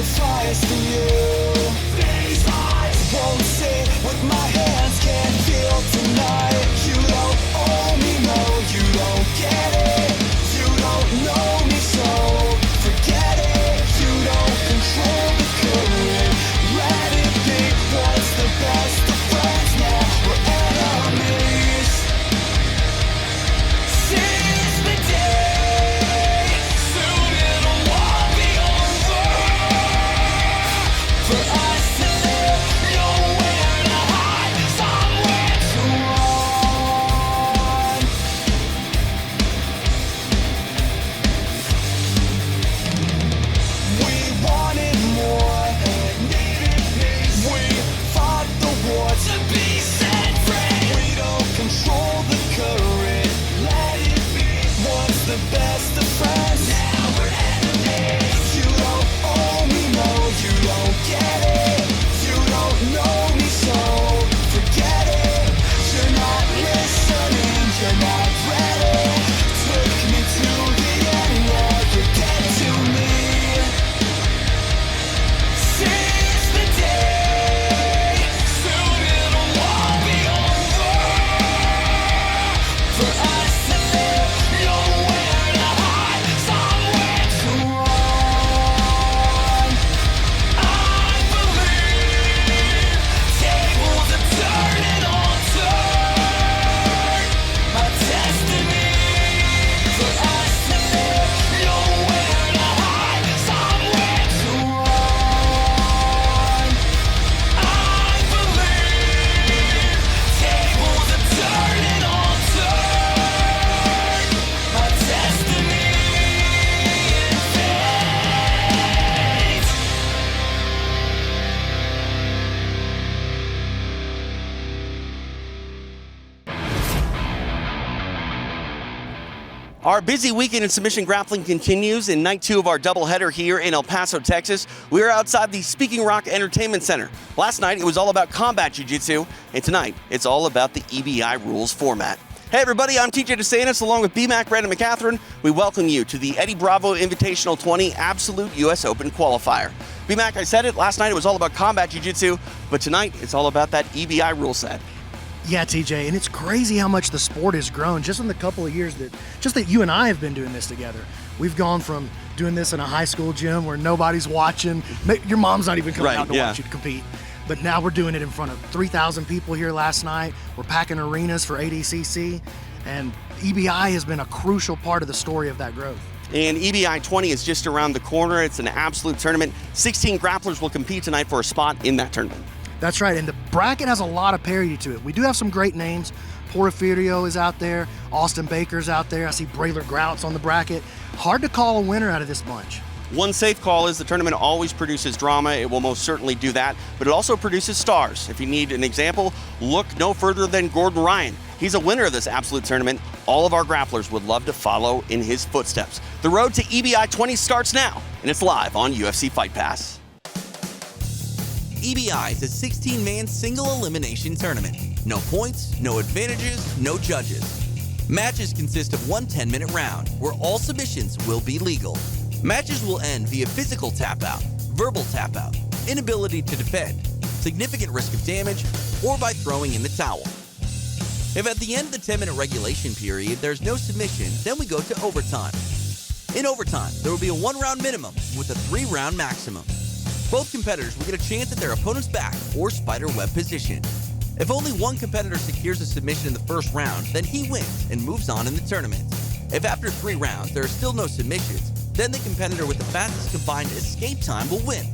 sacrifice for you. These eyes won't see what my hands can't feel tonight. You don't owe me, no, you don't get it. You don't know me, so forget it. You don't control the current. Let it be. What's the best of friends now? We're enemies. Seize the day. Soon it'll all be over. For us to live, nowhere to hide, somewhere to run. We wanted more and needed peace. We fought the war to be set free. We don't control the current. Let it be. What's the best of friends? Now we're enemies. You don't owe me, no, you don't get it. You don't know me, so forget it. You're not listening, you're not ready. Took me to the end, now you're dead to me. Seize the day. Soon it'll all be over. For us to live, nowhere to hide, somewhere to run. I believe tables are turning on turn. My destiny. For us to live, nowhere to hide, somewhere to run. I believe tables are turning on turn. My destiny and fate. Our busy weekend in submission grappling continues in night 2 of our doubleheader here in El Paso, Texas. We are outside the Speaking Rock Entertainment Center. Last night, it was all about combat jiu-jitsu, and tonight, it's all about the EBI rules format. Hey everybody, I'm TJ DeSantis along with BMAC, Brandon McCatherin. We welcome you to the Eddie Bravo Invitational 20 Absolute US Open Qualifier. BMAC, I said it, last night it was all about combat jiu-jitsu, but tonight it's all about that EBI rule set. Yeah, TJ, and it's crazy how much the sport has grown just in the couple of years that you and I have been doing this together. We've gone from doing this in a high school gym where nobody's watching. Your mom's not even coming out to watch you compete. But now we're doing it in front of 3,000 people here last night. We're packing arenas for ADCC, and EBI has been a crucial part of the story of that growth. And EBI 20 is just around the corner. It's an absolute tournament. 16 grapplers will compete tonight for a spot in that tournament. That's right, and the bracket has a lot of parity to it. We do have some great names. Portofirio is out there, Austin Baker's out there. I see Braylor Grout's on the bracket. Hard to call a winner out of this bunch. One safe call is the tournament always produces drama. It will most certainly do that, but it also produces stars. If you need an example, look no further than Gordon Ryan. He's a winner of this absolute tournament. All of our grapplers would love to follow in his footsteps. The road to EBI 20 starts now, and it's live on UFC FIGHT PASS. EBI is a 16-man single elimination tournament. No points, no advantages, no judges. Matches consist of one 10-minute round, where all submissions will be legal. Matches will end via physical tap-out, verbal tap-out, inability to defend, significant risk of damage, or by throwing in the towel. If at the end of the 10-minute regulation period there's no submission, then we go to overtime. In overtime, there will be a 1-round minimum with a 3-round maximum. Both competitors will get a chance at their opponent's back or spider web position. If only one competitor secures a submission in the first round, then he wins and moves on in the tournament. If after 3 rounds there are still no submissions, then the competitor with the fastest combined escape time will win.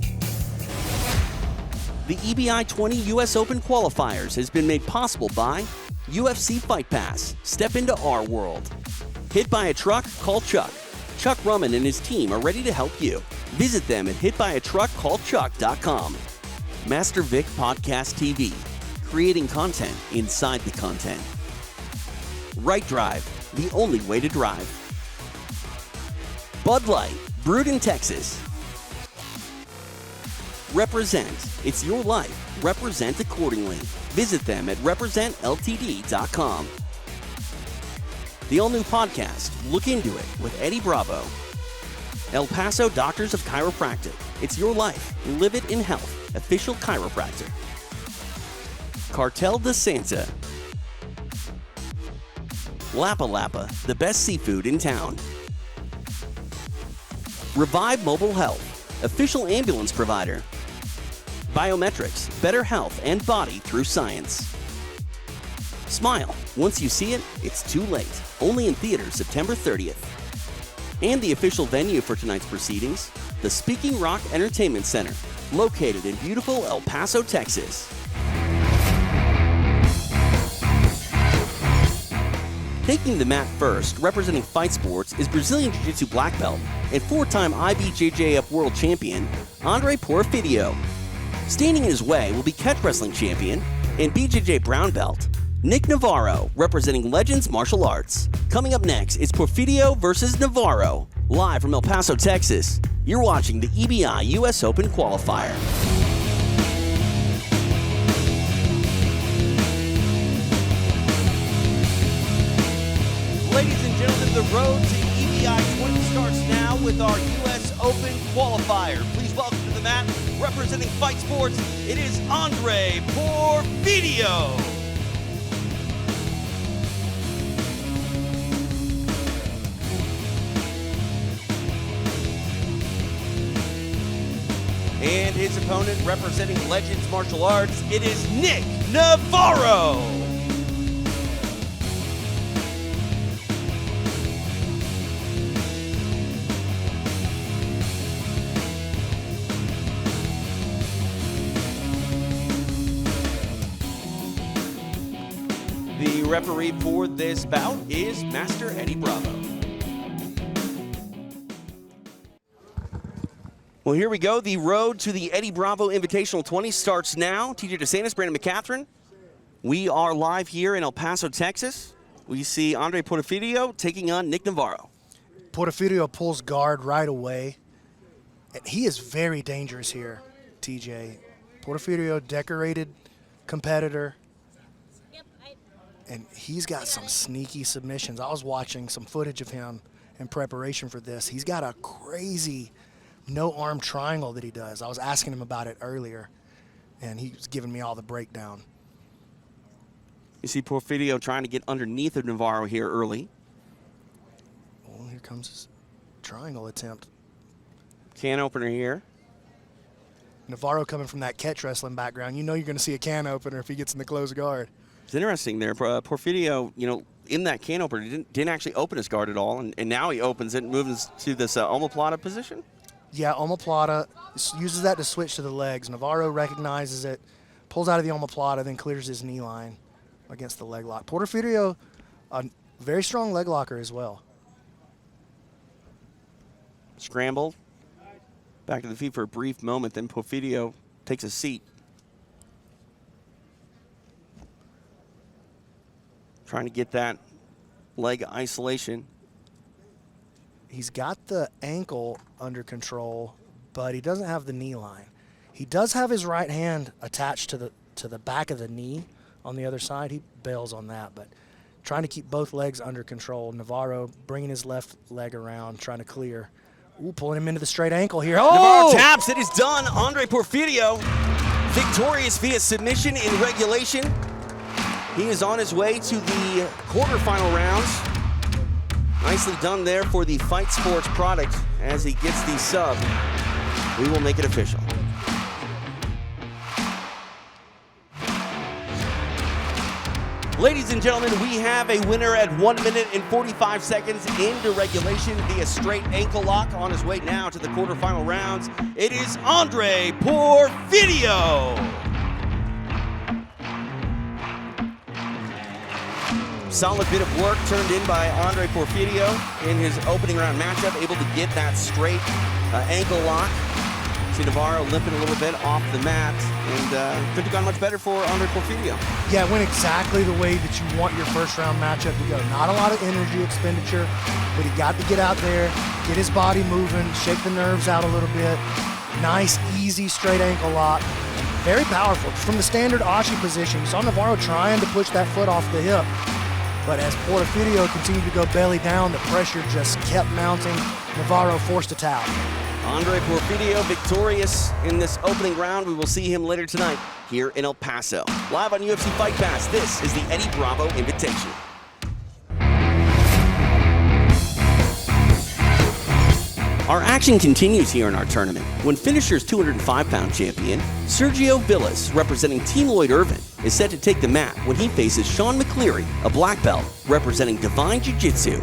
The EBI 20 US Open Qualifiers has been made possible by UFC FIGHT PASS. Step into our world. Hit by a truck? Call Chuck. Chuck Rumman and his team are ready to help you. Visit them at hitbyatruckcallchuck.com. Master Vic Podcast TV. Creating content inside the content. Right Drive, the only way to drive. Bud Light, brewed in Texas. Represent. It's your life. Represent accordingly. Visit them at representltd.com. The all-new podcast, Look Into It, with Eddie Bravo. El Paso Doctors of Chiropractic. It's your life. Live it in health. Official chiropractor. Cartel de Santa. Lapa Lapa, the best seafood in town. Revive Mobile Health, official ambulance provider. Biometrics, better health and body through science. Smile. Once you see it, it's too late. Only in theaters September 30th. And the official venue for tonight's proceedings, the Speaking Rock Entertainment Center, located in beautiful El Paso, Texas. Taking the mat first, representing Fight Sports, is Brazilian Jiu-Jitsu black belt and 4-time IBJJF world champion, Andre Portofirio. Standing in his way will be catch wrestling champion and BJJ brown belt, Nick Navarro, representing Legends Martial Arts. Coming up next is Portofirio versus Navarro, live from El Paso, Texas. You're watching the EBI US Open Qualifier. Ladies and gentlemen, the road to EBI 20 starts now with our US Open Qualifier. Please welcome to the mat, representing Fight Sports, it is Andre Portofirio. And his opponent, representing Legends Martial Arts, it is Nick Navarro. The referee for this bout is Master Eddie Bravo. Well, here we go. The road to the Eddie Bravo Invitational 20 starts now. TJ DeSantis, Brandon McCatherine. We are live here in El Paso, Texas. We see Andre Portofirio taking on Nick Navarro. Portofirio pulls guard right away. And he is very dangerous here, TJ. Portofirio, decorated competitor. And he's got some sneaky submissions. I was watching some footage of him in preparation for this. He's got a crazy no-arm triangle that he does. I was asking him about it earlier, and he was giving me all the breakdown. You see Portofirio trying to get underneath of Navarro here early. Well, here comes his triangle attempt. Can opener here. Navarro coming from that catch wrestling background, you know you're going to see a can opener if he gets in the closed guard. It's interesting there. Portofirio, in that can opener, didn't actually open his guard at all, and now he opens it and moves to this omoplata position. Yeah, omoplata, uses that to switch to the legs. Navarro recognizes it, pulls out of the omoplata, then clears his knee line against the leg lock. Portofirio, a very strong leg locker as well. Scrambled. Back to the feet for a brief moment, then Portofirio takes a seat. Trying to get that leg isolation. He's got the ankle under control, but he doesn't have the knee line. He does have his right hand attached to the back of the knee on the other side. He bails on that, but trying to keep both legs under control. Navarro bringing his left leg around, trying to clear. Ooh, pulling him into the straight ankle here. Oh! Navarro taps. It is done. Andre Portofirio victorious via submission in regulation. He is on his way to the quarterfinal rounds. Nicely done there for the Fight Sports product as he gets the sub. We will make it official. Ladies and gentlemen, we have a winner at 1 minute and 45 seconds into regulation via straight ankle lock. On his way now to the quarterfinal rounds, it is Andre Portofirio. Solid bit of work turned in by Andre Portofirio in his opening round matchup, able to get that straight ankle lock. See Navarro limping a little bit off the mat, and couldn't have gone much better for Andre Portofirio. Yeah, it went exactly the way that you want your first round matchup to go. Not a lot of energy expenditure, but he got to get out there, get his body moving, shake the nerves out a little bit. Nice, easy, straight ankle lock. Very powerful. From the standard Ashi position, you saw Navarro trying to push that foot off the hip. But as Portofirio continued to go belly down, the pressure just kept mounting. Navarro forced a towel. Andre Porfirio victorious in this opening round. We will see him later tonight here in El Paso. Live on UFC Fight Pass, this is the Eddie Bravo Invitational. Our action continues here in our tournament when Finisher's 205-pound champion, Sergio Villas, representing Team Lloyd Irvin, is set to take the mat when he faces Sean McCleary, a black belt, representing Divine Jiu-Jitsu.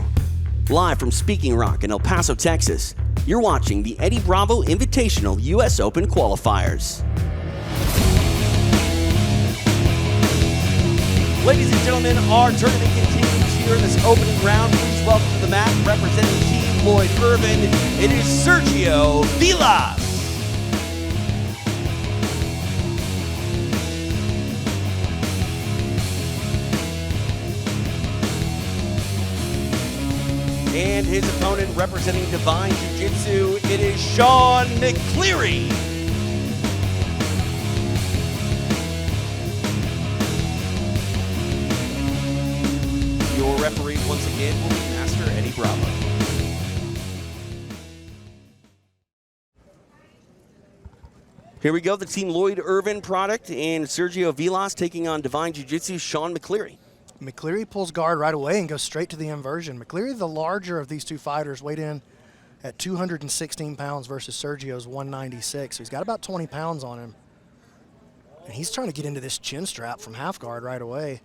Live from Speaking Rock in El Paso, Texas, you're watching the Eddie Bravo Invitational US Open Qualifiers. Ladies and gentlemen, our tournament continues here in this opening round. Please welcome to the mat, representing Team Lloyd Irvin, it is Sergio Villas. And his opponent, representing Divine Jiu-Jitsu, it is Sean McCleary. Your referee once again will be Master Eddie Bravo. Here we go, the Team Lloyd Irvin product and Sergio Villas taking on Divine Jiu-Jitsu, Sean McCleary. McCleary pulls guard right away and goes straight to the inversion. McCleary, the larger of these two fighters, weighed in at 216 pounds versus Sergio's 196. So he's got about 20 pounds on him. And he's trying to get into this chin strap from half guard right away.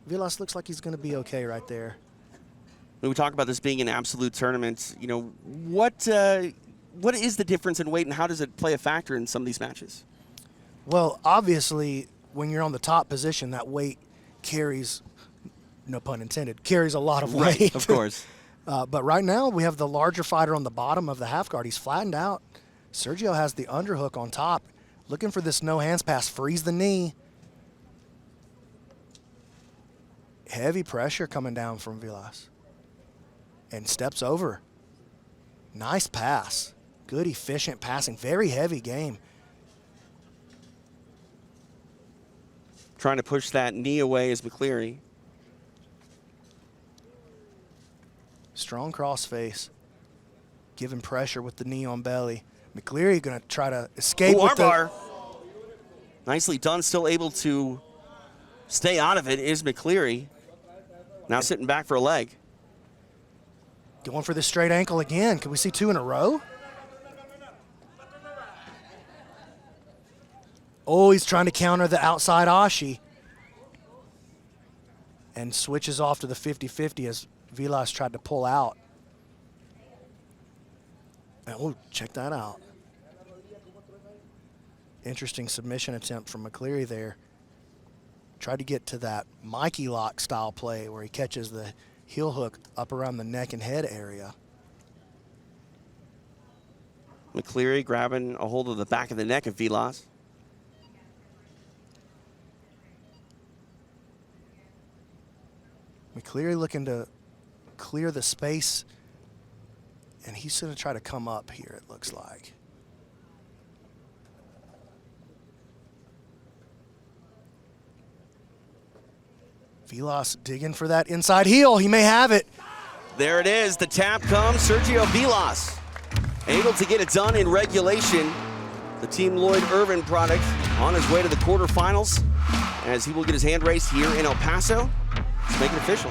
Villas looks like he's going to be okay right there. When we talk about this being an absolute tournament, you know, what is the difference in weight and how does it play a factor in some of these matches? Well, obviously, when you're on the top position, that weight carries, no pun intended, carries a lot of weight. Right, of course. But right now, we have the larger fighter on the bottom of the half guard. He's flattened out. Sergio has the underhook on top, looking for this no hands pass, freeze the knee. Heavy pressure coming down from Villas. And steps over. Nice pass. Good, efficient passing. Very heavy game. Trying to push that knee away is McCleary. Strong cross face. Giving pressure with the knee on belly. McCleary going to try to escape with armbar. Nicely done. Still able to stay out of it is McCleary. Now sitting back for a leg. Going for the straight ankle again. Can we see two in a row? Oh, he's trying to counter the outside Ashi. And switches off to the 50-50 as Villas tried to pull out. Oh, check that out. Interesting submission attempt from McCleary there. Tried to get to that Mikey lock style play where he catches the heel hook up around the neck and head area. McCleary grabbing a hold of the back of the neck of Villas. McCleary looking to clear the space, and he's going to try to come up here, it looks like. Villas digging for that inside heel. He may have it. There it is. The tap comes. Sergio Villas able to get it done in regulation. The Team Lloyd Irvin product on his way to the quarterfinals as he will get his hand raised here in El Paso. Let's make it official.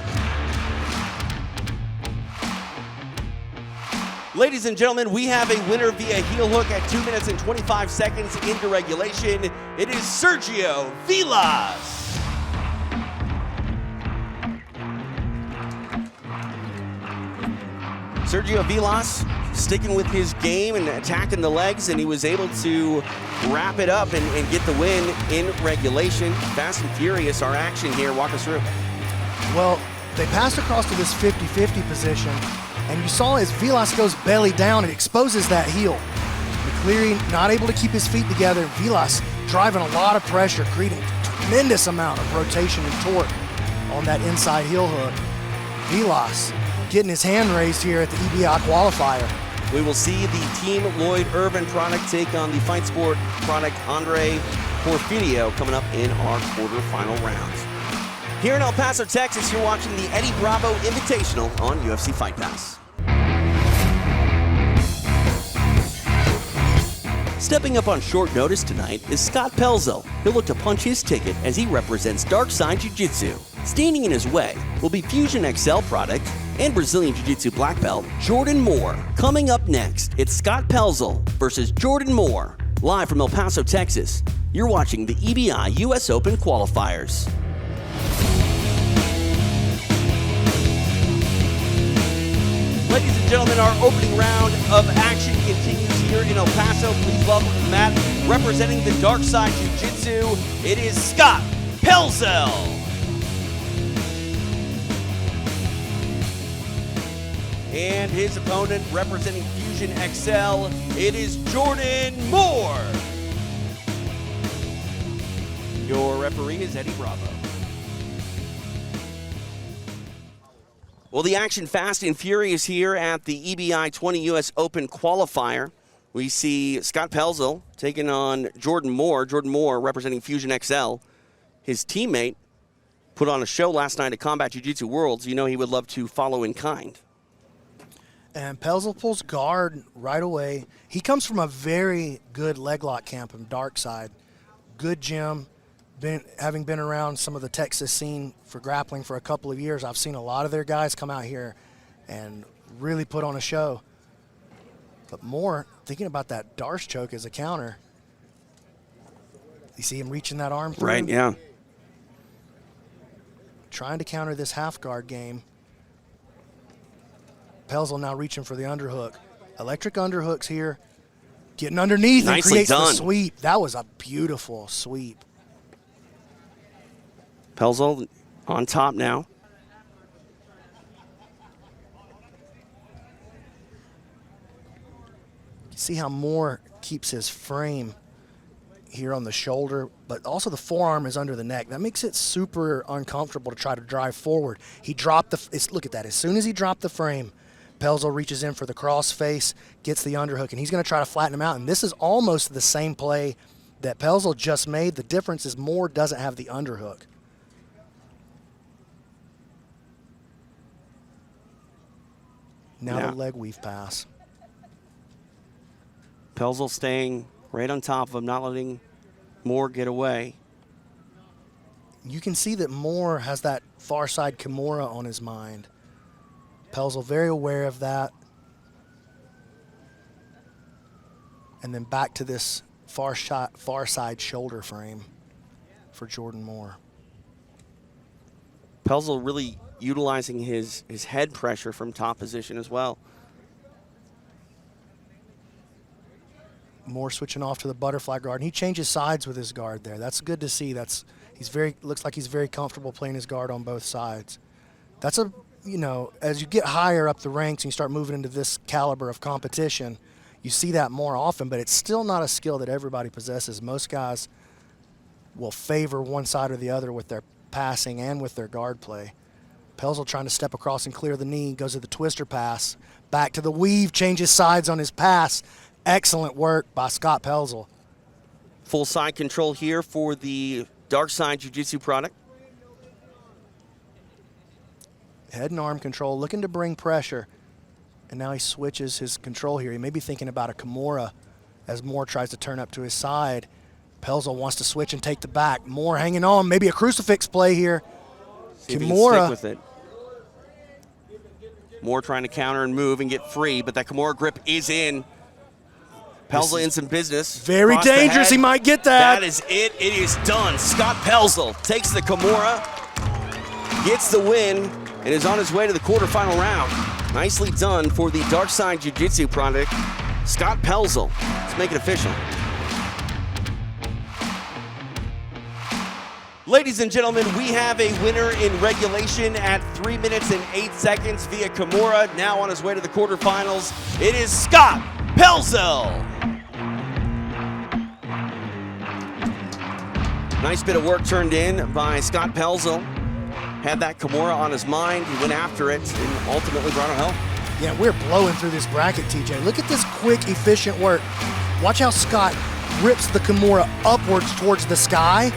Ladies and gentlemen, we have a winner via heel hook at 2 minutes and 25 seconds into regulation. It is Sergio Villas. Sergio Villas sticking with his game and attacking the legs, and he was able to wrap it up and get the win in regulation. Fast and furious, our action here. Walk us through. Well, they passed across to this 50-50 position, and you saw as Villas goes belly down, it exposes that heel. McCleary not able to keep his feet together. Villas driving a lot of pressure, creating a tremendous amount of rotation and torque on that inside heel hook. Villas getting his hand raised here at the EBI qualifier. We will see the Team Lloyd Irvin product take on the Fight Sport product Andre Porfirio coming up in our quarterfinal rounds. Here in El Paso, Texas, you're watching the Eddie Bravo Invitational on UFC Fight Pass. Stepping up on short notice tonight is Scott Pelzel. He'll look to punch his ticket as he represents Dark Side Jiu-Jitsu. Standing in his way will be Fusion XL product and Brazilian Jiu-Jitsu black belt Jordan Moore. Coming up next, it's Scott Pelzel versus Jordan Moore. Live from El Paso, Texas, you're watching the EBI US Open Qualifiers. Ladies and gentlemen, our opening round of action continues here in El Paso. Please welcome to the mat, representing the Dark Side Jiu-Jitsu, it is Scott Pelzel. And his opponent, representing Fusion XL, it is Jordan Moore. Your referee is Eddie Bravo. Well, the action fast and furious here at the EBI 20 US Open Qualifier. We see Scott Pelzel taking on Jordan Moore. Jordan Moore representing Fusion XL. His teammate put on a show last night at Combat Jiu-Jitsu Worlds. You know he would love to follow in kind. And Pelzel pulls guard right away. He comes from a very good leg lock camp in Dark Side. Good gym. Having been around some of the Texas scene for grappling for a couple of years, I've seen a lot of their guys come out here and really put on a show. But Moore, thinking about that Darce choke as a counter. You see him reaching that arm through? Right, yeah. Trying to counter this half guard game. Pelzel now reaching for the underhook. Electric underhooks here. Getting underneath and creates the sweep. That was a beautiful sweep. Pelzel on top now. You see how Moore keeps his frame here on the shoulder, but also the forearm is under the neck. That makes it super uncomfortable to try to drive forward. He dropped look at that. As soon as he dropped the frame, Pelzel reaches in for the cross face, gets the underhook, and he's going to try to flatten him out. And this is almost the same play that Pelzel just made. The difference is Moore doesn't have the underhook. Now the leg weave pass. Pelzel staying right on top of him, not letting Moore get away. You can see that Moore has that far side Kimura on his mind. Pelzel very aware of that. And then back to this far side shoulder frame for Jordan Moore. Pelzel really utilizing his head pressure from top position as well. Moore switching off to the butterfly guard, and he changes sides with his guard there. That's good to see. Looks like he's very comfortable playing his guard on both sides. That's as you get higher up the ranks and you start moving into this caliber of competition, you see that more often, but it's still not a skill that everybody possesses. Most guys will favor one side or the other with their passing and with their guard play. Pelzel trying to step across and clear the knee, goes to the twister pass, back to the weave, changes sides on his pass. Excellent work by Scott Pelzel. Full side control here for the Dark Side Jiu-Jitsu product. Head and arm control, looking to bring pressure. And now he switches his control here. He may be thinking about a Kimura as Moore tries to turn up to his side. Pelzel wants to switch and take the back. Moore hanging on, maybe a crucifix play here. Kimura. Stick with it. Moore trying to counter and move and get free, but that Kimura grip is in. Pelzel in some business. Very dangerous, he might get that. That is it, it is done. Scott Pelzel takes the Kimura, gets the win, and is on his way to the quarterfinal round. Nicely done for the Dark Side Jiu-Jitsu product, Scott Pelzel. Let's make it official. Ladies and gentlemen, we have a winner in regulation at 3 minutes and 8 seconds via Kimura. Now on his way to the quarterfinals, it is Scott Pelzel. Nice bit of work turned in by Scott Pelzel. Had that Kimura on his mind. He went after it and ultimately brought it home. Yeah, we're blowing through this bracket, TJ. Look at this quick, efficient work. Watch how Scott rips the Kimura upwards towards the sky.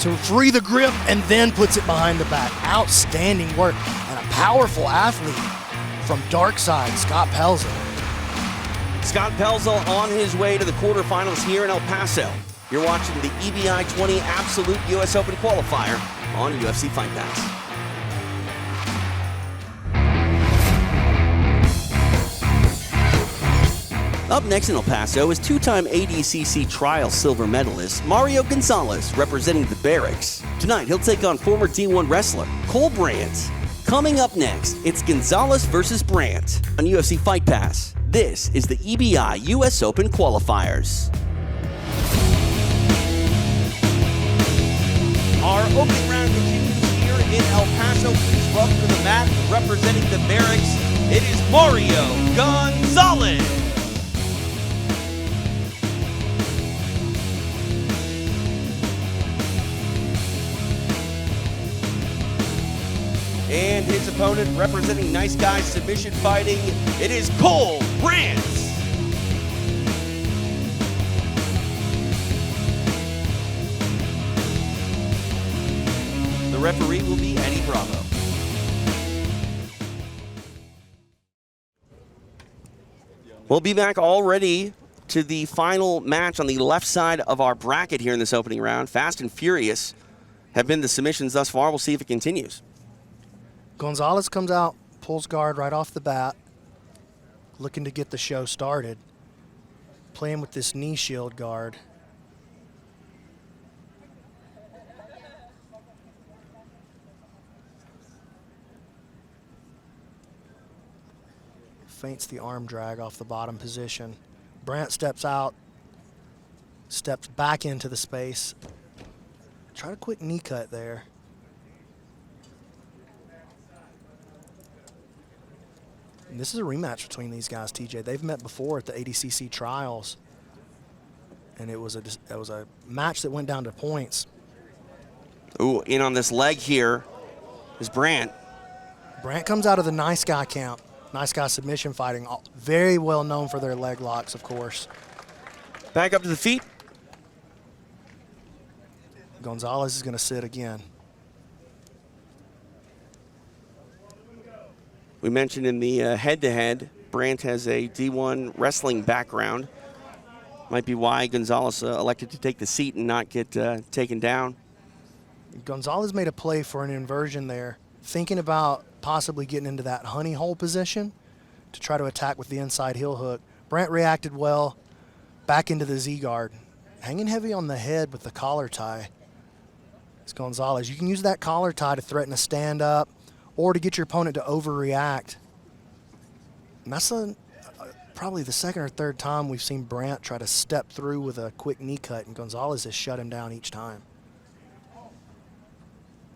to free the grip and then puts it behind the back. Outstanding work and a powerful athlete from dark side, Scott Pelzel. Scott Pelzel on his way to the quarterfinals here in El Paso. You're watching the EBI 20 Absolute US Open Qualifier on UFC Fight Pass. Up next in El Paso is two-time ADCC trial silver medalist Mario Gonzalez representing the Barracks. Tonight, he'll take on former D1 wrestler Cole Brandt. Coming up next, it's Gonzalez versus Brandt on UFC Fight Pass. This is the EBI US Open Qualifiers. Our opening round continues here in El Paso. Please welcome to the mat, representing the Barracks, it is Mario Gonzalez. And his opponent, representing Nice Guys Submission Fighting, it is Cole Brandt. The referee will be Eddie Bravo. We'll be back already to the final match on the left side of our bracket here in this opening round. Fast and Furious have been the submissions thus far. We'll see if it continues. Gonzalez comes out, pulls guard right off the bat, looking to get the show started. Playing with this knee shield guard. Feints the arm drag off the bottom position. Brandt steps out, steps back into the space. Tried a quick knee cut there. And this is a rematch between these guys, TJ. They've met before at the ADCC trials, and it was a match that went down to points. Ooh, in on this leg here is Brandt. Brandt comes out of the Nice Guy camp, Nice Guy Submission Fighting, very well known for their leg locks, of course. Back up to the feet. Gonzalez is going to sit again. We mentioned in the head-to-head, Brandt has a D1 wrestling background. Might be why Gonzalez elected to take the seat and not get taken down. Gonzalez made a play for an inversion there, thinking about possibly getting into that honey hole position to try to attack with the inside heel hook. Brandt reacted well, back into the Z-guard. Hanging heavy on the head with the collar tie. It's Gonzalez. You can use that collar tie to threaten a stand-up, or to get your opponent to overreact. And that's probably the second or third time we've seen Brandt try to step through with a quick knee cut, and Gonzalez has shut him down each time.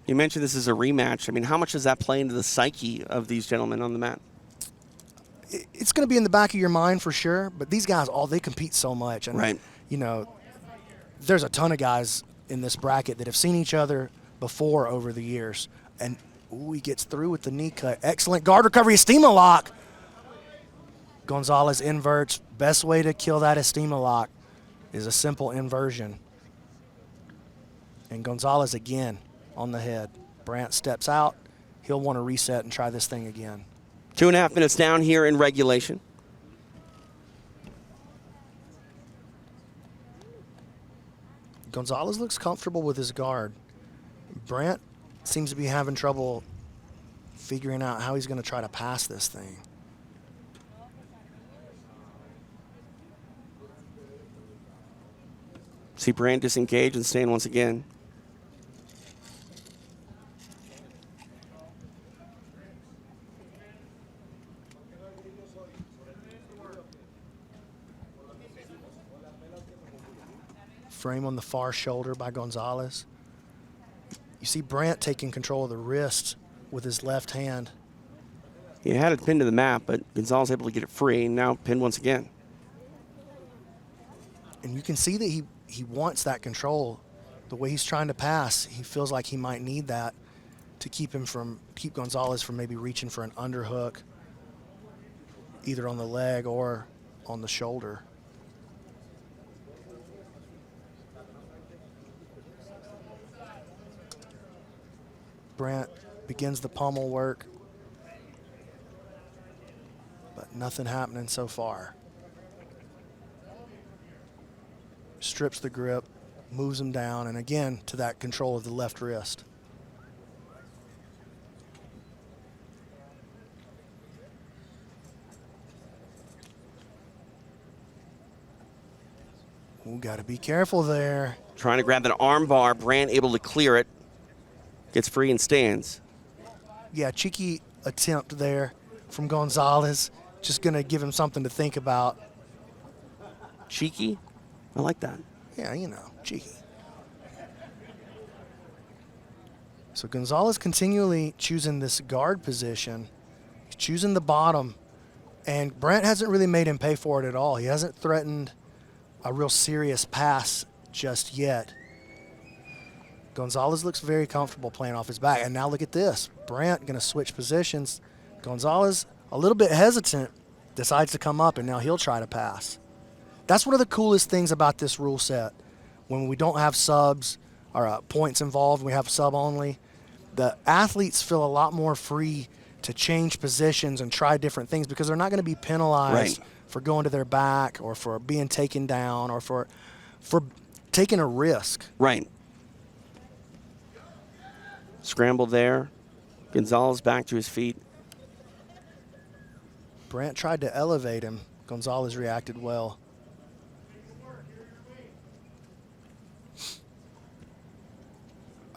You mentioned this is a rematch. I mean, how much does that play into the psyche of these gentlemen on the mat? It's going to be in the back of your mind for sure, but these guys, they compete so much. And, right. You know, there's a ton of guys in this bracket that have seen each other before over the years. And ooh, he gets through with the knee cut. Excellent guard recovery, Estima lock. Gonzalez inverts. Best way to kill that Estima lock is a simple inversion. And Gonzalez again on the head. Brandt steps out. He'll want to reset and try this thing again. 2.5 minutes down here in regulation. Gonzalez looks comfortable with his guard. Brandt seems to be having trouble figuring out how he's going to try to pass this thing. See Brandt disengage and stand once again. Frame on the far shoulder by Gonzalez. You see Brandt taking control of the wrist with his left hand. He had it pinned to the mat, but Gonzalez able to get it free, and now pinned once again. And you can see that he wants that control. The way he's trying to pass, he feels like he might need that to keep Gonzalez from maybe reaching for an underhook, either on the leg or on the shoulder. Brandt begins the pummel work. But nothing happening so far. Strips the grip, moves him down, and again to that control of the left wrist. Ooh, got to be careful there. Trying to grab that arm bar. Brandt able to clear it. Gets free and stands. Yeah, cheeky attempt there from Gonzalez. Just going to give him something to think about. Cheeky? I like that. Yeah, you know, cheeky. So Gonzalez continually choosing this guard position. He's choosing the bottom. And Brandt hasn't really made him pay for it at all. He hasn't threatened a real serious pass just yet. Gonzalez looks very comfortable playing off his back. And now look at this. Brandt going to switch positions. Gonzalez, a little bit hesitant, decides to come up, and now he'll try to pass. That's one of the coolest things about this rule set. When we don't have subs or points involved, we have sub only, the athletes feel a lot more free to change positions and try different things because they're not going to be penalized for going to their back or for being taken down or for taking a risk. Right. Scramble there. Gonzalez back to his feet. Brandt tried to elevate him. Gonzalez reacted well.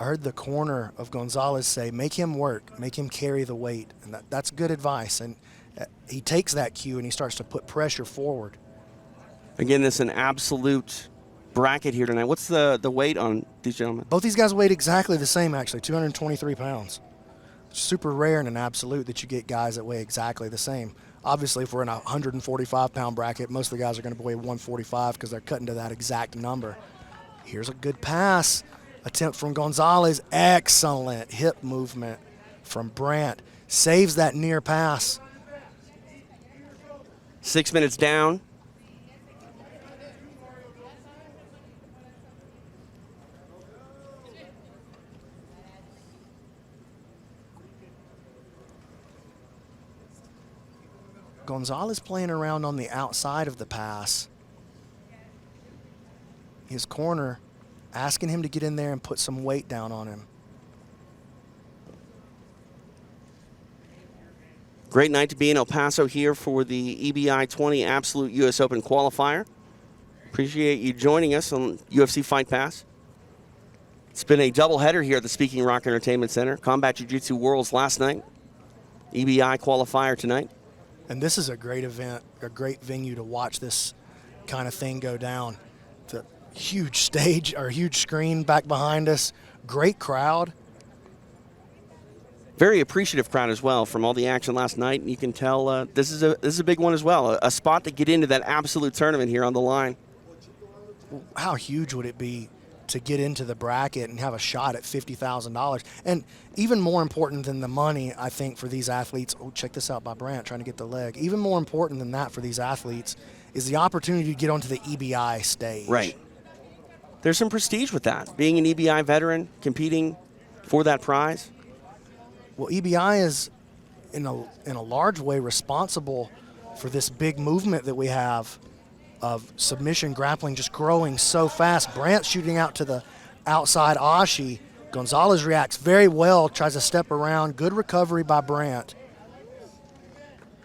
I heard the corner of Gonzalez say, make him work, make him carry the weight. And that's good advice. And he takes that cue and he starts to put pressure forward. Again, this is an absolute bracket here tonight. What's the weight on these gentlemen? Both these guys weighed exactly the same, actually, 223 pounds. Super rare in an absolute that you get guys that weigh exactly the same. Obviously, if we're in a 145-pound bracket, most of the guys are going to weigh 145 because they're cutting to that exact number. Here's a good pass. Attempt from Gonzalez. Excellent hip movement from Brandt. Saves that near pass. 6 minutes down. Gonzalez playing around on the outside of the pass. His corner asking him to get in there and put some weight down on him. Great night to be in El Paso here for the EBI 20 Absolute US Open Qualifier. Appreciate you joining us on UFC Fight Pass. It's been a doubleheader here at the Speaking Rock Entertainment Center. Combat Jiu-Jitsu Worlds last night. EBI Qualifier tonight. And this is a great event, a great venue to watch this kind of thing go down. It's a huge stage or huge screen back behind us. Great crowd. Very appreciative crowd as well from all the action last night. You can tell this is a big one as well. A spot to get into that absolute tournament here on the line. How huge would it be to get into the bracket and have a shot at $50,000? And even more important than the money, I think, for these athletes, oh, check this out by Brandt trying to get the leg. Even more important than that for these athletes is the opportunity to get onto the EBI stage. Right. There's some prestige with that, being an EBI veteran, competing for that prize. Well, EBI is, in a large way, responsible for this big movement that we have of submission grappling just growing so fast. Brandt shooting out to the outside Ashi. Gonzalez reacts very well, tries to step around. Good recovery by Brandt.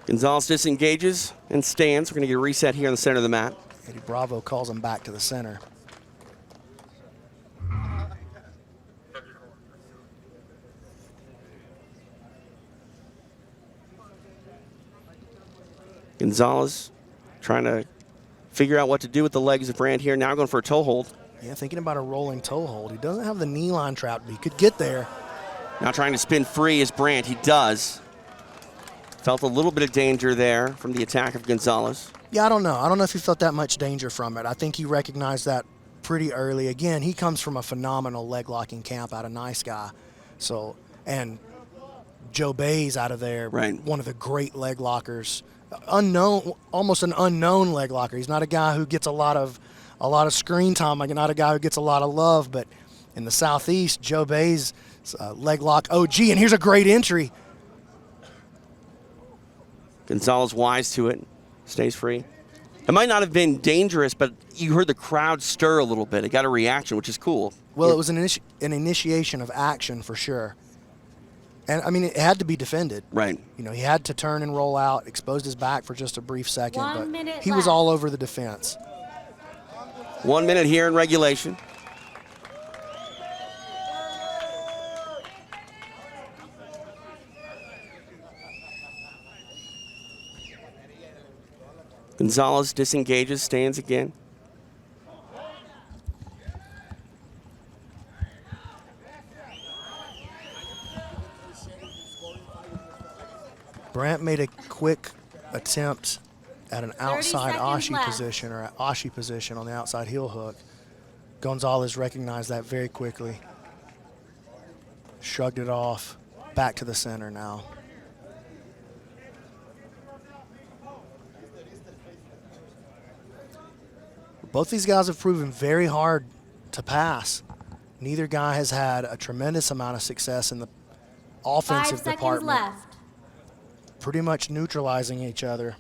Gonzalez disengages and stands. We're going to get a reset here in the center of the mat. Eddie Bravo calls him back to the center. Gonzalez trying to figure out what to do with the legs of Brandt here. Now going for a toe hold. Yeah, thinking about a rolling toe hold. He doesn't have the knee line trap, but he could get there. Now trying to spin free is Brandt. He does. Felt a little bit of danger there from the attack of Gonzalez. Yeah, I don't know. I don't know if he felt that much danger from it. I think he recognized that pretty early. Again, he comes from a phenomenal leg locking camp out of Nice Guy. So, and Joe Bay's out of there, right. One of the great leg lockers. Unknown, almost an unknown leg locker. He's not a guy who gets a lot of screen time, like not a guy who gets a lot of love, but in the Southeast, Joe Bay's It's leg lock OG, and here's a great entry. Gonzalez wise to it, stays free. It might not have been dangerous, but you heard the crowd stir a little bit. It got a reaction, which is cool. Well, it was an initiation of action for sure. And, I mean, it had to be defended. Right. You know, he had to turn and roll out, exposed his back for just a brief second, 1 but minute he was left. all over the defense. 1 minute here in regulation. Gonzalez disengages, stands again. Brandt made a quick attempt at an outside 30 seconds Ashi left. position or Ashi position on the outside heel hook. Gonzalez recognized that very quickly. Shrugged it off. Back to the center now. Both these guys have proven very hard to pass. Neither guy has had a tremendous amount of success in the 5 offensive seconds department. left. Pretty much neutralizing each other.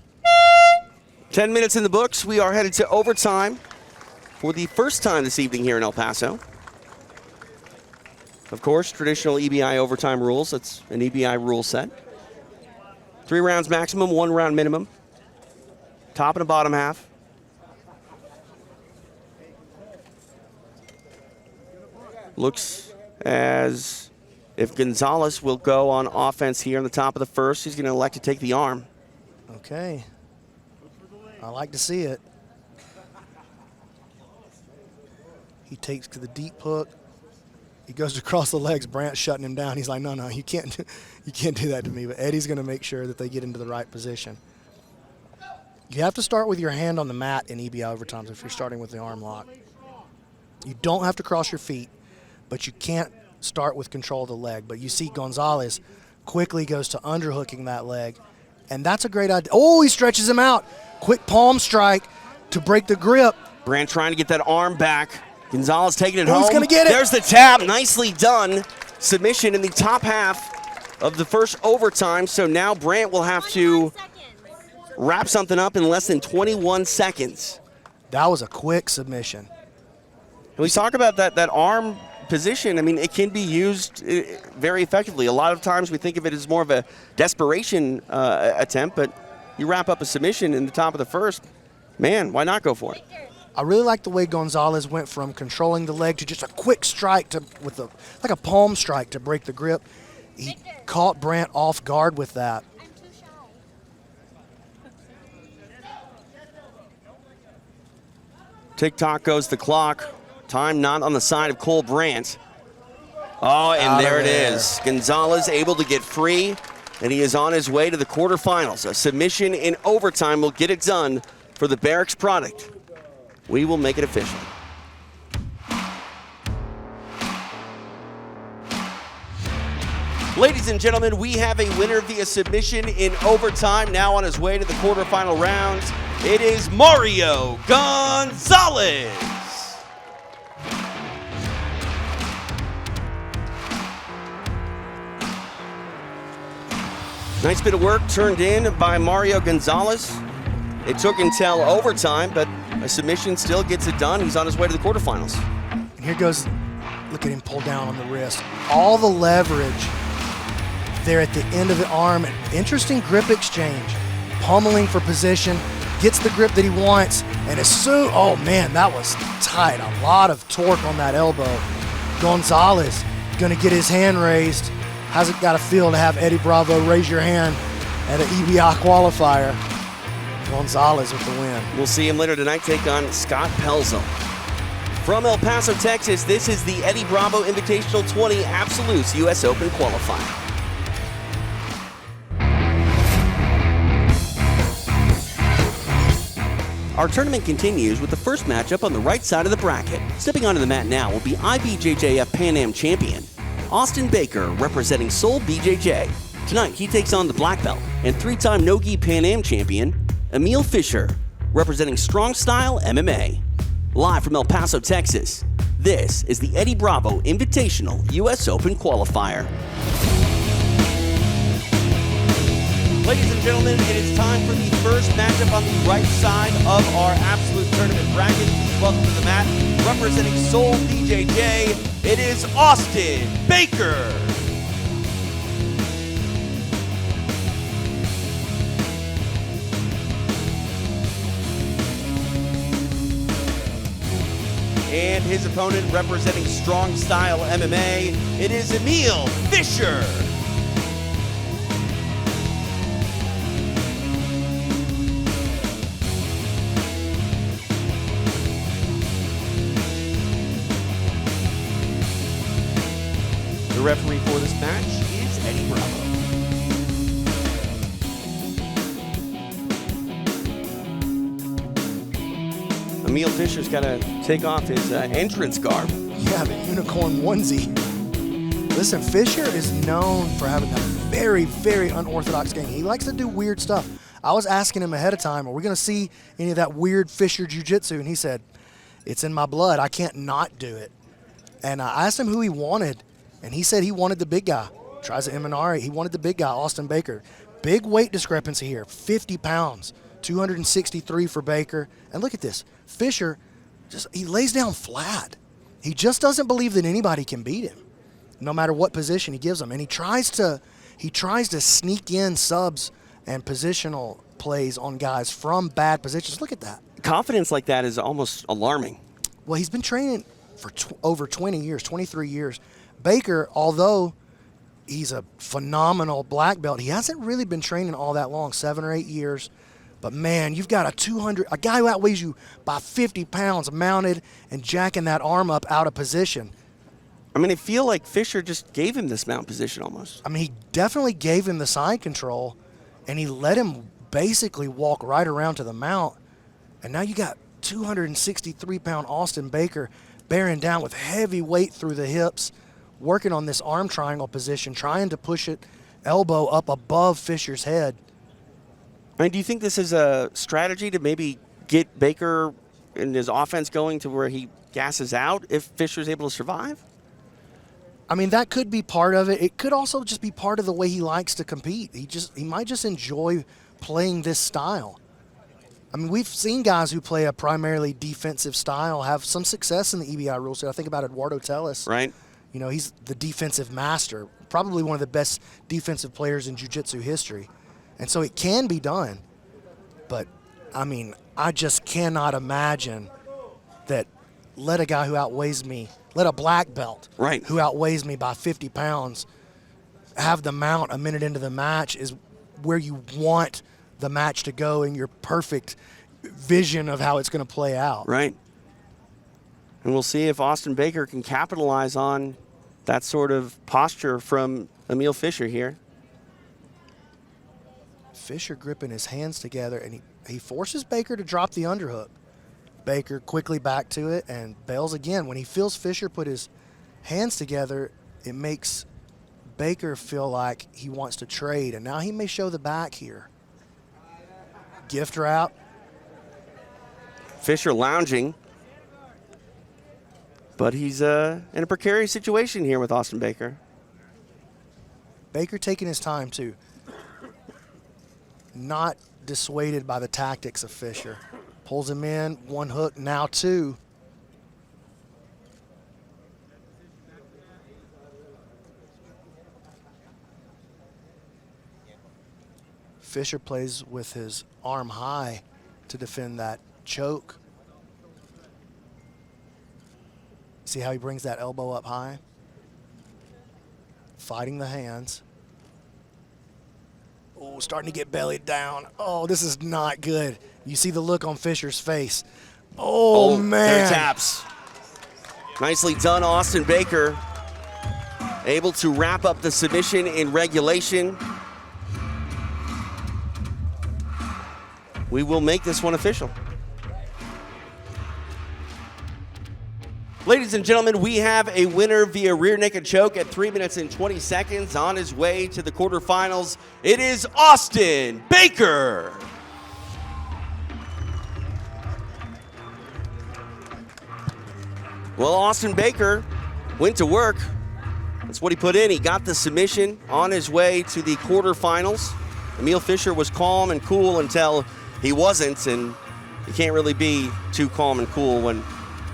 10 minutes in the books. We are headed to overtime for the first time this evening here in El Paso. Of course, traditional EBI overtime rules. It's an EBI rule set. 3 rounds maximum, 1 round minimum. Top and the bottom half. Looks as if Gonzalez will go on offense here in the top of the first. He's going to elect to take the arm. Okay. I like to see it. He takes to the deep hook. He goes across the legs. Brandt shutting him down. He's like, no, you can't do that to me. But Eddie's going to make sure that they get into the right position. You have to start with your hand on the mat in EBI overtimes if you're starting with the arm lock. You don't have to cross your feet, but you can't start with control of the leg. But you see Gonzalez quickly goes to underhooking that leg, and that's a great idea. Oh, he stretches him out. Quick palm strike to break the grip. Brandt trying to get that arm back. Gonzalez taking it Oh, home. he's gonna get it. There's the tap. Nicely done. Submission in the top half of the first overtime. So now Brandt will have to 21 seconds. wrap something up in less than 21 seconds. That was a quick submission. And we talk about that arm position. I mean, it can be used very effectively. A lot of times we think of it as more of a desperation attempt, but you wrap up a submission in the top of the first. Man, why not go for it? I really like the way Gonzalez went from controlling the leg to just a quick strike to like a palm strike to break the grip. He caught Brandt off guard with that. I'm too shy. Tick-tock goes the clock. Time not on the side of Cole Brandt. Oh, and Out of there it there. is. Gonzalez able to get free, and he is on his way to the quarterfinals. A submission in overtime will get it done for the Barracks product. We will make it official. Ladies and gentlemen, we have a winner via submission in overtime, now on his way to the quarterfinal rounds. It is Mario Gonzalez. Nice bit of work turned in by Mario Gonzalez. It took until overtime, but a submission still gets it done. He's on his way to the quarterfinals. And here goes, look at him pull down on the wrist. All the leverage there at the end of the arm. An interesting grip exchange. Pummeling for position, gets the grip that he wants, and as soon, oh man, that was tight. A lot of torque on that elbow. Gonzalez gonna get his hand raised. How's it gotta feel to have Eddie Bravo raise your hand at an EBI qualifier? Gonzalez with the win. We'll see him later tonight take on Scott Pelzel. From El Paso, Texas, this is the Eddie Bravo Invitational 20 Absolutes US Open Qualifier. Our tournament continues with the first matchup on the right side of the bracket. Stepping onto the mat now will be IBJJF Pan Am champion, Austin Baker, representing Seoul BJJ. Tonight, he takes on the black belt and 3-time No-Gi Pan Am champion, Emil Fisher, representing Strong Style MMA. Live from El Paso, Texas, This is the Eddie Bravo Invitational US Open Qualifier. Ladies and gentlemen, it is time for the first matchup on the right side of our absolute tournament bracket. Please welcome to the mat, representing Seoul DJJ, it is Austin Baker. And his opponent, representing Strong Style MMA, it is Emil Fisher. The referee for this match is Eddie Bravo. Emil Fisher's got to take off his entrance garb. Yeah, the unicorn onesie. Listen, Fisher is known for having a very, very unorthodox game. He likes to do weird stuff. I was asking him ahead of time, are we going to see any of that weird Fisher jiu-jitsu? And he said, it's in my blood. I can't not do it. And I asked him who he wanted, and he said he wanted the big guy. Tries to Eminari. He wanted the big guy, Austin Baker. Big weight discrepancy here, 50 pounds, 263 for Baker. And look at this. Fisher, he lays down flat. He just doesn't believe that anybody can beat him, no matter what position he gives him. And he tries to sneak in subs and positional plays on guys from bad positions. Look at that. Confidence like that is almost alarming. Well, he's been training for over 20 years, 23 years. Baker, although he's a phenomenal black belt, he hasn't really been training all that long, 7 or 8 years. But man, you've got a guy who outweighs you by 50 pounds mounted and jacking that arm up out of position. I mean, I feel like Fisher just gave him this mount position almost. I mean, he definitely gave him the side control, and he let him basically walk right around to the mount. And now you got 263-pound Austin Baker bearing down with heavy weight through the hips, working on this arm triangle position, trying to push it elbow up above Fisher's head. I mean, do you think this is a strategy to maybe get Baker and his offense going to where he gasses out if Fisher's able to survive? I mean, that could be part of it. It could also just be part of the way he likes to compete. He might just enjoy playing this style. I mean, we've seen guys who play a primarily defensive style have some success in the EBI rule set. I think about Eduardo Telles. Right. You know, he's the defensive master, probably one of the best defensive players in jiu-jitsu history. And so it can be done. But, I mean, I just cannot imagine that let a guy who outweighs me, let a black belt who outweighs me by 50 pounds have the mount a minute into the match is where you want the match to go in your perfect vision of how it's going to play out. Right. And we'll see if Austin Baker can capitalize on that sort of posture from Emil Fisher here. Fisher gripping his hands together, and he forces Baker to drop the underhook. Baker quickly back to it and bails again. When he feels Fisher put his hands together, it makes Baker feel like he wants to trade, and now he may show the back here. Gift route. Fisher lounging, but he's in a precarious situation here with Austin Baker. Baker taking his time too. Not dissuaded by the tactics of Fisher. Pulls him in, one hook, now two. Fisher plays with his arm high to defend that choke. See how he brings that elbow up high? Fighting the hands. Oh, starting to get bellied down. Oh, this is not good. You see the look on Fisher's face. Oh, man. There taps. Nicely done, Austin Baker. Able to wrap up the submission in regulation. We will make this one official. Ladies and gentlemen, we have a winner via rear naked choke at 3 minutes and 20 seconds on his way to the quarterfinals. It is Austin Baker. Well, Austin Baker went to work. That's what he put in. He got the submission on his way to the quarterfinals. Emil Fisher was calm and cool until he wasn't, and you can't really be too calm and cool when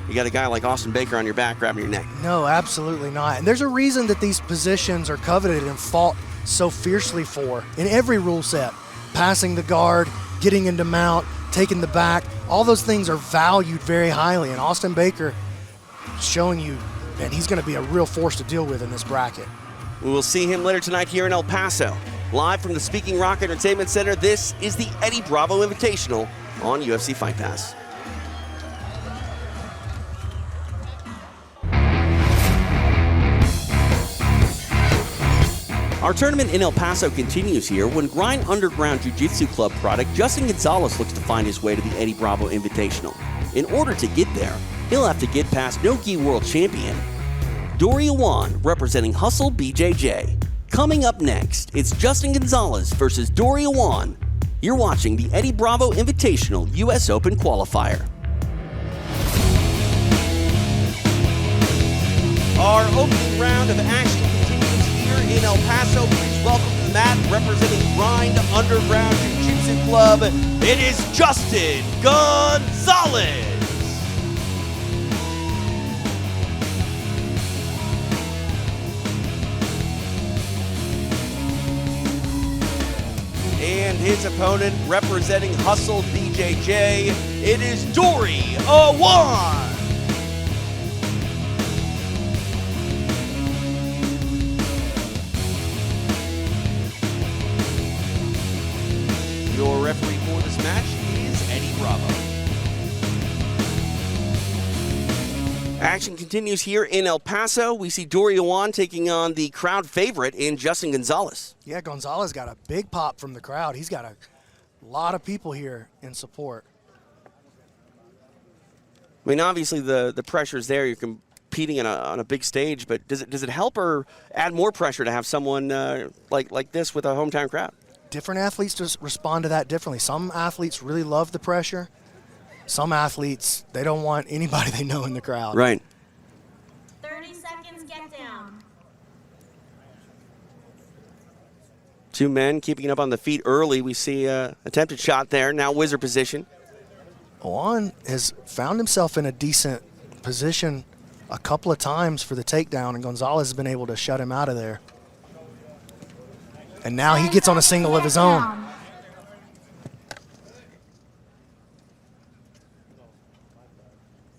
you got a guy like Austin Baker on your back grabbing your neck. No, absolutely not. And there's a reason that these positions are coveted and fought so fiercely for in every rule set. Passing the guard, getting into mount, taking the back, all those things are valued very highly. And Austin Baker showing you, man, he's going to be a real force to deal with in this bracket. We will see him later tonight here in El Paso. Live from the Speaking Rock Entertainment Center, this is the Eddie Bravo Invitational on UFC Fight Pass. Our tournament in El Paso continues here when Grind Underground Jiu-Jitsu Club product Justin Gonzalez looks to find his way to the Eddie Bravo Invitational. In order to get there, he'll have to get past no-gi world champion Dory Awan representing Hustle BJJ. Coming up next, it's Justin Gonzalez versus Dory Awan. You're watching the Eddie Bravo Invitational US Open Qualifier. Our opening round of action continues here in El Paso. Please welcome to the mat, representing Grind Underground Jiu-Jitsu Club, it is Justin Gonzalez. And his opponent, representing Hustle BJJ, it is Dory Awan. Your referee for this match is Eddie Bravo. Action continues here in El Paso. We see Dory Awan taking on the crowd favorite in Justin Gonzalez. Yeah, Gonzalez got a big pop from the crowd. He's got a lot of people here in support. I mean, obviously the pressure's there. You're competing on a big stage, but does it help or add more pressure to have someone like this with a hometown crowd? Different athletes just respond to that differently. Some athletes really love the pressure. Some athletes, they don't want anybody they know in the crowd. Right. 30 seconds, get down. Two men keeping it up on the feet early. We see attempted shot there. Now wizard position. Awan has found himself in a decent position a couple of times for the takedown, and Gonzalez has been able to shut him out of there. And now he gets on a single of his own.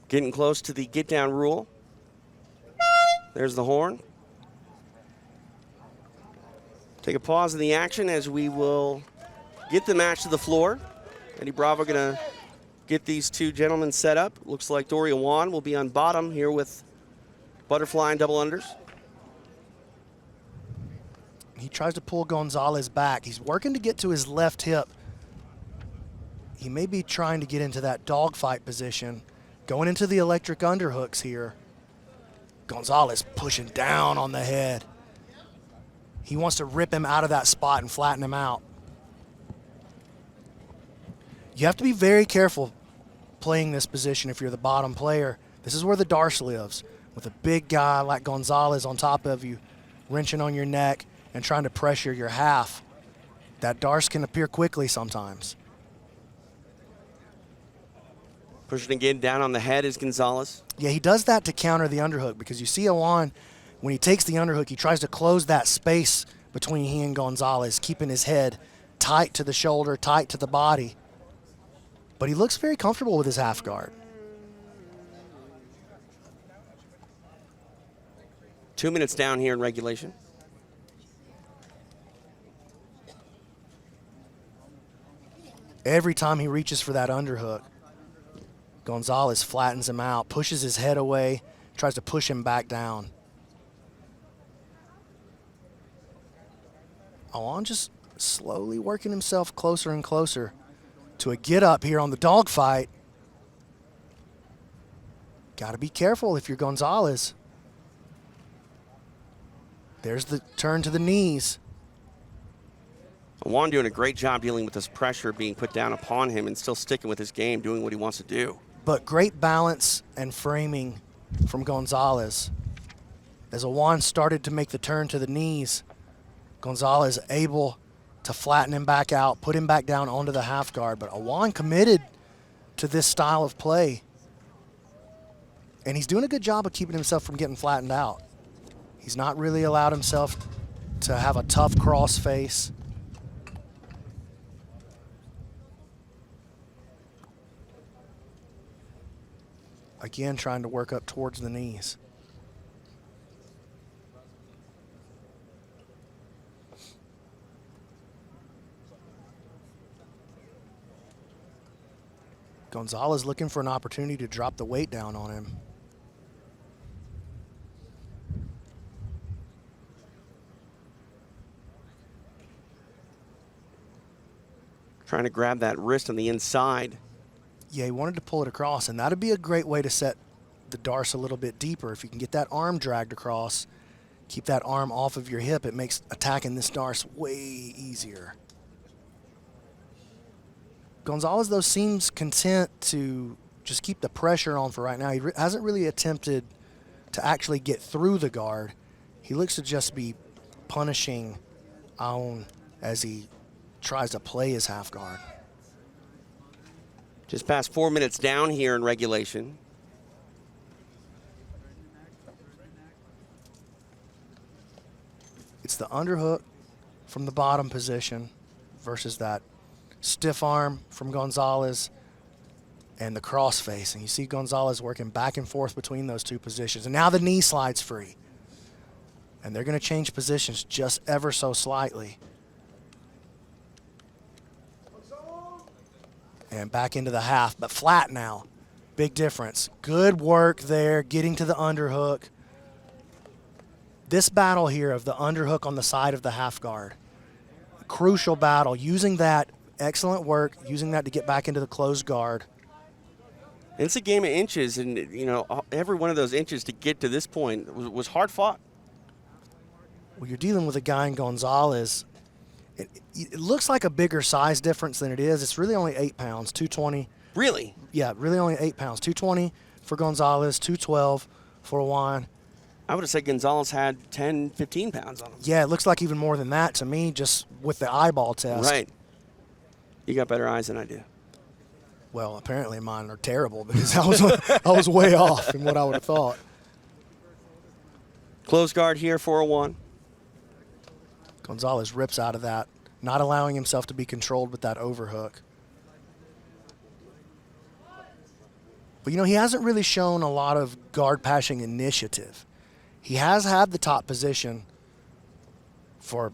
Getting close to the get down rule. There's the horn. Take a pause in the action as we will get the match to the floor. Eddie Bravo gonna get these two gentlemen set up. Looks like Dory Awan will be on bottom here with butterfly and double unders. He tries to pull Gonzalez back. He's working to get to his left hip. He may be trying to get into that dogfight position. Going into the electric underhooks here. Gonzalez pushing down on the head. He wants to rip him out of that spot and flatten him out. You have to be very careful playing this position if you're the bottom player. This is where the Darce lives. With a big guy like Gonzalez on top of you, wrenching on your neck and trying to pressure your half. That Darce can appear quickly sometimes. Pushing again down on the head is Gonzalez. Yeah, he does that to counter the underhook because you see Awan, when he takes the underhook, he tries to close that space between he and Gonzalez, keeping his head tight to the shoulder, tight to the body. But he looks very comfortable with his half guard. 2 minutes down here in regulation. Every time he reaches for that underhook, Gonzalez flattens him out, pushes his head away, tries to push him back down. Awan just slowly working himself closer and closer to a get up here on the dogfight. Got to be careful if you're Gonzalez. There's the turn to the knees. Awan doing a great job dealing with this pressure being put down upon him and still sticking with his game, doing what he wants to do. But great balance and framing from Gonzalez. As Awan started to make the turn to the knees, Gonzalez able to flatten him back out, put him back down onto the half guard. But Awan committed to this style of play. And he's doing a good job of keeping himself from getting flattened out. He's not really allowed himself to have a tough cross face. Again, trying to work up towards the knees. Gonzalez looking for an opportunity to drop the weight down on him. Trying to grab that wrist on the inside. Yeah, he wanted to pull it across, and that'd be a great way to set the darce a little bit deeper. If you can get that arm dragged across, keep that arm off of your hip, it makes attacking this darce way easier. Gonzalez, though, seems content to just keep the pressure on for right now. He hasn't really attempted to actually get through the guard. He looks to just be punishing Awan as he tries to play his half guard. Just past 4 minutes down here in regulation. It's the underhook from the bottom position versus that stiff arm from Gonzalez and the cross face. And you see Gonzalez working back and forth between those two positions. And now the knee slides free. And they're going to change positions just ever so slightly. And back into the half, but flat now. Big difference. Good work there, getting to the underhook. This battle here of the underhook on the side of the half guard. Crucial battle, using that, excellent work, using that to get back into the closed guard. It's a game of inches, and you know, every one of those inches to get to this point was hard fought. Well, you're dealing with a guy in Gonzalez. It looks like a bigger size difference than it is. It's really only 8 pounds, 220. Really? Yeah, really only 8 pounds. 220 for Gonzalez, 212 for Awan. I would have said Gonzalez had 10, 15 pounds on him. Yeah, it looks like even more than that to me, just with the eyeball test. Right. You got better eyes than I do. Well, apparently mine are terrible because I was way off in what I would have thought. Close guard here for Awan. Gonzalez rips out of that, not allowing himself to be controlled with that overhook. But, you know, he hasn't really shown a lot of guard passing initiative. He has had the top position for,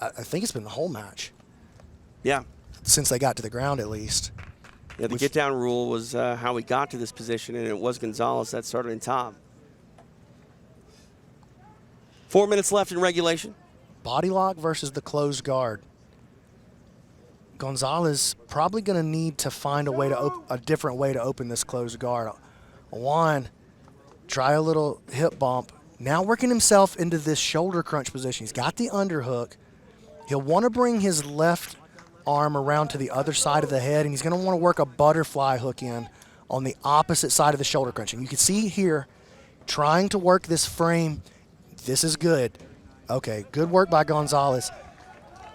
I think it's been the whole match. Yeah. Since they got to the ground, at least. Yeah, the get-down rule was how we got to this position, and it was Gonzalez that started in top. 4 minutes left in regulation. Body lock versus the closed guard. Gonzalez probably going to need to find a way to a different way to open this closed guard. Awan, try a little hip bump. Now working himself into this shoulder crunch position. He's got the underhook. He'll want to bring his left arm around to the other side of the head, and he's going to want to work a butterfly hook in on the opposite side of the shoulder crunch. And you can see here, trying to work this frame. This is good. Okay, good work by Gonzalez.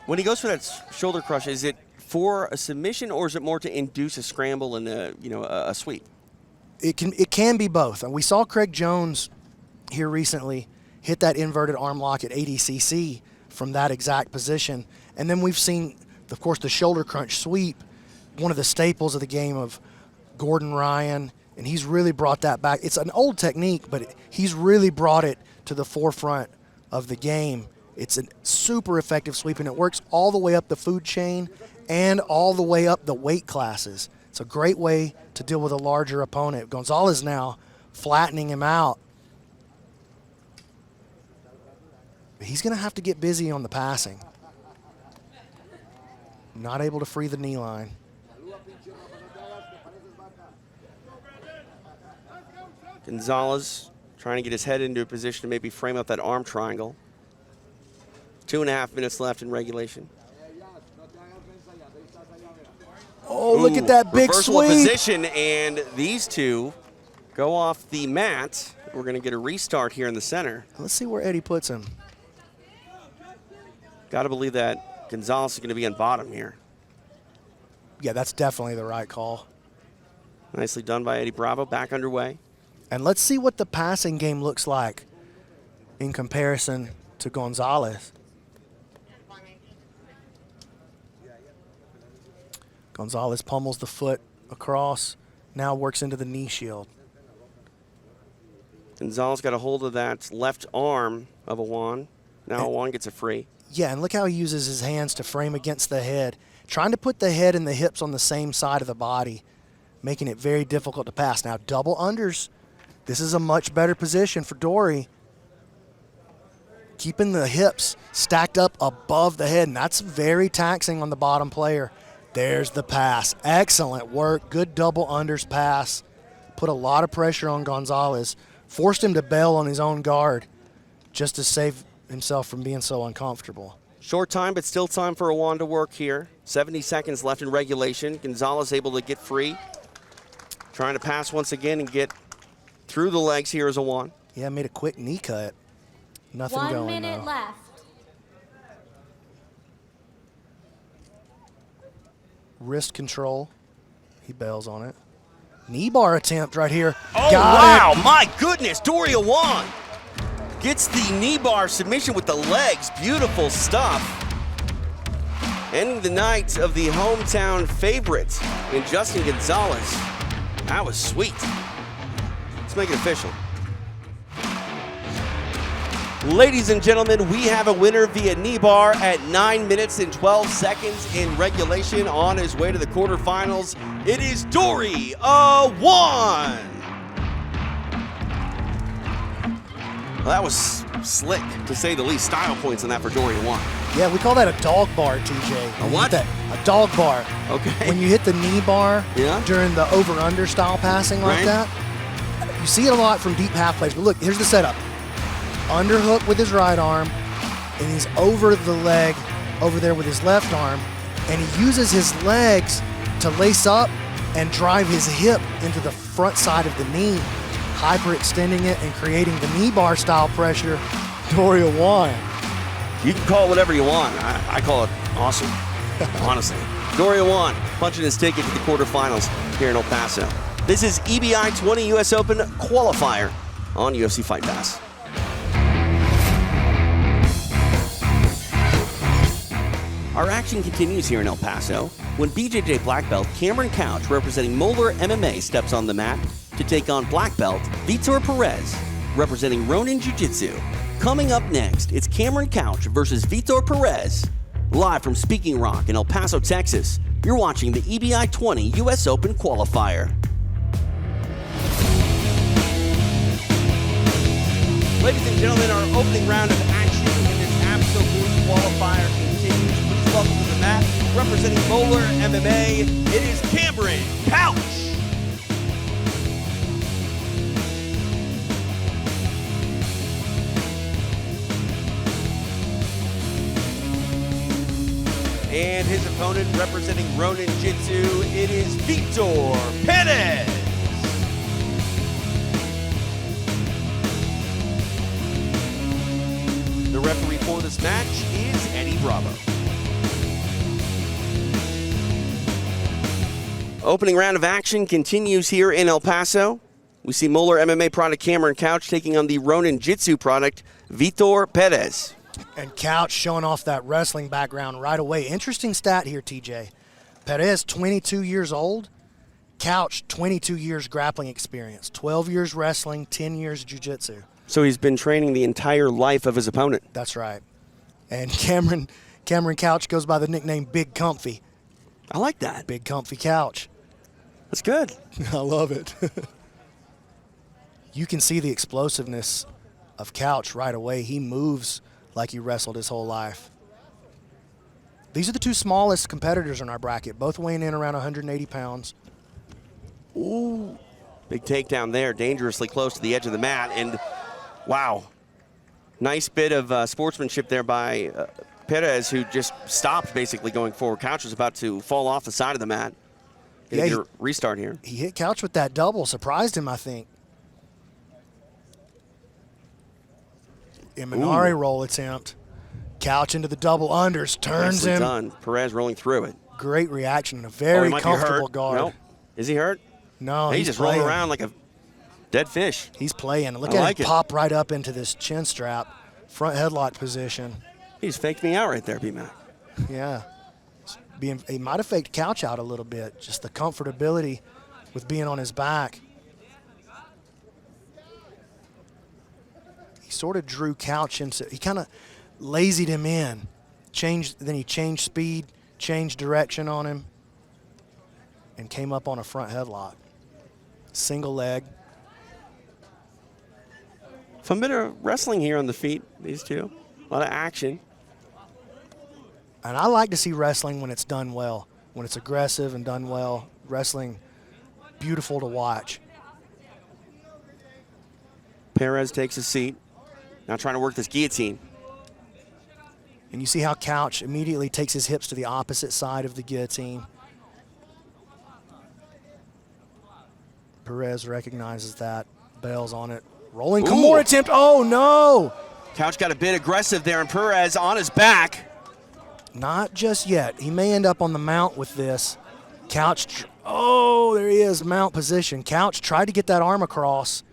When he goes for that shoulder crush, is it for a submission or is it more to induce a scramble and a sweep? It can be both. And we saw Craig Jones here recently hit that inverted arm lock at ADCC from that exact position. And then we've seen, of course, the shoulder crunch sweep, one of the staples of the game of Gordon Ryan, and he's really brought that back. It's an old technique, but he's really brought it to the forefront of the game. It's a super effective sweep, and it works all the way up the food chain and all the way up the weight classes. It's a great way to deal with a larger opponent. Gonzalez now flattening him out. He's going to have to get busy on the passing. Not able to free the knee line. Gonzalez trying to get his head into a position to maybe frame up that arm triangle. 2.5 minutes left in regulation. Oh, look at that big reversal sweep. of position, and these two go off the mat. We're going to get a restart here in the center. Let's see where Eddie puts him. Got to believe that Gonzalez is going to be on bottom here. Yeah, that's definitely the right call. Nicely done by Eddie Bravo. Back underway. And let's see what the passing game looks like in comparison to Gonzalez. Gonzalez pummels the foot across, now works into the knee shield. Gonzalez got a hold of that left arm of Awan. Now Awan gets a free. Yeah, and look how he uses his hands to frame against the head, trying to put the head and the hips on the same side of the body, making it very difficult to pass. Now, double unders. This is a much better position for Dory. Keeping the hips stacked up above the head, and that's very taxing on the bottom player. There's the pass. Excellent work. Good double unders pass. Put a lot of pressure on Gonzalez. Forced him to bail on his own guard just to save himself from being so uncomfortable. Short time, but still time for Awan to work here. 70 seconds left in regulation. Gonzalez able to get free. Trying to pass once again and get through the legs here as Awan. Yeah, made a quick knee cut. Nothing 1 going minute though. left. Wrist control. He bails on it. Knee bar attempt right here. Oh, Got wow. it. My goodness. Dory Awan gets the knee bar submission with the legs. Beautiful stuff. Ending the night of the hometown favorite in Justin Gonzalez. That was sweet. Let's make it official. Ladies and gentlemen, we have a winner via knee bar at 9 minutes and 12 seconds in regulation on his way to the quarterfinals. It is Dory Awan. Well, that was slick, to say the least. Style points on that for Dory Awan. Yeah, we call that a dog bar, TJ. A what? A dog bar. Okay. When you hit the knee bar Yeah. during the over-under style passing like Right. that, you see it a lot from deep half plays. But look, here's the setup. Underhook with his right arm, and he's over the leg over there with his left arm, and he uses his legs to lace up and drive his hip into the front side of the knee, hyperextending it and creating the knee bar style pressure. Dory Awan. You can call it whatever you want. I call it awesome, honestly. Dory Awan punching his ticket to the quarterfinals here in El Paso. This is EBI 20 US Open Qualifier on UFC Fight Pass. Our action continues here in El Paso when BJJ Black Belt Cameron Couch, representing Moeller MMA, steps on the mat to take on Black Belt Vitor Perez, representing Ronin Jiu-Jitsu. Coming up next, it's Cameron Couch versus Vitor Perez. Live from Speaking Rock in El Paso, Texas, you're watching the EBI 20 US Open Qualifier. Ladies and gentlemen, our opening round of action in this absolute qualifier continues. Please welcome to the mat, representing Moeller MMA, it is Cameron Couch. And his opponent, representing Ronin Jitsu, it is Vitor Perez. The referee for this match is Eddie Bravo. Opening round of action continues here in El Paso. We see Moeller MMA product Cameron Couch taking on the Ronin Jitsu product Vitor Perez. And Couch showing off that wrestling background right away. Interesting stat here, TJ. Perez, 22 years old. Couch, 22 years grappling experience. 12 years wrestling, 10 years jiu-jitsu. So he's been training the entire life of his opponent. That's right. And Cameron Couch goes by the nickname Big Comfy. I like that. Big Comfy Couch. That's good. I love it. You can see the explosiveness of Couch right away. He moves like he wrestled his whole life. These are the two smallest competitors in our bracket, both weighing in around 180 pounds. Ooh. Big takedown there, dangerously close to the edge of the mat. And wow, nice bit of sportsmanship there by Perez, who just stopped basically going forward. Couch was about to fall off the side of the mat. Gonna get a restart here. He hit Couch with that double, surprised him, I think. Imanari roll attempt. Couch into the double unders, turns Nicely him. done. Perez rolling through it. Great reaction and a Oh, very he might be comfortable hurt. guard. Nope. Is he hurt? No, He's just rolling around like a dead fish. He's playing. Look I at like him it. pop right up into this chin strap, front headlock position. He just faked me out right there, B-Mac. Yeah. He might have faked Couch out a little bit, just the comfortability with being on his back. He sort of drew Couch into, he kind of lazied him in. Then he changed speed, changed direction on him, and came up on a front headlock. Single leg. Fun bit of wrestling here on the feet, these two. A lot of action. And I like to see wrestling when it's done well, when it's aggressive and done well. Wrestling, beautiful to watch. Perez takes a seat. Now trying to work this guillotine. And you see how Couch immediately takes his hips to the opposite side of the guillotine. Perez recognizes that, bails on it. Rolling Kimura attempt, oh no! Couch got a bit aggressive there, and Perez on his back. Not just yet. He may end up on the mount with this. Couch, oh, there he is, mount position. Couch tried to get that arm across,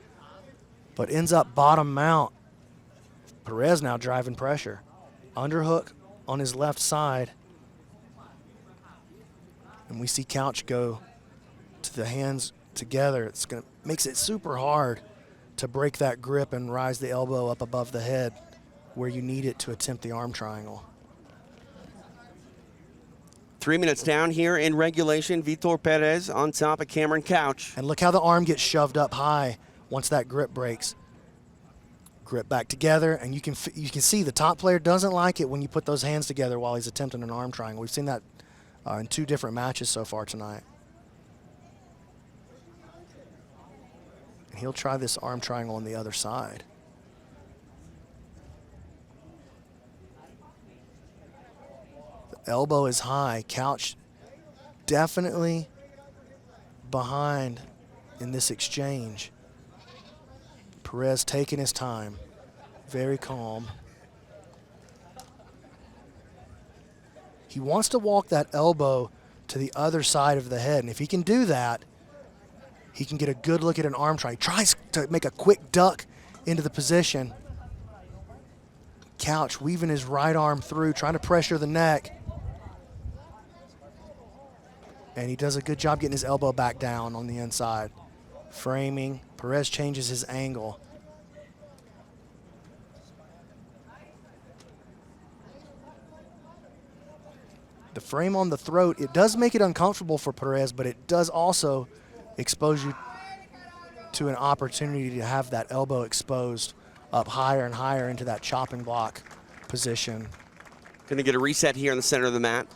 but ends up bottom mount. Perez now driving pressure. Underhook on his left side. And we see Couch go to the hands together. It's gonna makes it super hard to break that grip and rise the elbow up above the head where you need it to attempt the arm triangle. 3 minutes down here in regulation. Vitor Perez on top of Cameron Couch. And look how the arm gets shoved up high once that grip breaks. Grip back together, and you can see the top player doesn't like it when you put those hands together while he's attempting an arm triangle. We've seen that in 2 different matches so far tonight. And he'll try this arm triangle on the other side. The elbow is high. Couch definitely behind in this exchange. Perez taking his time, very calm. He wants to walk that elbow to the other side of the head, and if he can do that, he can get a good look at an arm triangle. He tries to make a quick duck into the position. Couch weaving his right arm through, trying to pressure the neck. And he does a good job getting his elbow back down on the inside. Framing. Perez changes his angle. The frame on the throat, it does make it uncomfortable for Perez, but it does also expose you to an opportunity to have that elbow exposed up higher and higher into that chopping block position. Going to get a reset here in the center of the mat.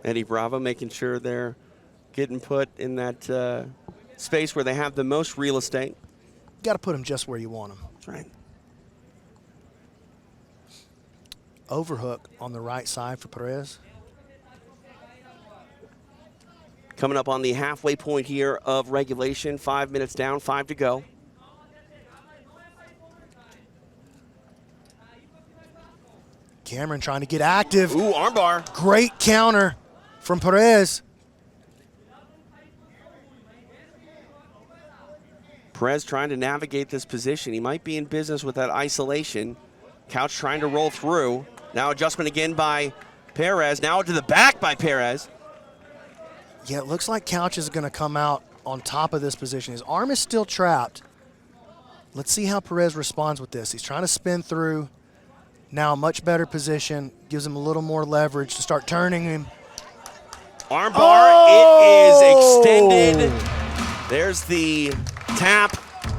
Eddie Bravo making sure they're getting put in that space where they have the most real estate. Got to put them just where you want them. That's right. Overhook on the right side for Perez. Coming up on the halfway point here of regulation. 5 minutes down, 5 to go. Cameron trying to get active. Ooh, armbar. Great counter from Perez. Perez trying to navigate this position. He might be in business with that isolation. Couch trying to roll through. Now adjustment again by Perez. Now to the back by Perez. Yeah, it looks like Couch is going to come out on top of this position. His arm is still trapped. Let's see how Perez responds with this. He's trying to spin through. Now a much better position. Gives him a little more leverage to start turning him. Armbar, Oh! It is extended. There's the tap.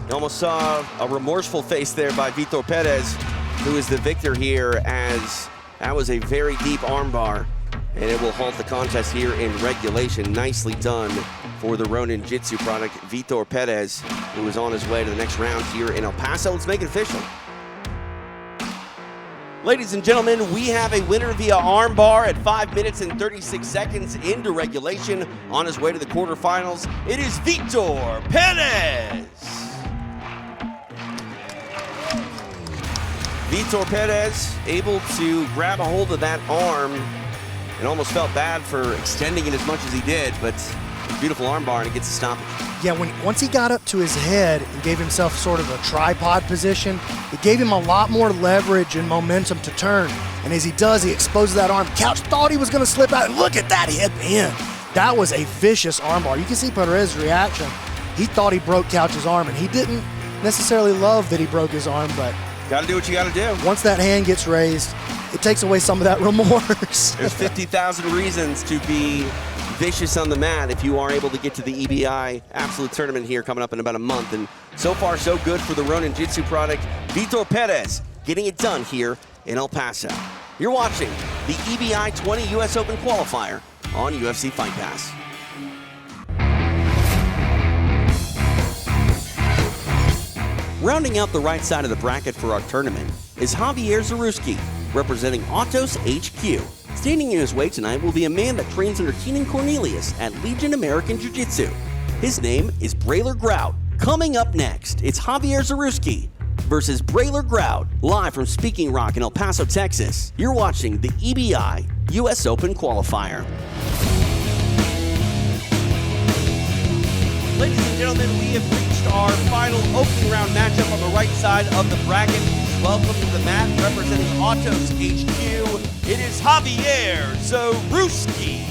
You almost saw a remorseful face there by Vitor Perez, who is the victor here, as that was a very deep armbar, and it will halt the contest here in regulation. Nicely done for the Ronin Jitsu product, Vitor Perez, who is on his way to the next round here in El Paso. Let's make it official. Ladies and gentlemen, we have a winner via armbar at 5 minutes and 36 seconds into regulation. On his way to the quarterfinals, it is Vitor Perez. Vitor Perez able to grab a hold of that arm and almost felt bad for extending it as much as he did, but beautiful armbar and it gets a stoppage. Yeah, once he got up to his head and gave himself sort of a tripod position, it gave him a lot more leverage and momentum to turn. And as he does, he exposes that arm. Couch thought he was going to slip out, and look at that hip in. That was a vicious armbar. You can see Perez's reaction. He thought he broke Couch's arm, and he didn't necessarily love that he broke his arm, but Got to do what you got to do. once that hand gets raised, it takes away some of that remorse. There's 50,000 reasons to be vicious on the mat if you are able to get to the EBI Absolute Tournament here coming up in about a month. And so far, so good for the Ronin Jitsu product. Vitor Perez getting it done here in El Paso. You're watching the EBI 20 US Open Qualifier on UFC Fight Pass. Rounding out the right side of the bracket for our tournament is Javier Zaruski, representing Autos HQ. Standing in his way tonight will be a man that trains under Keenan Cornelius at Legion American Jiu-Jitsu. His name is Braylor Grout. Coming up next, it's Javier Zaruski versus Braylor Grout, live from Speaking Rock in El Paso, Texas. You're watching the EBI US Open Qualifier. Ladies and gentlemen, we have reached our final opening round matchup on the right side of the bracket. Welcome to the mat, representing Autos HQ. It is Javier Zaruski.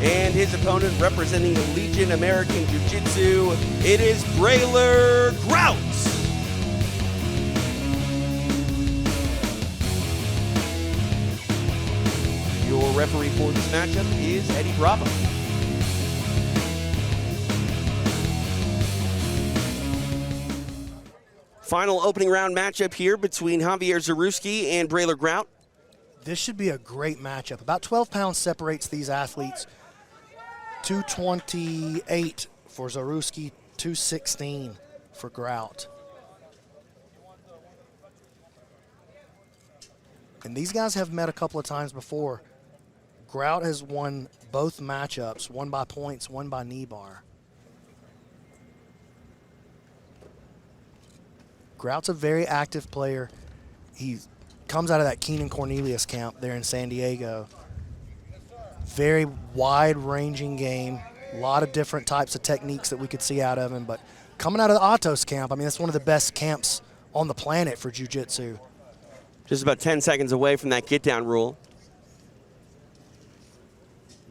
And his opponent, representing the Legion American Jiu-Jitsu, it is Braylor Grout. Your referee for this matchup is Eddie Bravo. Final opening round matchup here between Javier Zaruski and Braylor Grout. This should be a great matchup. About 12 pounds separates these athletes. 228 for Zaruski, 216 for Grout. And these guys have met a couple of times before. Grout has won both matchups, one by points, one by knee bar. Grout's a very active player. He comes out of that Keenan Cornelius camp there in San Diego. Very wide-ranging game. A lot of different types of techniques that we could see out of him. But coming out of the Autos camp, I mean, that's one of the best camps on the planet for jiu-jitsu. Just about 10 seconds away from that get-down rule.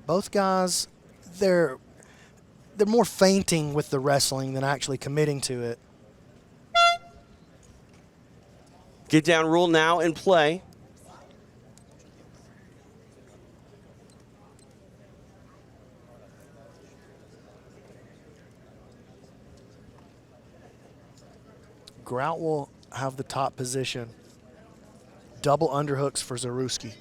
Both guys, they're more feinting with the wrestling than actually committing to it. Get-down rule now in play. Grout will have the top position. Double underhooks for Zaruski.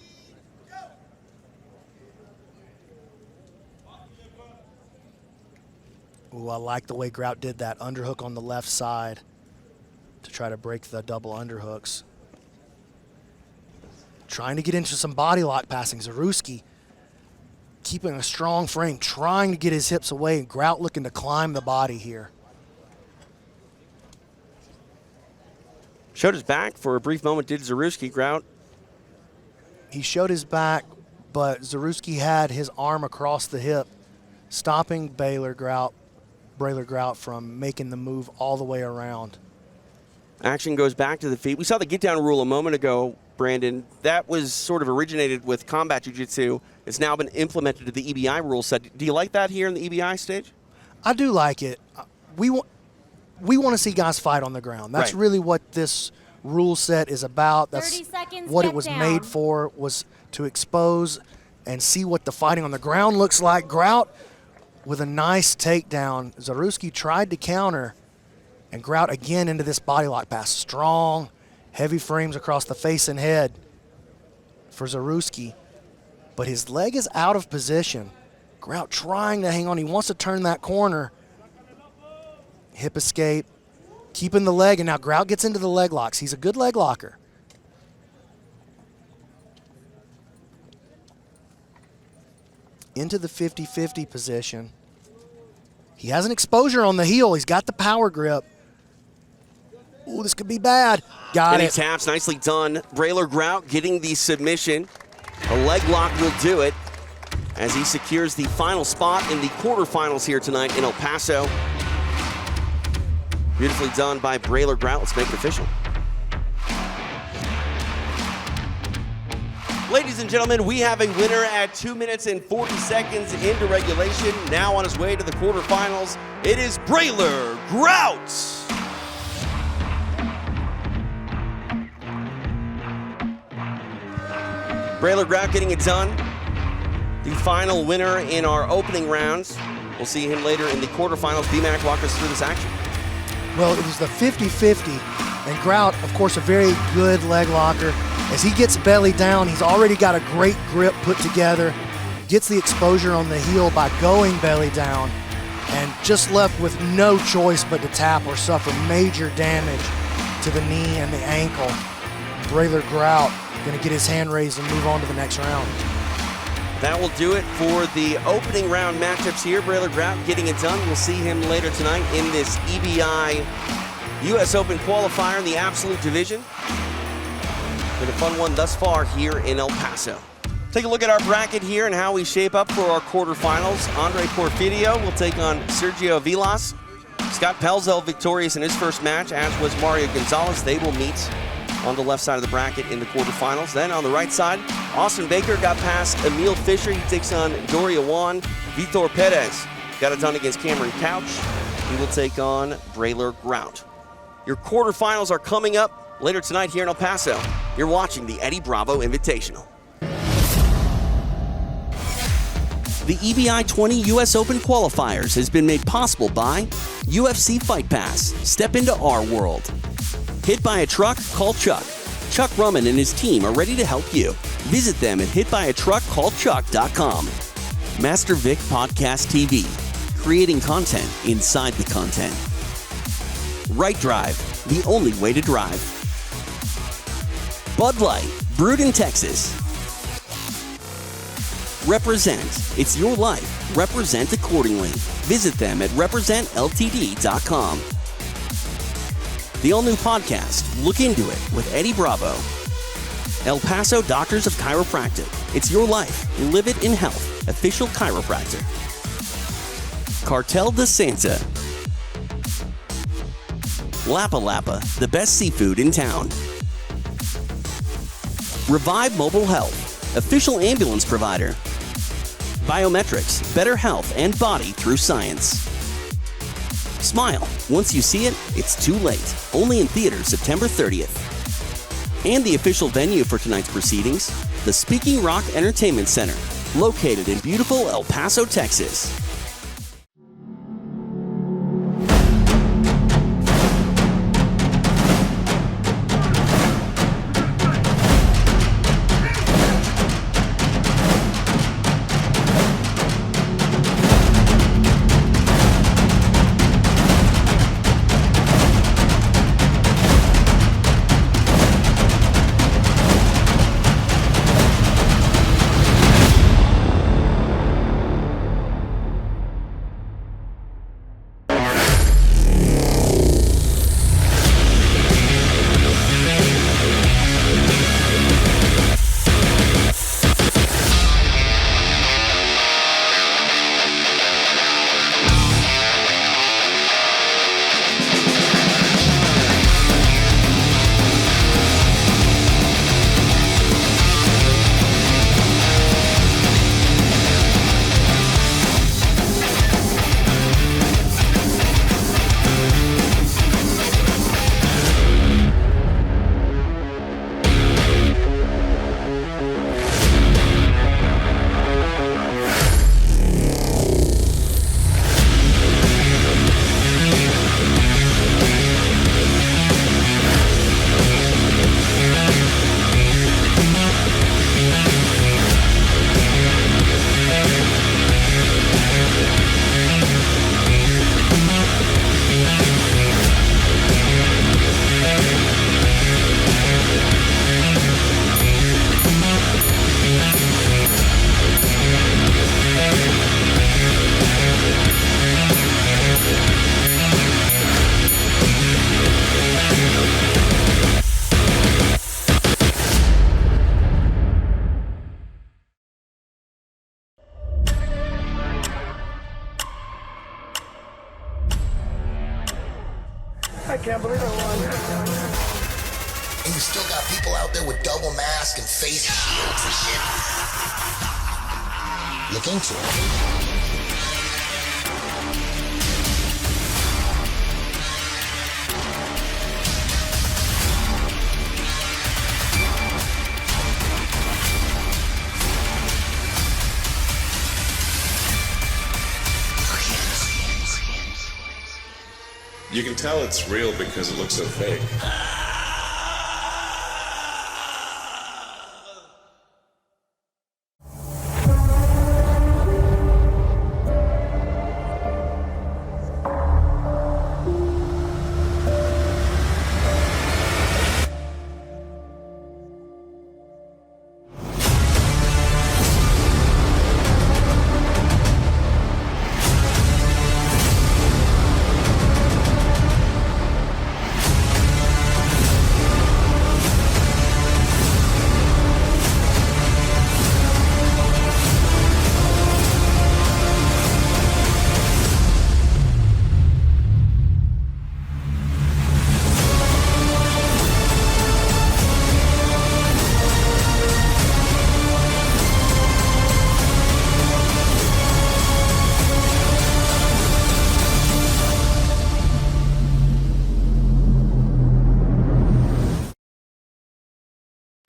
Ooh, I like the way Grout did that. Underhook on the left side to try to break the double underhooks. Trying to get into some body lock passing. Zaruski keeping a strong frame, trying to get his hips away, and Grout looking to climb the body here. Showed his back for a brief moment, did Zaruski. Grout. He showed his back, but Zaruski had his arm across the hip, stopping Braylor Grout from making the move all the way around. Action goes back to the feet. We saw the get-down rule a moment ago, Brandon. That was sort of originated with combat jiu-jitsu. It's now been implemented to the EBI rule set. Do you like that here in the EBI stage? I do like it. We want to see guys fight on the ground. That's Right. really what this rule set is about. 30 That's seconds, what get it was down. made for, was to expose and see what the fighting on the ground looks like. Grout with a nice takedown. Zaruski tried to counter, and Grout again into this body lock pass. Strong, heavy frames across the face and head for Zaruski. but his leg is out of position. Grout trying to hang on. He wants to turn that corner. Hip escape, keeping the leg, and now Grout gets into the leg locks. He's a good leg locker. Into the 50-50 position. He has an exposure on the heel. He's got the power grip. Ooh, this could be bad. Got And it. he taps, nicely done. Braylor Grout getting the submission. A leg lock will do it as he secures the final spot in the quarterfinals here tonight in El Paso. Beautifully done by Braylor Grout. Let's make it official. Ladies and gentlemen, we have a winner at 2 minutes and 40 seconds into regulation. Now on his way to the quarterfinals, it is Braylor Grout. Braylor Grout getting it done. The final winner in our opening rounds. We'll see him later in the quarterfinals. B-Mac, walk us through this action. Well, it was the 50-50, and Grout, of course, a very good leg locker. As he gets belly down, he's already got a great grip put together, gets the exposure on the heel by going belly down, and just left with no choice but to tap or suffer major damage to the knee and the ankle. Braylor Grout going to get his hand raised and move on to the next round. That will do it for the opening round matchups here. Braylor Grout getting it done. We'll see him later tonight in this EBI US Open Qualifier in the Absolute Division. Been a fun one thus far here in El Paso. Take a look at our bracket here and how we shape up for our quarterfinals. Andre Portofirio will take on Sergio Vilas. Scott Pelzel victorious in his first match, as was Mario Gonzalez. They will meet on the left side of the bracket in the quarterfinals. Then on the right side, Austin Baker got past Emil Fisher. He takes on Dory Awan. Vitor Perez got it done against Cameron Couch. He will take on Braylor Grout. Your quarterfinals are coming up later tonight here in El Paso. You're watching the Eddie Bravo Invitational. The EBI 20 US Open Qualifiers has been made possible by UFC FIGHT PASS. Step into our world. Hit by a truck? Call Chuck. Chuck Rumman and his team are ready to help you. Visit them at hitbyatruckcallchuck.com. Master Vic Podcast TV. Creating content inside the content. Right Drive, the only way to drive. Bud Light, brewed in Texas. Represent, it's your life. Represent accordingly. Visit them at representltd.com. The all-new podcast, Look Into It, with Eddie Bravo. El Paso Doctors of Chiropractic. It's your life. Live it in health. Official chiropractor. Cartel de Santa. Lapa Lapa, the best seafood in town. Revive Mobile Health, official ambulance provider. Biometrics, better health and body through science. Smile. Once you see it, it's too late. Only in theaters September 30th. And the official venue for tonight's proceedings, the Speaking Rock Entertainment Center, located in beautiful El Paso, Texas. I can't believe I won. And you still got people out there with double masks and face shields and shit. Look into it. You can tell it's real because it looks so fake.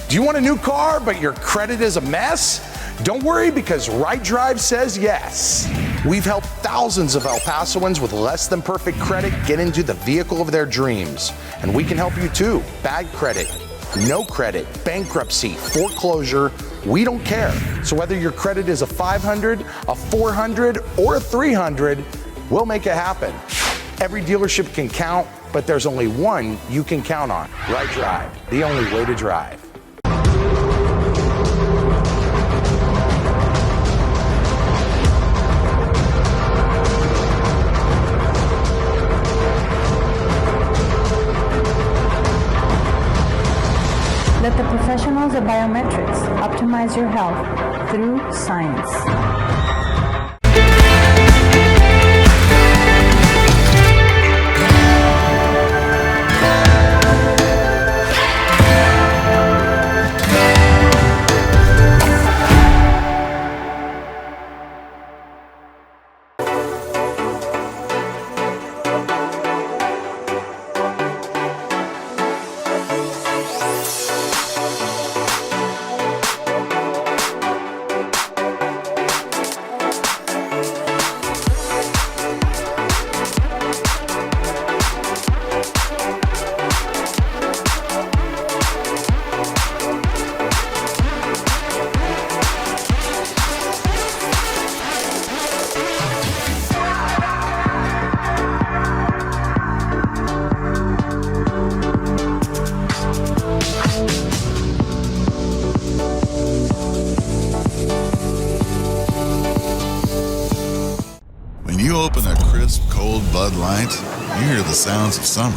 Do you want a new car, but your credit is a mess? Don't worry, because Right Drive says yes. We've helped thousands of El Pasoans with less than perfect credit get into the vehicle of their dreams. And we can help you too. Bad credit, no credit, bankruptcy, foreclosure, we don't care. So whether your credit is a 500, a 400, or a 300, we'll make it happen. Every dealership can count, but there's only one you can count on. Right Drive, the only way to drive. Let the professionals at Biometrics optimize your health through science. Open a crisp, cold Bud Light, you hear the sounds of summer.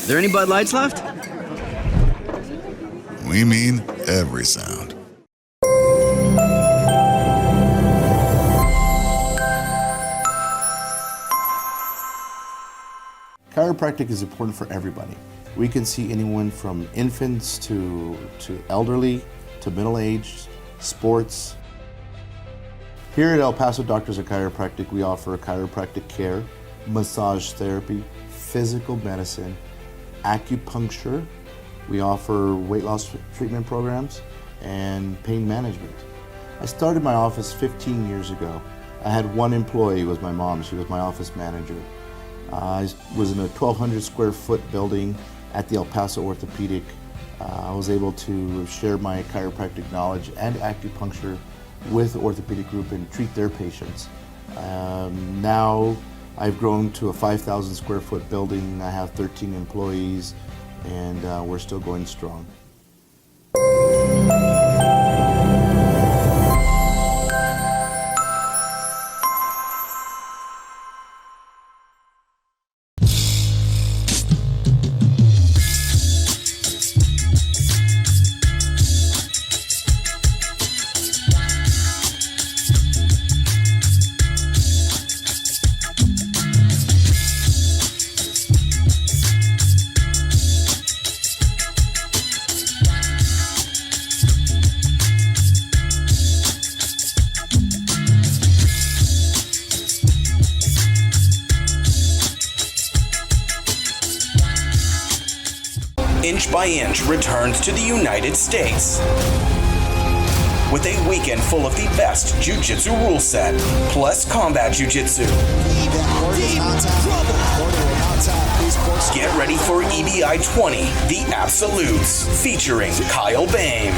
There any Bud Lights left? We mean every sound. Chiropractic is important for everybody. We can see anyone from infants to elderly to middle-aged, sports. Here at El Paso Doctors of Chiropractic, we offer chiropractic care, massage therapy, physical medicine, acupuncture. We offer weight loss treatment programs and pain management. I started my office 15 years ago. I had one employee, it was my mom. She was my office manager. I was in a 1,200 square foot building at the El Paso Orthopedic. I was able to share my chiropractic knowledge and acupuncture with the orthopedic group and treat their patients. Now I've grown to a 5,000 square foot building. I have 13 employees, and we're still going strong. Inch by Inch returns to the United States with a weekend full of the best jiu-jitsu rule set, plus combat jiu-jitsu. Get ready for EBI 20, The Absolutes, featuring Kyle Bame,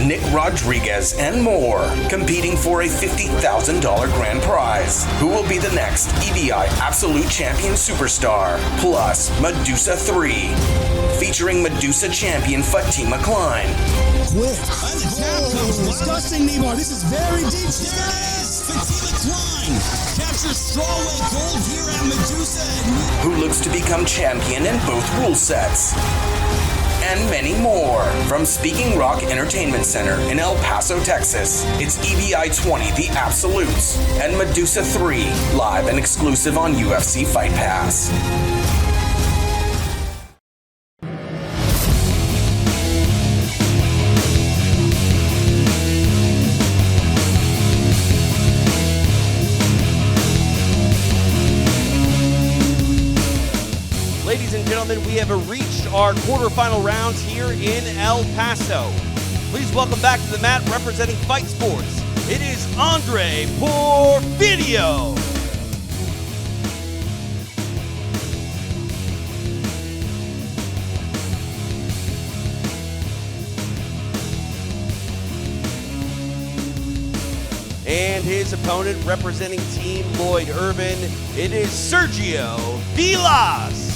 Nick Rodriguez, and more, competing for a $50,000 grand prize. Who will be the next EBI Absolute Champion Superstar? Plus Medusa 3, featuring Medusa champion Fatima Klein. Quick. And the jab comes disgusting, Navarro. This is very deep. There it is. Fatima Klein captures strawweight gold here at Medusa. Who looks to become champion in both rule sets. And many more. From Speaking Rock Entertainment Center in El Paso, Texas, it's EBI 20, The Absolutes, and Medusa 3, live and exclusive on UFC Fight Pass. Ladies and gentlemen, we have reached our quarterfinal rounds here in El Paso. Please welcome back to the mat representing Fight Sports. It is Andre Porfirio. And his opponent representing Team Lloyd Irvin, it is Sergio Vilas.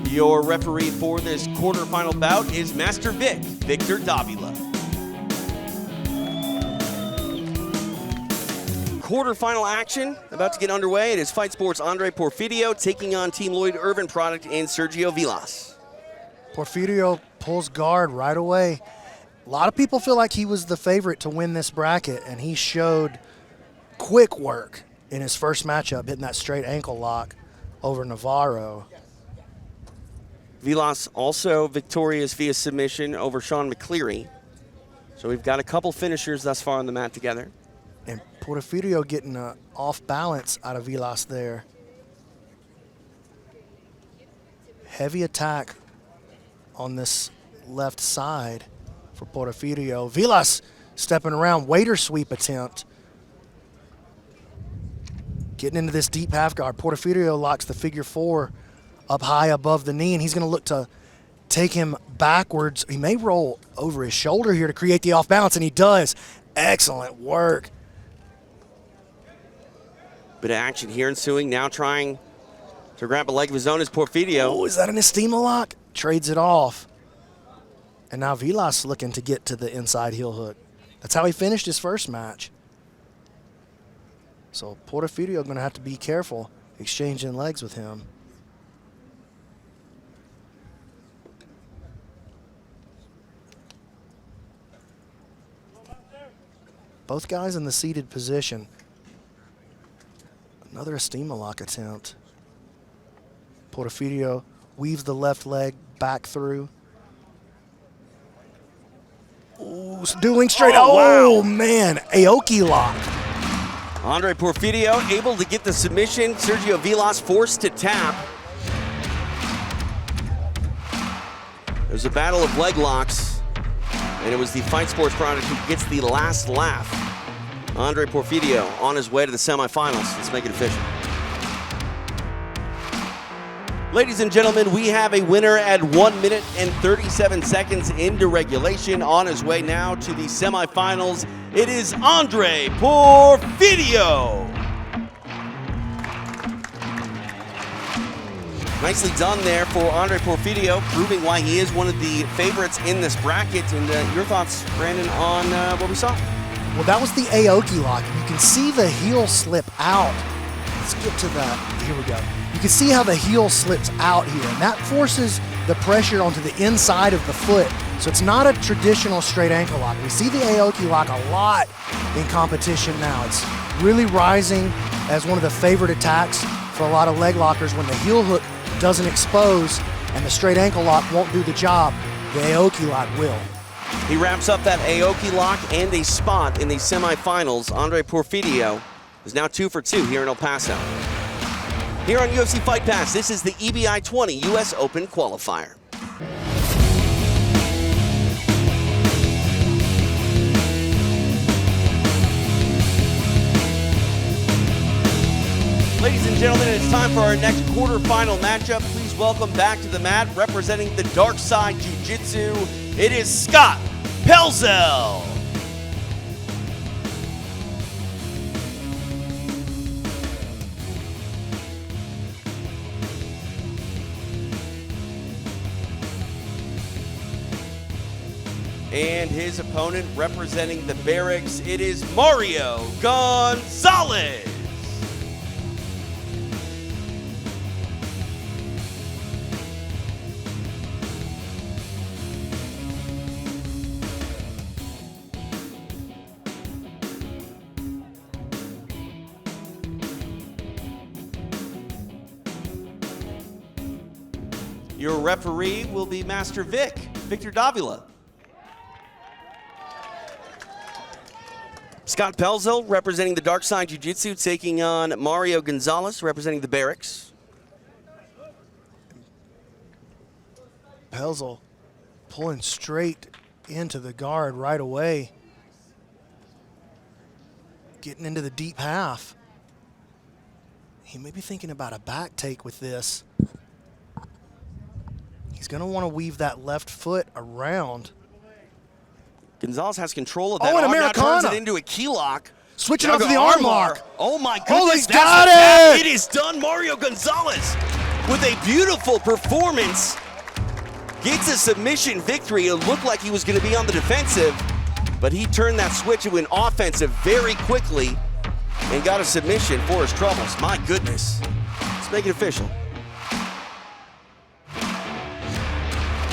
Your referee for this quarterfinal bout is Master Vic, Victor Davila. Quarterfinal action about to get underway. It is Fight Sports' Andre Porfirio taking on Team Lloyd Irvin product in Sergio Vilas. Porfirio pulls guard right away. A lot of people feel like he was the favorite to win this bracket, and he showed quick work in his first matchup, hitting that straight ankle lock over Navarro. Vilas also victorious via submission over Sean McCleary. So we've got a couple finishers thus far on the mat together. And Portofirio getting off balance out of Vilas there. Heavy attack on this left side for Portofirio. Vilas stepping around, waiter sweep attempt. Getting into this deep half guard. Portofirio locks the figure four up high above the knee, and he's going to look to take him backwards. He may roll over his shoulder here to create the off balance, and he does. Excellent work. Bit of action here ensuing. Now trying to grab a leg of his own is Porfirio. Oh, is that an Estima lock? Trades it off. And now Vilas looking to get to the inside heel hook. That's how he finished his first match. So Portofirio going to have to be careful exchanging legs with him. Both guys in the seated position. Another Estima lock attempt. Portofirio weaves the left leg back through. Ooh, dueling straight. Oh, wow. Man, Aoki lock. Andre Porfirio able to get the submission. Sergio Vilas forced to tap. It was a battle of leg locks. And it was the Fight Sports product who gets the last laugh. Andre Porfirio on his way to the semifinals. Let's make it official. Ladies and gentlemen, we have a winner at 1 minute and 37 seconds into regulation. On his way now to the semifinals, it is Andre Porfirio. Nicely done there for Andre Porfirio, proving why he is one of the favorites in this bracket. And your thoughts, Brandon, on what we saw? Well, that was the Aoki lock. You can see the heel slip out. Let's get to that. Here we go. You can see how the heel slips out here, and that forces the pressure onto the inside of the foot. So it's not a traditional straight ankle lock. We see the Aoki lock a lot in competition now. It's really rising as one of the favorite attacks for a lot of leg lockers when the heel hook doesn't expose and the straight ankle lock won't do the job. The Aoki lock will. He wraps up that Aoki lock and a spot in the semifinals. Andre Porfirio is now 2 for 2 here in El Paso. Here on UFC Fight Pass, this is the EBI 20 US Open Qualifier. Ladies and gentlemen, it's time for our next quarterfinal matchup. Please welcome back to the mat, representing the Dark Side Jiu-Jitsu, it is Scott Pelzel. And his opponent representing the Barracks, it is Mario Gonzalez. Your referee will be Master Victor Davila. Scott Pelzel representing the Dark Side Jiu-Jitsu, taking on Mario Gonzalez representing the Barracks. Pelzel pulling straight into the guard right away. Getting into the deep half. He may be thinking about a back take with this. He's going to want to weave that left foot around. Gonzalez has control of that. Oh, an arm, Americana. now turns it into a key lock. Switching off to the arm lock. Oh my goodness. Oh, he's got it. It is done. Mario Gonzalez with a beautiful performance gets a submission victory. It looked like he was going to be on the defensive, but he turned that switch into an offensive very quickly and got a submission for his troubles. My goodness. Let's make it official.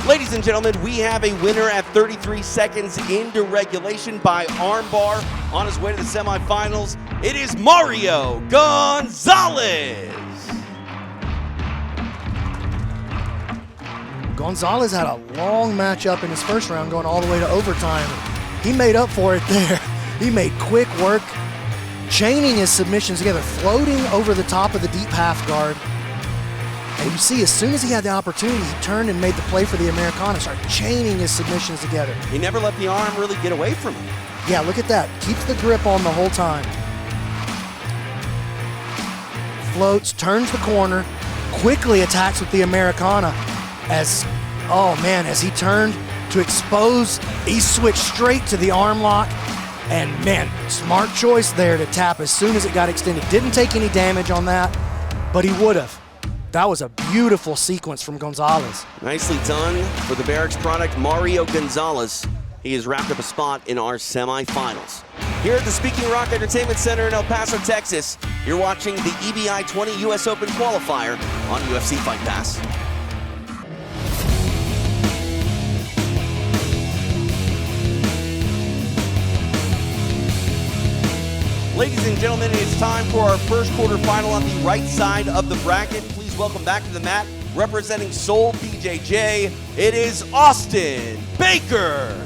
Ladies and gentlemen, we have a winner at 33 seconds into regulation by armbar on his way to the semifinals. It is Mario Gonzalez. Gonzalez had a long matchup in his first round going all the way to overtime. He made up for it there. He made quick work, chaining his submissions together, floating over the top of the deep half guard. And you see, as soon as he had the opportunity, he turned and made the play for the Americana, started chaining his submissions together. He never let the arm really get away from him. Yeah, look at that. Keeps the grip on the whole time. Floats, turns the corner, quickly attacks with the Americana as he turned to expose, he switched straight to the arm lock. And man, smart choice there to tap as soon as it got extended. Didn't take any damage on that, but he would have. That was a beautiful sequence from Gonzalez. Nicely done for the Barracks product, Mario Gonzalez. He has wrapped up a spot in our semifinals. Here at the Speaking Rock Entertainment Center in El Paso, Texas, you're watching the EBI 20 US Open Qualifier on UFC Fight Pass. Ladies and gentlemen, it's time for our first quarterfinal on the right side of the bracket. Please welcome back to the mat, representing Seoul BJJ, it is Austin Baker.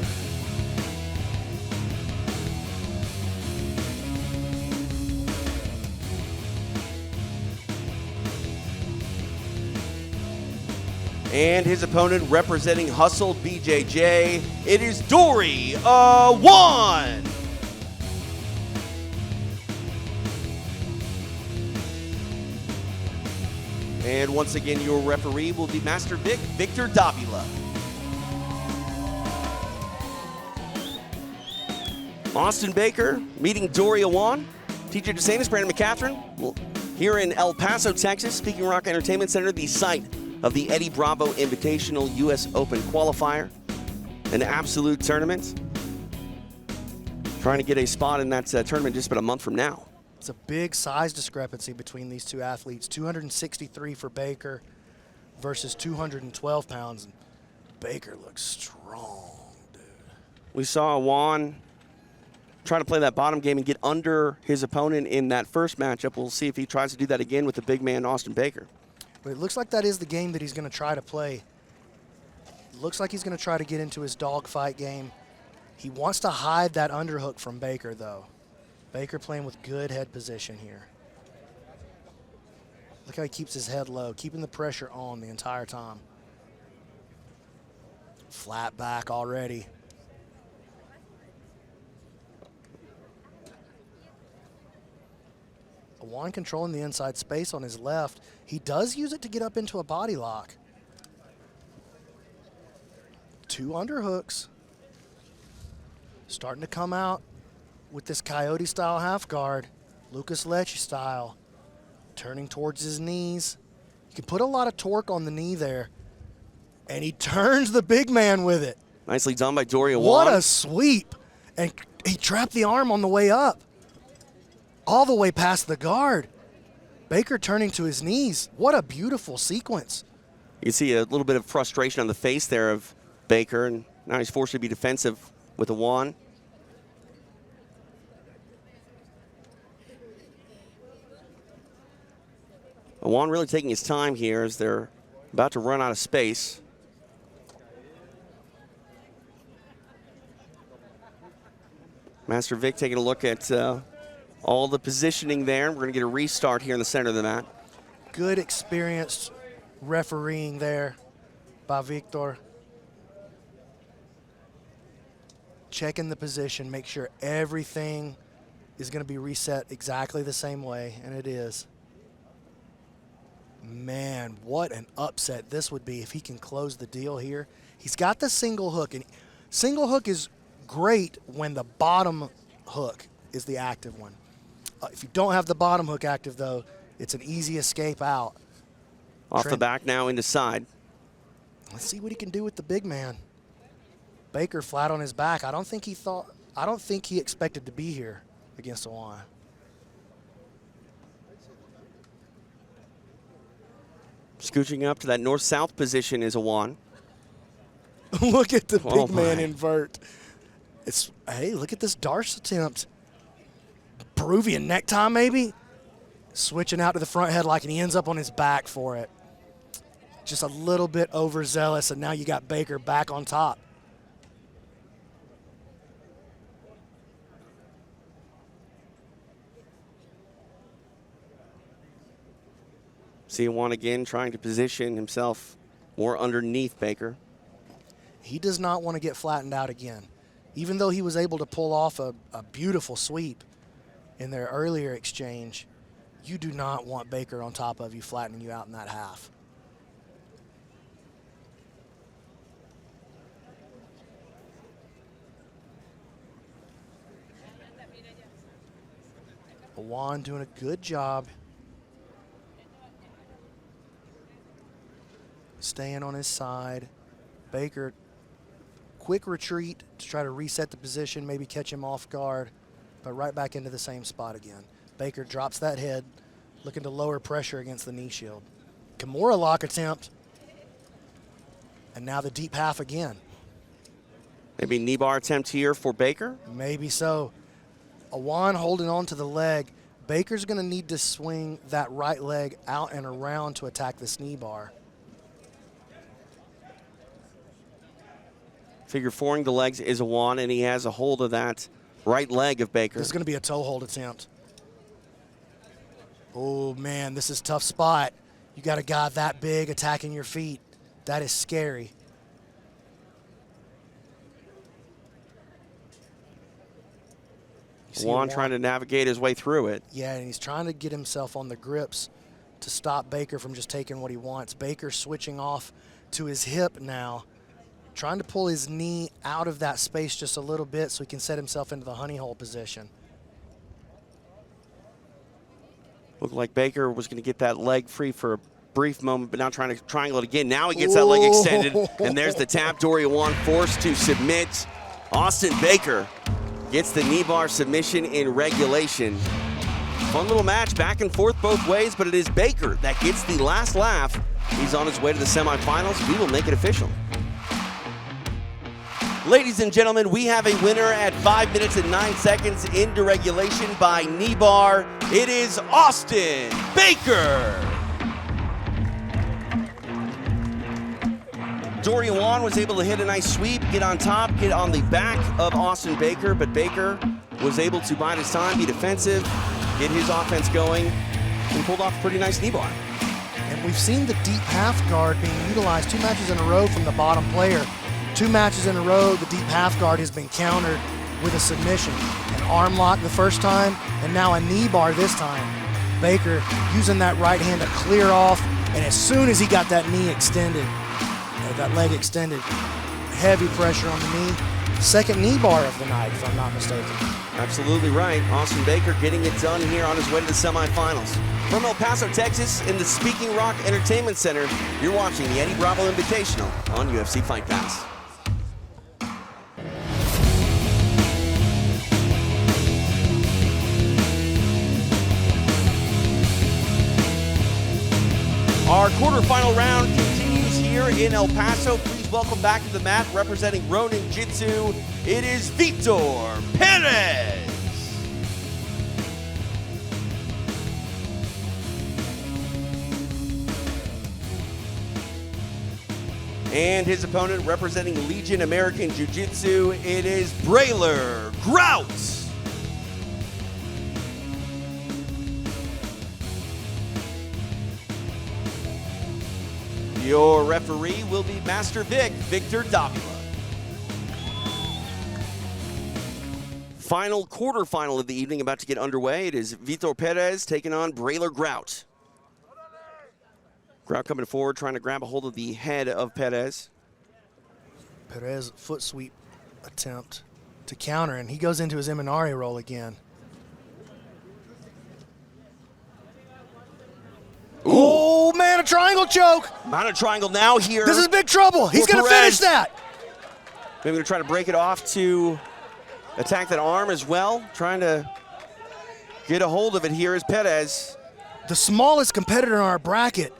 And his opponent representing Hustle BJJ, it is Dory Awan. And once again, your referee will be Master Victor Davila. Austin Baker meeting Dory Awan. TJ DeSantis, Brandon McCatherine, here in El Paso, Texas, Speaking Rock Entertainment Center, the site of the Eddie Bravo Invitational US Open Qualifier, an absolute tournament. Trying to get a spot in that tournament just about a month from now. It's a big size discrepancy between these two athletes. 263 for Baker versus 212 pounds. And Baker looks strong, dude. We saw Awan try to play that bottom game and get under his opponent in that first matchup. We'll see if he tries to do that again with the big man, Austin Baker. But it looks like that is the game that he's going to try to play. It looks like he's going to try to get into his dogfight game. He wants to hide that underhook from Baker, though. Baker playing with good head position here. Look how he keeps his head low, keeping the pressure on the entire time. Flat back already. Awan controlling the inside space on his left. He does use it to get up into a body lock. 2 underhooks. Starting to come out with this Coyote style half guard. Lucas Lecce style. Turning towards his knees. He can put a lot of torque on the knee there. And he turns the big man with it. Nicely done by Awan. What a sweep. And he trapped the arm on the way up. All the way past the guard. Baker turning to his knees. What a beautiful sequence. You can see a little bit of frustration on the face there of Baker, and now he's forced to be defensive with Awan. Awan really taking his time here as they're about to run out of space. Master Vic taking a look at all the positioning there. We're going to get a restart here in the center of the mat. Good experienced refereeing there by Victor. Checking the position, make sure everything is going to be reset exactly the same way, and it is. Man, what an upset this would be if he can close the deal here. He's got the single hook, and single hook is great when the bottom hook is the active one. If you don't have the bottom hook active, though, it's an easy escape out. Off the back now into side. Let's see what he can do with the big man. Baker flat on his back. I don't think he expected to be here against Awan. Scooching up to that north-south position is Awan. Look at the big man invert. Hey, look at this Darce attempt. Peruvian necktie, maybe? Switching out to the front headlock, and he ends up on his back for it. Just a little bit overzealous, and now you got Baker back on top. See Awan again trying to position himself more underneath Baker. He does not want to get flattened out again. Even though he was able to pull off a beautiful sweep in their earlier exchange, you do not want Baker on top of you, flattening you out in that half. Awan doing a good job staying on his side. Baker, quick retreat to try to reset the position, maybe catch him off guard, but right back into the same spot again. Baker drops that head, looking to lower pressure against the knee shield. Kimura lock attempt, and now the deep half again. Maybe knee bar attempt here for Baker? Maybe so. Awan holding on to the leg. Baker's going to need to swing that right leg out and around to attack this knee bar. Figure fouring the legs is Awan, and he has a hold of that right leg of Baker. This is going to be a toe hold attempt. Oh, man, this is a tough spot. You got a guy that big attacking your feet. That is scary. Awan trying to navigate his way through it. Yeah, and he's trying to get himself on the grips to stop Baker from just taking what he wants. Baker switching off to his hip now, trying to pull his knee out of that space just a little bit so he can set himself into the honey hole position. Looked like Baker was going to get that leg free for a brief moment, but now trying to triangle it again. Now he gets that leg extended, and there's the tap. Awan forced to submit. Austin Baker gets the knee bar submission in regulation. Fun little match, back and forth both ways, but it is Baker that gets the last laugh. He's on his way to the semifinals. We will make it official. Ladies and gentlemen, we have a winner at 5 minutes and 9 seconds into regulation by knee bar. It is Austin Baker. Awan was able to hit a nice sweep, get on top, get on the back of Austin Baker, but Baker was able to bide his time, be defensive, get his offense going, and pulled off a pretty nice knee bar. And we've seen the deep half guard being utilized 2 matches in a row from the bottom player. 2 matches in a row, the deep half guard has been countered with a submission. An arm lock the first time, and now a knee bar this time. Baker using that right hand to clear off, and as soon as he got that knee extended, that leg extended, heavy pressure on the knee. Second knee bar of the night, if I'm not mistaken. Absolutely right. Austin Baker getting it done here on his way to the semifinals. From El Paso, Texas, in the Speaking Rock Entertainment Center, you're watching the Eddie Bravo Invitational on UFC Fight Pass. Our quarterfinal round continues here in El Paso. Please welcome back to the mat, representing Ronin Jitsu, it is Vitor Perez. And his opponent, representing Legion American Jiu-Jitsu, it is Brailer Grout. Your referee will be Master Vic, Victor Davila. Final quarterfinal of the evening about to get underway. It is Vitor Perez taking on Brailer Grout. Grout coming forward, trying to grab a hold of the head of Perez. Perez foot sweep attempt to counter, and he goes into his Imanari roll again. Oh, man, a triangle choke. Not a triangle now here. This is big trouble. He's going to finish that. Maybe going to try to break it off to attack that arm as well. Trying to get a hold of it here is Perez. The smallest competitor in our bracket,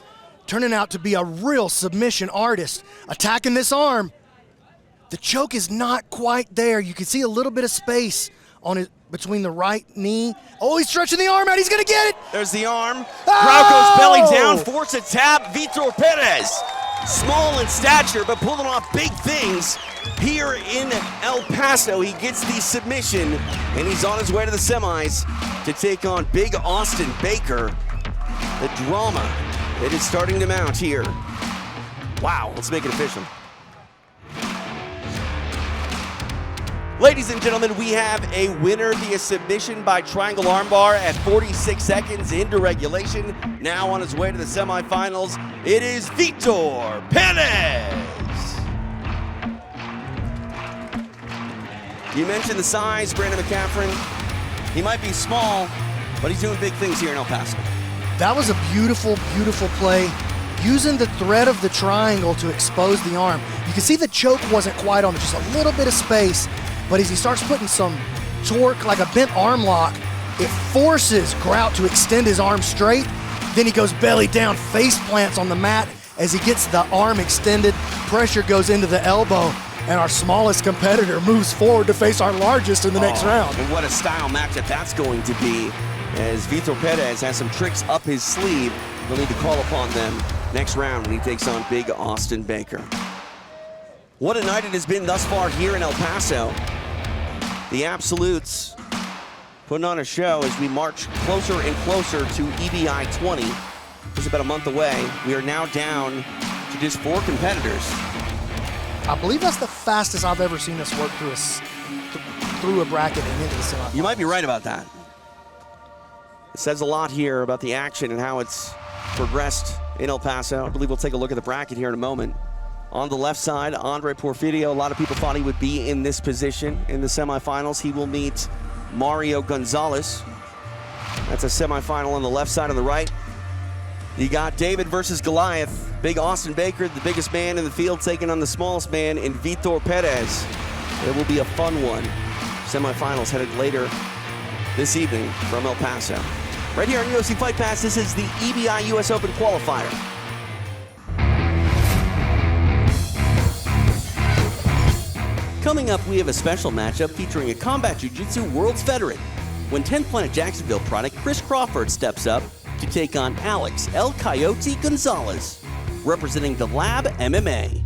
turning out to be a real submission artist. Attacking this arm. The choke is not quite there. You can see a little bit of space on it between the right knee. Oh, he's stretching the arm out. He's going to get it. There's the arm. Grout goes belly down, force a tap. Vitor Perez, small in stature, but pulling off big things here in El Paso. He gets the submission, and he's on his way to the semis to take on Big Austin Baker. The drama that is starting to mount here. Wow, let's make it official. Ladies and gentlemen, we have a winner via submission by triangle armbar at 46 seconds into regulation. Now on his way to the semifinals, it is Vitor Perez. You mentioned the size, Brandon McCaffrey. He might be small, but he's doing big things here in El Paso. That was a beautiful, beautiful play. Using the thread of the triangle to expose the arm. You can see the choke wasn't quite on it, just a little bit of space. But as he starts putting some torque, like a bent arm lock, it forces Grout to extend his arm straight. Then he goes belly down, face plants on the mat. As he gets the arm extended, pressure goes into the elbow, and our smallest competitor moves forward to face our largest in the next round. And what a style matchup that's going to be, as Vitor Perez has some tricks up his sleeve. He'll need to call upon them next round when he takes on Big Austin Baker. What a night it has been thus far here in El Paso. The Absolutes putting on a show as we march closer and closer to EBI 20. Just about a month away. We are now down to just 4 competitors. I believe that's the fastest I've ever seen us work through a bracket and into the semifinals. You might be right about that. It says a lot here about the action and how it's progressed in El Paso. I believe we'll take a look at the bracket here in a moment. On the left side, Andre Porfirio. A lot of people thought he would be in this position in the semifinals. He will meet Mario Gonzalez. That's a semifinal on the left side. On the right, you got David versus Goliath. Big Austin Baker, the biggest man in the field, taking on the smallest man in Vitor Perez. It will be a fun one. Semifinals headed later this evening from El Paso. Right here on UFC Fight Pass, this is the EBI US Open Qualifier. Coming up, we have a special matchup featuring a combat jiu-jitsu world's veteran. When 10th Planet Jacksonville product Chris Crawford steps up to take on Alex El Coyote Gonzalez, representing the Lab MMA.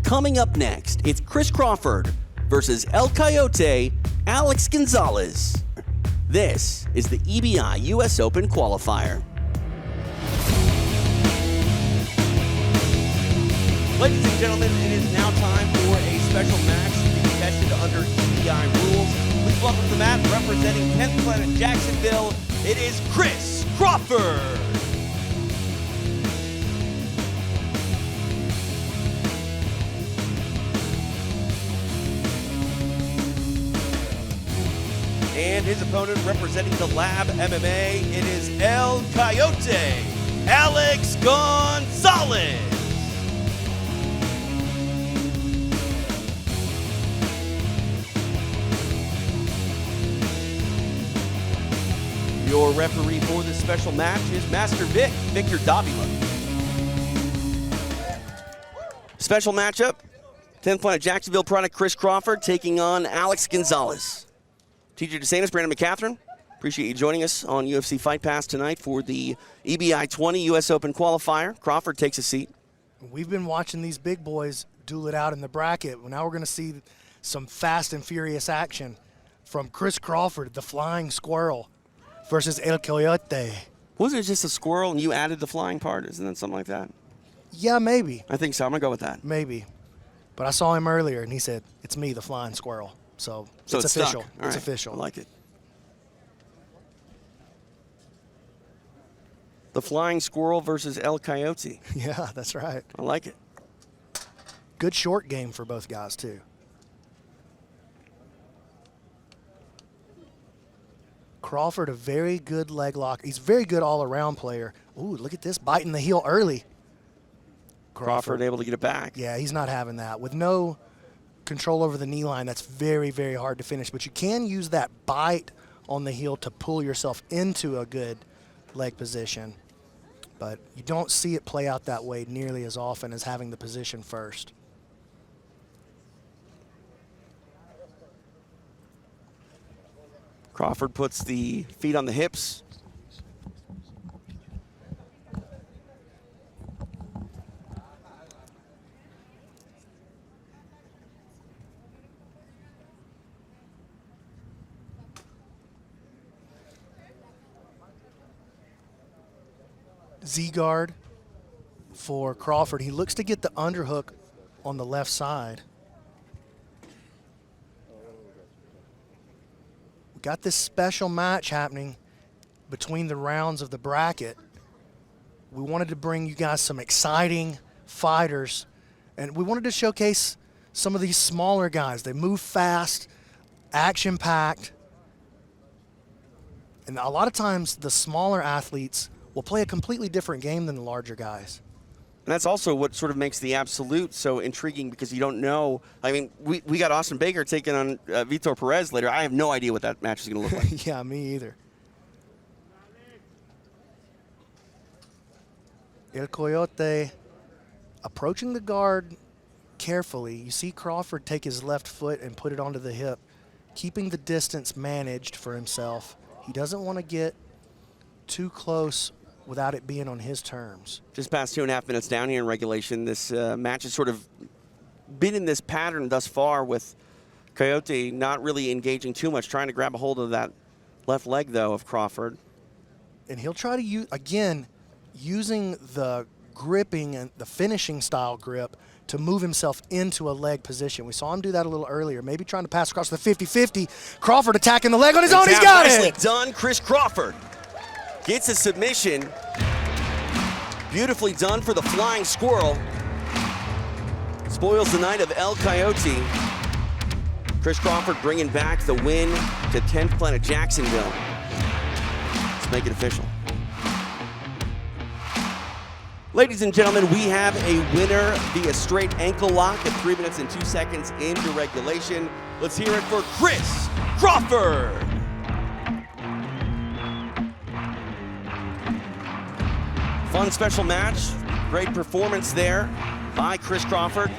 Coming up next, it's Chris Crawford versus El Coyote Alex Gonzalez. This is the EBI US Open Qualifier. Ladies and gentlemen, it is now time for a special match to be tested under EBI rules. Please welcome to the mat, representing 10th Planet Jacksonville, it is Chris Crawford. And his opponent representing the Lab MMA, it is El Coyote, Alex Gonzalez. Your referee for this special match is Master Victor Davila. Special matchup, 10th Planet Jacksonville product Chris Crawford taking on Alex Gonzalez. TJ DeSantis, Brandon McCatherine, appreciate you joining us on UFC Fight Pass tonight for the EBI 20 US Open Qualifier. Crawford takes a seat. We've been watching these big boys duel it out in the bracket. Well, now we're going to see some fast and furious action from Chris Crawford, the Flying Squirrel, versus El Coyote. Wasn't it just a squirrel and you added the flying part? Isn't that something like that? Yeah, maybe. I think so. I'm going to go with that. Maybe. But I saw him earlier, and he said, it's me, the Flying Squirrel. So it's official. Stuck. It's official. I like it. The Flying Squirrel versus El Coyote. Yeah, that's right. I like it. Good short game for both guys, too. Crawford, a very good leg lock. He's a very good all-around player. Ooh, look at this, biting the heel early. Crawford able to get it back. Yeah, he's not having that. With no control over the knee line, that's very, very hard to finish. But you can use that bite on the heel to pull yourself into a good leg position. But you don't see it play out that way nearly as often as having the position first. Crawford puts the feet on the hips. Z-guard for Crawford. He looks to get the underhook on the left side. We got this special match happening between the rounds of the bracket. We wanted to bring you guys some exciting fighters, and we wanted to showcase some of these smaller guys. They move fast, action-packed, and a lot of times the smaller athletes will play a completely different game than the larger guys. And that's also what sort of makes the absolute so intriguing, because you don't know. I mean, we got Austin Baker taking on Vitor Perez later. I have no idea what that match is going to look like. Yeah, me either. El Coyote approaching the guard carefully. You see Crawford take his left foot and put it onto the hip, keeping the distance managed for himself. He doesn't want to get too close without it being on his terms. Just past 2.5 minutes down here in regulation. This match has sort of been in this pattern thus far, with Coyote not really engaging too much, trying to grab a hold of that left leg, though, of Crawford. And he'll try to use, again, using the gripping and the finishing style grip to move himself into a leg position. We saw him do that a little earlier, maybe trying to pass across the 50-50. Crawford attacking the leg on his own. He's got it. Nicely done, Chris Crawford. Gets a submission. Beautifully done for the Flying Squirrel. Spoils the night of El Coyote. Chris Crawford bringing back the win to 10th Planet Jacksonville. Let's make it official. Ladies and gentlemen, we have a winner via straight ankle lock at 3 minutes and 2 seconds into regulation. Let's hear it for Chris Crawford. Fun special match. Great performance there by Chris Crawford.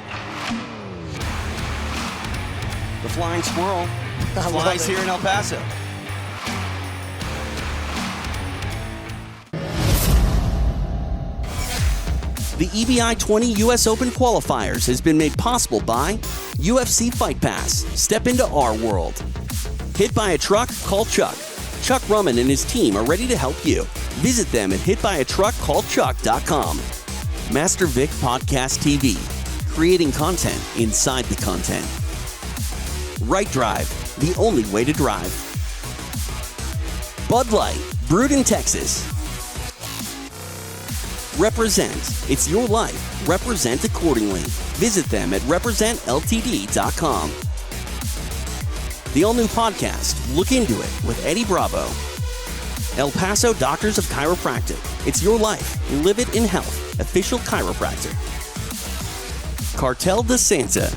The Flying Squirrel flies here in El Paso. The EBI 20 US Open Qualifiers has been made possible by UFC Fight Pass. Step into our world. Hit by a truck? Call Chuck. Chuck Rumman and his team are ready to help you. Visit them at hitbyatruckcalledchuck.com. Master Vic Podcast TV, creating content inside the content. Right Drive, the only way to drive. Bud Light, brewed in Texas. Represent, it's your life. Represent accordingly. Visit them at representltd.com. The all-new podcast, Look Into It, with Eddie Bravo. El Paso Doctors of Chiropractic. It's your life. Live it in health. Official chiropractor. Cartel de Santa.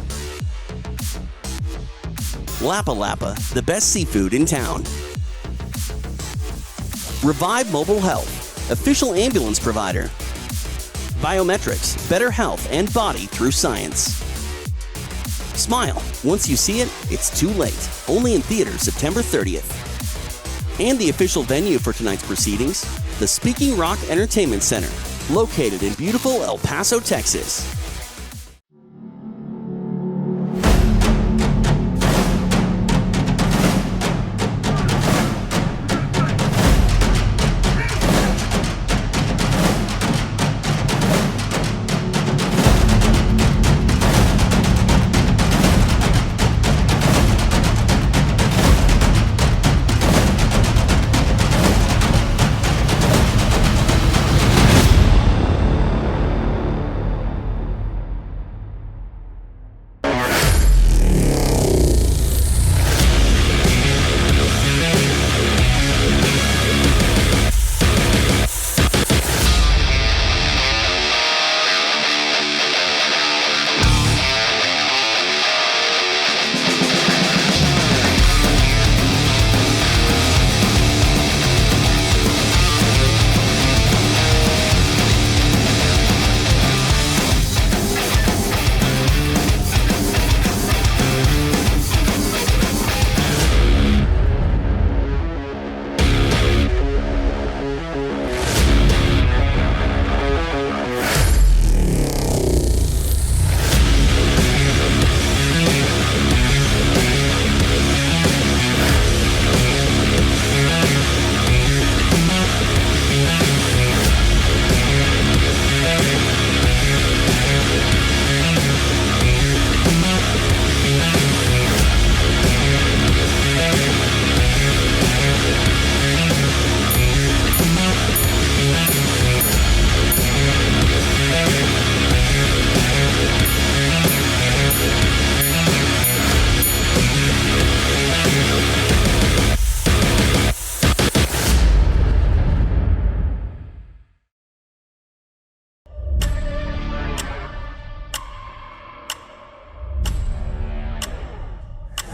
Lapa Lapa, the best seafood in town. Revive Mobile Health, official ambulance provider. Biometrics, better health and body through science. Smile. Once you see it, it's too late. Only in theaters September 30th. And the official venue for tonight's proceedings, the Speaking Rock Entertainment Center, located in beautiful El Paso, Texas.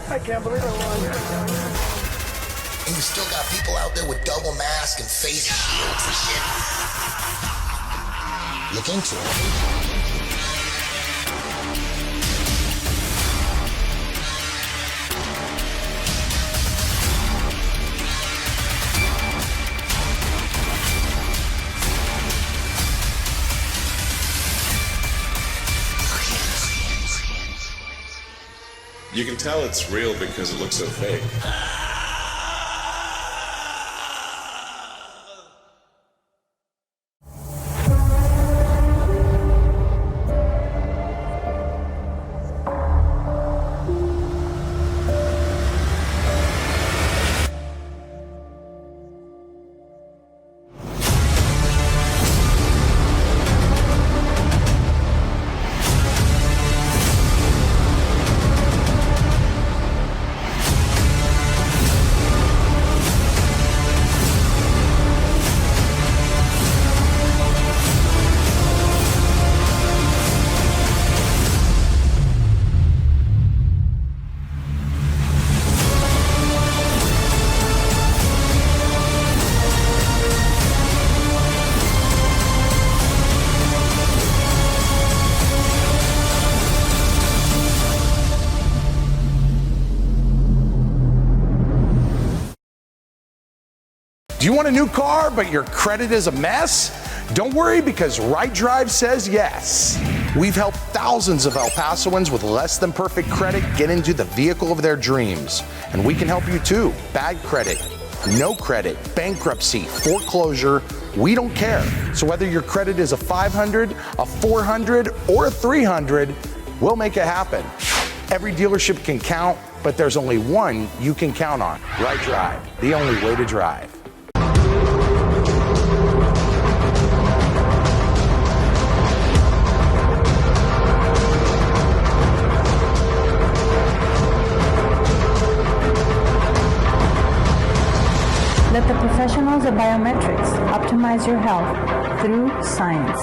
I can't believe I won. And you still got people out there with double mask and face shields and shit. Look into it. You can tell it's real because it looks so fake. Do you want a new car, but your credit is a mess? Don't worry, because Right Drive says yes. We've helped thousands of El Pasoans with less than perfect credit get into the vehicle of their dreams. And we can help you too. Bad credit, no credit, bankruptcy, foreclosure, we don't care. So whether your credit is a 500, a 400, or a 300, we'll make it happen. Every dealership can count, but there's only one you can count on. Right Drive, the only way to drive. Let the professionals at Biometrics optimize your health through science.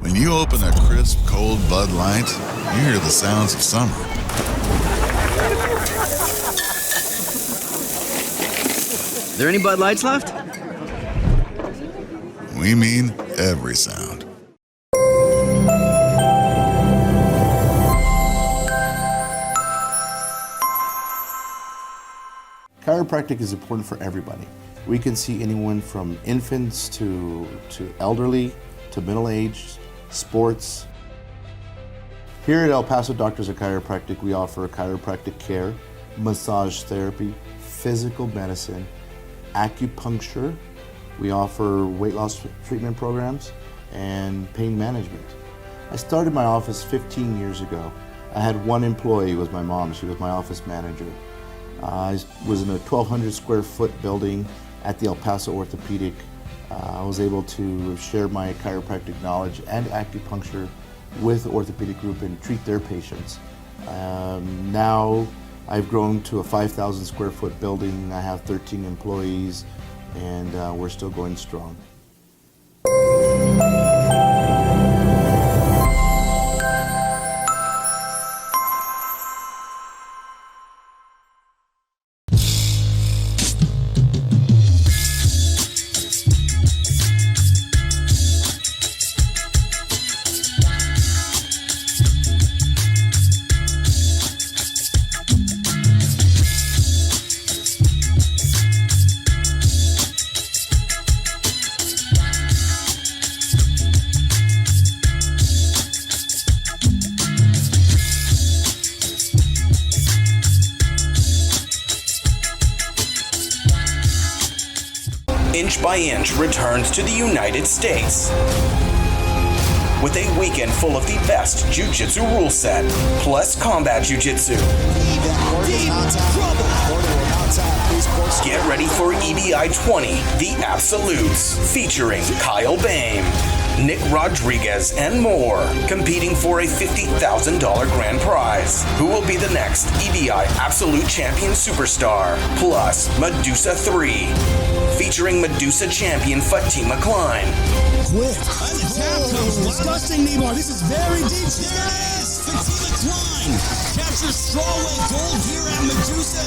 When you open a crisp, cold Bud Light, you hear the sounds of summer. There any Bud Lights left? We mean every sound. Chiropractic is important for everybody. We can see anyone from infants to elderly, to middle-aged, sports. Here at El Paso Doctors of Chiropractic, we offer chiropractic care, massage therapy, physical medicine, acupuncture. We offer weight loss treatment programs and pain management. I started my office 15 years ago. I had one employee, it was my mom. She was my office manager. I was in a 1,200 square foot building at the El Paso Orthopedic. I was able to share my chiropractic knowledge and acupuncture with the orthopedic group and treat their patients. Now I've grown to a 5,000 square foot building. I have 13 employees, and we're still going strong. Inch by Inch returns to the United States with a weekend full of the best jiu-jitsu rule set, plus combat jiu-jitsu. Get ready for EBI 20, The Absolutes, featuring Kyle Bame, Nick Rodriguez, and more, competing for a $50,000 grand prize. Who will be the next EBI Absolute Champion Superstar? Plus Medusa 3, featuring Medusa champion Fatima Klein. Quit. I'm the tap coach. Disgusting, Nebar. This is very deep. There it is. Fatima Klein captures strawweight gold here at Medusa.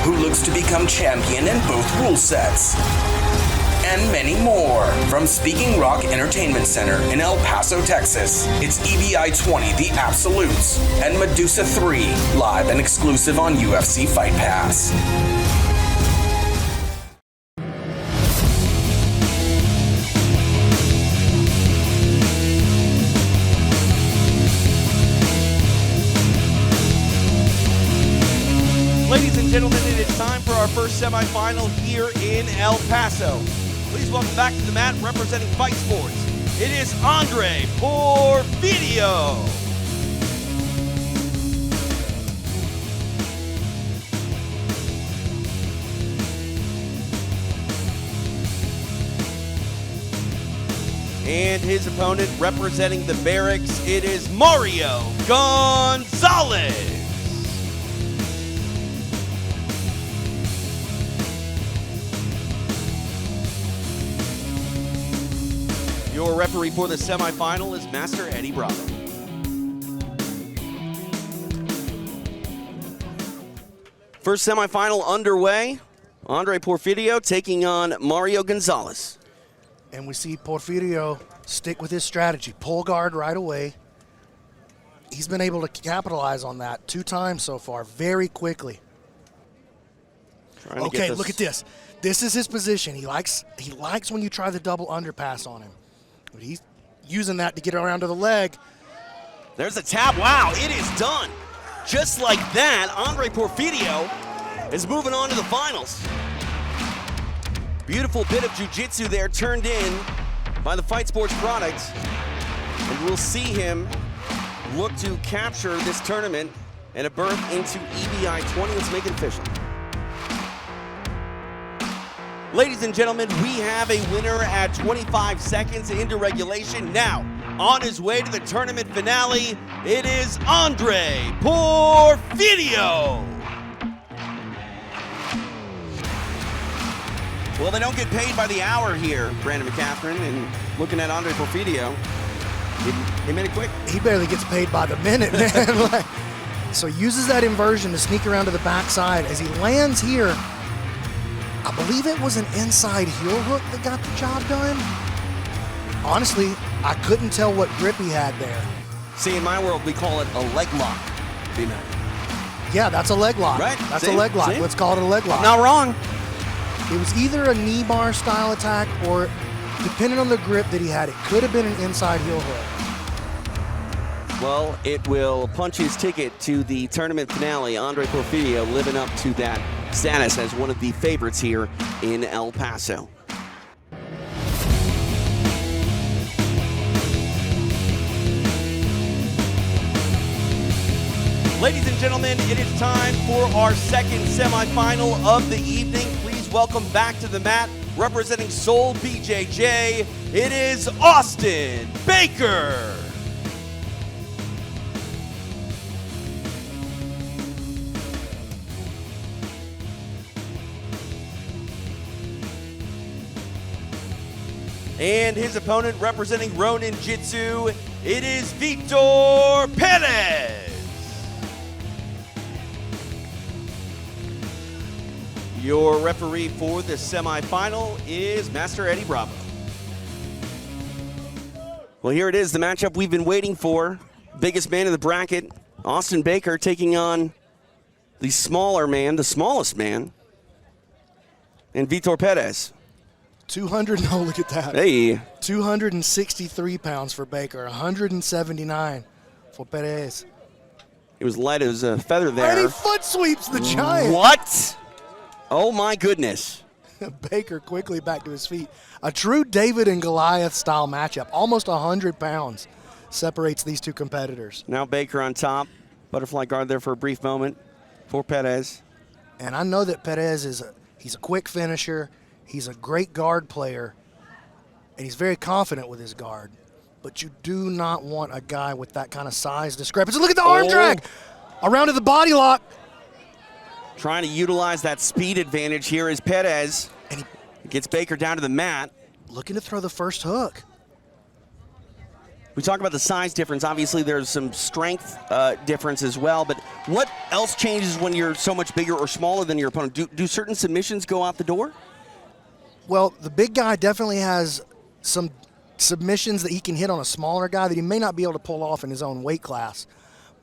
Who looks to become champion in both rule sets. And many more. From Speaking Rock Entertainment Center in El Paso, Texas, it's EBI 20, The Absolutes, and Medusa 3, live and exclusive on UFC Fight Pass. Ladies and gentlemen, it is time for our first semifinal here in El Paso. Please welcome back to the mat, representing Fight Sports, it is Andre Portofirio. And his opponent representing the Barracks, it is Mario Gonzalez. Your referee for the semifinal is Master Eddie Bravo. First semifinal underway. Andre Portofirio taking on Mario Gonzalez. And we see Portofirio stick with his strategy, pull guard right away. He's been able to capitalize on that 2 times so far, very quickly. Okay, look at this. This is his position. He likes when you try the double underpass on him. But he's using that to get around to the leg. There's a tap. Wow, it is done. Just like that, Andre Portofirio is moving on to the finals. Beautiful bit of jiu-jitsu there turned in by the Fight Sports product. And we'll see him look to capture this tournament and a berth into EBI 20. Let's make it official. Ladies and gentlemen, we have a winner at 25 seconds into regulation. Now, on his way to the tournament finale, it is Andre Portofirio. Well, they don't get paid by the hour here, Brandon McCaffrey, and looking at Andre Portofirio, he made it quick. He barely gets paid by the minute, man. So he uses that inversion to sneak around to the backside. As he lands here, I believe it was an inside heel hook that got the job done. Honestly, I couldn't tell what grip he had there. See, in my world, we call it a leg lock. Yeah, that's a leg lock. Right. That's a leg lock. Let's call it a leg lock. Not wrong. It was either a knee bar style attack or, depending on the grip that he had, it could have been an inside heel hook. Well, it will punch his ticket to the tournament finale. Andre Portofirio living up to that status as one of the favorites here in El Paso. Ladies and gentlemen, it is time for our second semifinal of the evening. Please welcome back to the mat, representing Seoul BJJ, it is Austin Baker. And his opponent representing Ronin Jitsu, it is Victor Perez. Your referee for the semifinal is Master Eddie Bravo. Well, here it is, the matchup we've been waiting for. Biggest man in the bracket, Austin Baker taking on the smaller man, the smallest man, and Victor Perez. 200, no, look at that. Hey. 263 pounds for Baker, 179 for Perez. It was light as a feather there. And he foot sweeps the giant. What? Oh my goodness. Baker quickly back to his feet. A true David and Goliath style matchup. Almost 100 pounds separates these two competitors. Now Baker on top. Butterfly guard there for a brief moment for Perez. And I know that Perez he's a quick finisher. He's a great guard player. And he's very confident with his guard. But you do not want a guy with that kind of size discrepancy. Look at the arm drag. Around to the body lock. Trying to utilize that speed advantage here is Perez. And he gets Baker down to the mat. Looking to throw the first hook. We talk about the size difference. Obviously, there's some strength difference as well. But what else changes when you're so much bigger or smaller than your opponent? Do certain submissions go out the door? Well, the big guy definitely has some submissions that he can hit on a smaller guy that he may not be able to pull off in his own weight class.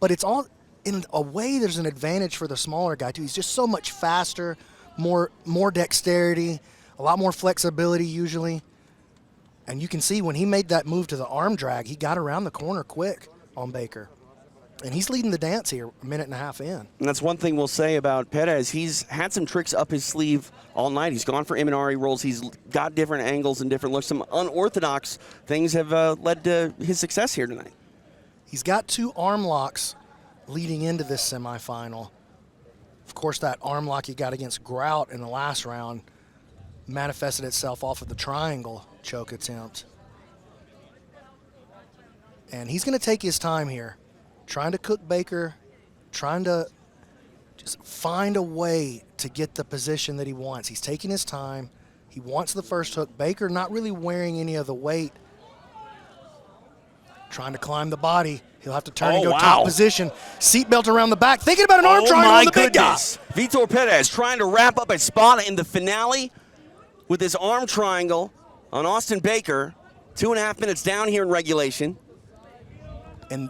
But it's all, in a way, there's an advantage for the smaller guy, too. He's just so much faster, more dexterity, a lot more flexibility usually. And you can see when he made that move to the arm drag, he got around the corner quick on Baker. And he's leading the dance here, a minute and a half in. And that's one thing we'll say about Perez. He's had some tricks up his sleeve all night. He's gone for Imanari rolls. He's got different angles and different looks. Some unorthodox things have led to his success here tonight. He's got 2 arm locks leading into this semifinal. Of course, that arm lock he got against Grout in the last round manifested itself off of the triangle choke attempt. And he's going to take his time here, trying to cook Baker, trying to just find a way to get the position that he wants. He's taking his time. He wants the first hook. Baker not really wearing any of the weight. Trying to climb the body. He'll have to turn and go top position. Seatbelt around the back. Thinking about an arm triangle on the big guy. Vitor Perez trying to wrap up a spot in the finale with his arm triangle on Austin Baker. 2.5 minutes down here in regulation. And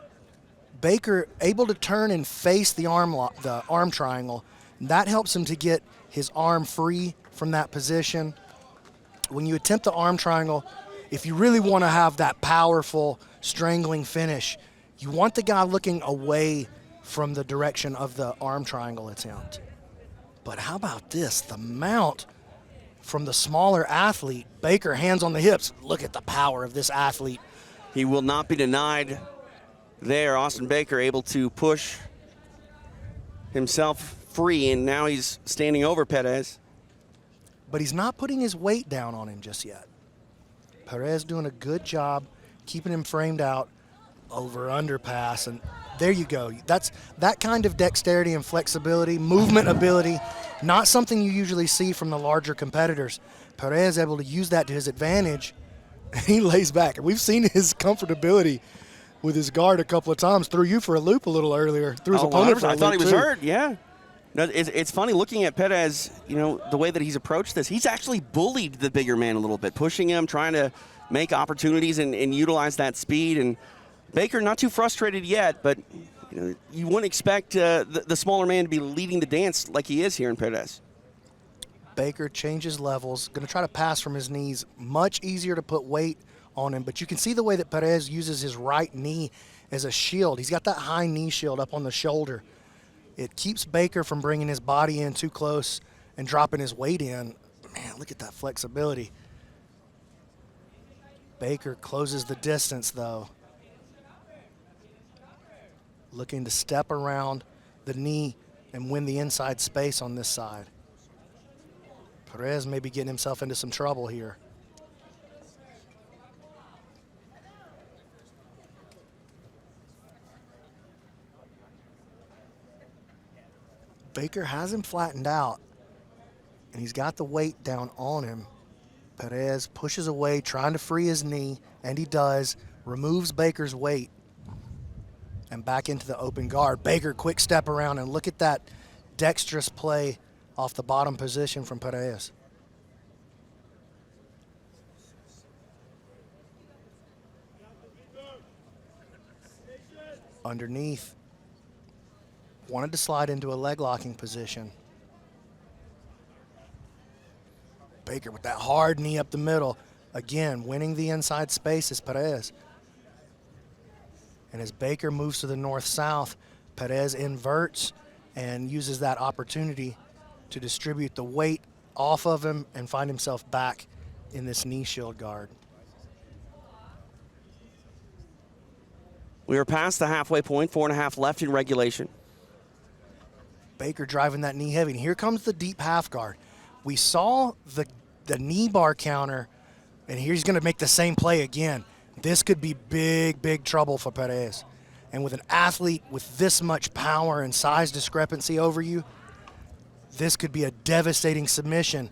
Baker able to turn and face the arm triangle. That helps him to get his arm free from that position. When you attempt the arm triangle, if you really want to have that powerful strangling finish, you want the guy looking away from the direction of the arm triangle attempt. But how about this? The mount from the smaller athlete. Baker, hands on the hips. Look at the power of this athlete. He will not be denied there. Austin Baker able to push himself free, and now he's standing over Perez. But he's not putting his weight down on him just yet. Perez doing a good job keeping him framed out, over underpass, and there you go. That's that kind of dexterity and flexibility, movement ability, not something you usually see from the larger competitors. Perez able to use that to his advantage. He lays back, and we've seen his comfortability with his guard a couple of times. Threw you for a loop a little earlier. Threw his opponent for a loop, I thought he was too. hurt, yeah. No, it's funny looking at Perez, you know, the way that he's approached this. He's actually bullied the bigger man a little bit, pushing him, trying to make opportunities and utilize that speed. And Baker not too frustrated yet, but you know, you wouldn't expect the smaller man to be leading the dance like he is here in Perez. Baker changes levels, going to try to pass from his knees. Much easier to put weight on him, but you can see the way that Perez uses his right knee as a shield. He's got that high knee shield up on the shoulder. It keeps Baker from bringing his body in too close and dropping his weight in. Man, look at that flexibility. Baker closes the distance, though. Looking to step around the knee and win the inside space on this side. Perez may be getting himself into some trouble here. Baker has him flattened out, and he's got the weight down on him. Perez pushes away, trying to free his knee, and he does. Removes Baker's weight, and back into the open guard. Baker, quick step around, and look at that dexterous play off the bottom position from Perez. Underneath. Wanted to slide into a leg locking position. Baker with that hard knee up the middle. Again, winning the inside space is Perez. And as Baker moves to the north-south, Perez inverts and uses that opportunity to distribute the weight off of him and find himself back in this knee shield guard. We are past the halfway point, 4.5 left in regulation. Baker driving that knee heavy. And here comes the deep half guard. We saw the knee bar counter, and here he's going to make the same play again. This could be big, big trouble for Perez. And with an athlete with this much power and size discrepancy over you, this could be a devastating submission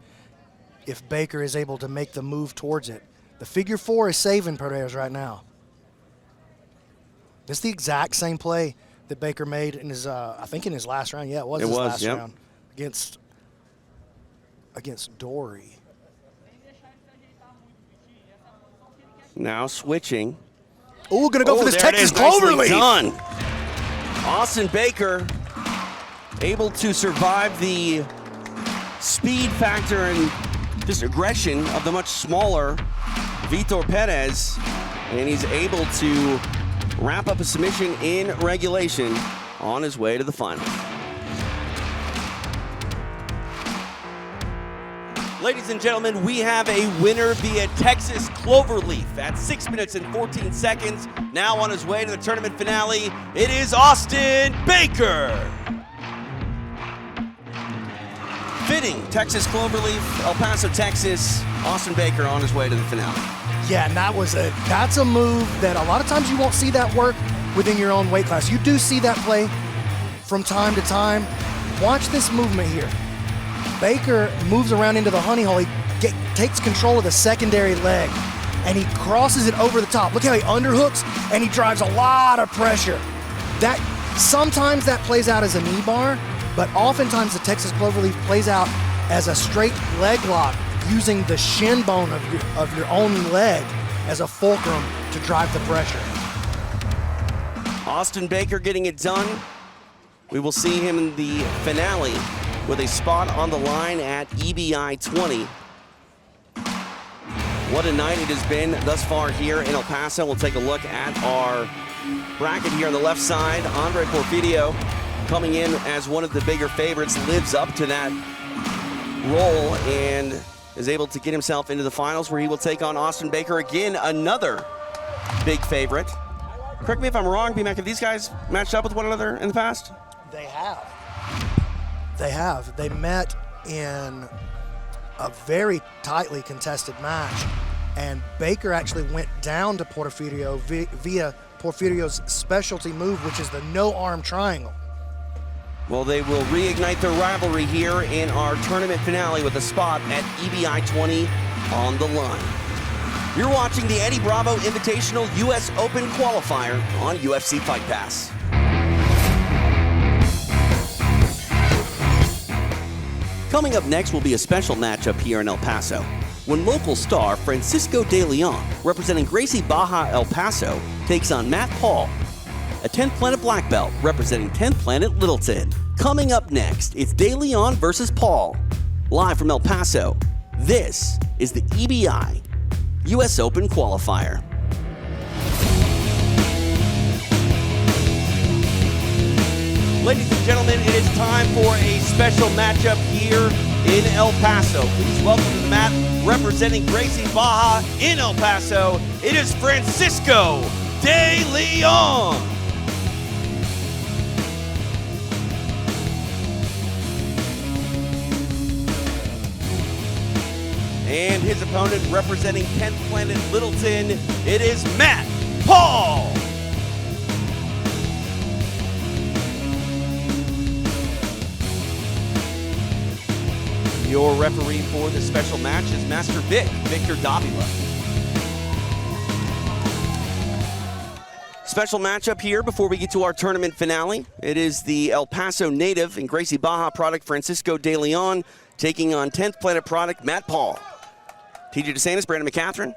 if Baker is able to make the move towards it. The figure four is saving Perez right now. This is the exact same play that Baker made in his, I think in his last round. Yeah, it was his last round against Dory. Now switching. Oh, gonna go for this Texas Cloverleaf. Done. Austin Baker able to survive the speed factor and just aggression of the much smaller Vitor Perez, and he's able to wrap up a submission in regulation on his way to the final. Ladies and gentlemen, we have a winner via Texas Cloverleaf at 6 minutes and 14 seconds. Now on his way to the tournament finale, it is Austin Baker. Fitting, Texas Cloverleaf, El Paso, Texas. Austin Baker on his way to the finale. Yeah, and that's a move that a lot of times you won't see that work within your own weight class. You do see that play from time to time. Watch this movement here. Baker moves around into the honey hole. He takes control of the secondary leg, and he crosses it over the top. Look how he underhooks, and he drives a lot of pressure. Sometimes that plays out as a knee bar, but oftentimes the Texas Cloverleaf plays out as a straight leg lock, using the shin bone of your own leg as a fulcrum to drive the pressure. Austin Baker getting it done. We will see him in the finale with a spot on the line at EBI 20. What a night it has been thus far here in El Paso. We'll take a look at our bracket here on the left side. Andre Portofirio coming in as one of the bigger favorites, lives up to that role and is able to get himself into the finals where he will take on Austin Baker again, another big favorite. Correct me if I'm wrong, B-Mac, have these guys matched up with one another in the past? They have. They met in a very tightly contested match, and Baker actually went down to Portofirio via Porfirio's specialty move, which is the no-arm triangle. Well, they will reignite their rivalry here in our tournament finale with a spot at EBI 20 on the line. You're watching the Eddie Bravo Invitational US Open Qualifier on UFC Fight Pass. Coming up next will be a special matchup here in El Paso, when local star Francisco De Leon, representing Gracie Baja El Paso, takes on Matt Paul, a 10th Planet Black Belt representing 10th Planet Littleton. Coming up next, it's De Leon versus Paul. Live from El Paso, this is the EBI US Open Qualifier. Ladies and gentlemen, it is time for a special matchup here in El Paso. Please welcome to the mat, representing Gracie Baja in El Paso, it is Francisco De Leon. And his opponent, representing 10th Planet Littleton, it is Matt Paul. Your referee for this special match is Master Victor Davila. Special matchup here before we get to our tournament finale. It is the El Paso native and Gracie Baja product Francisco De Leon taking on 10th Planet product Matt Paul. TJ DeSantis, Brandon McCatherine,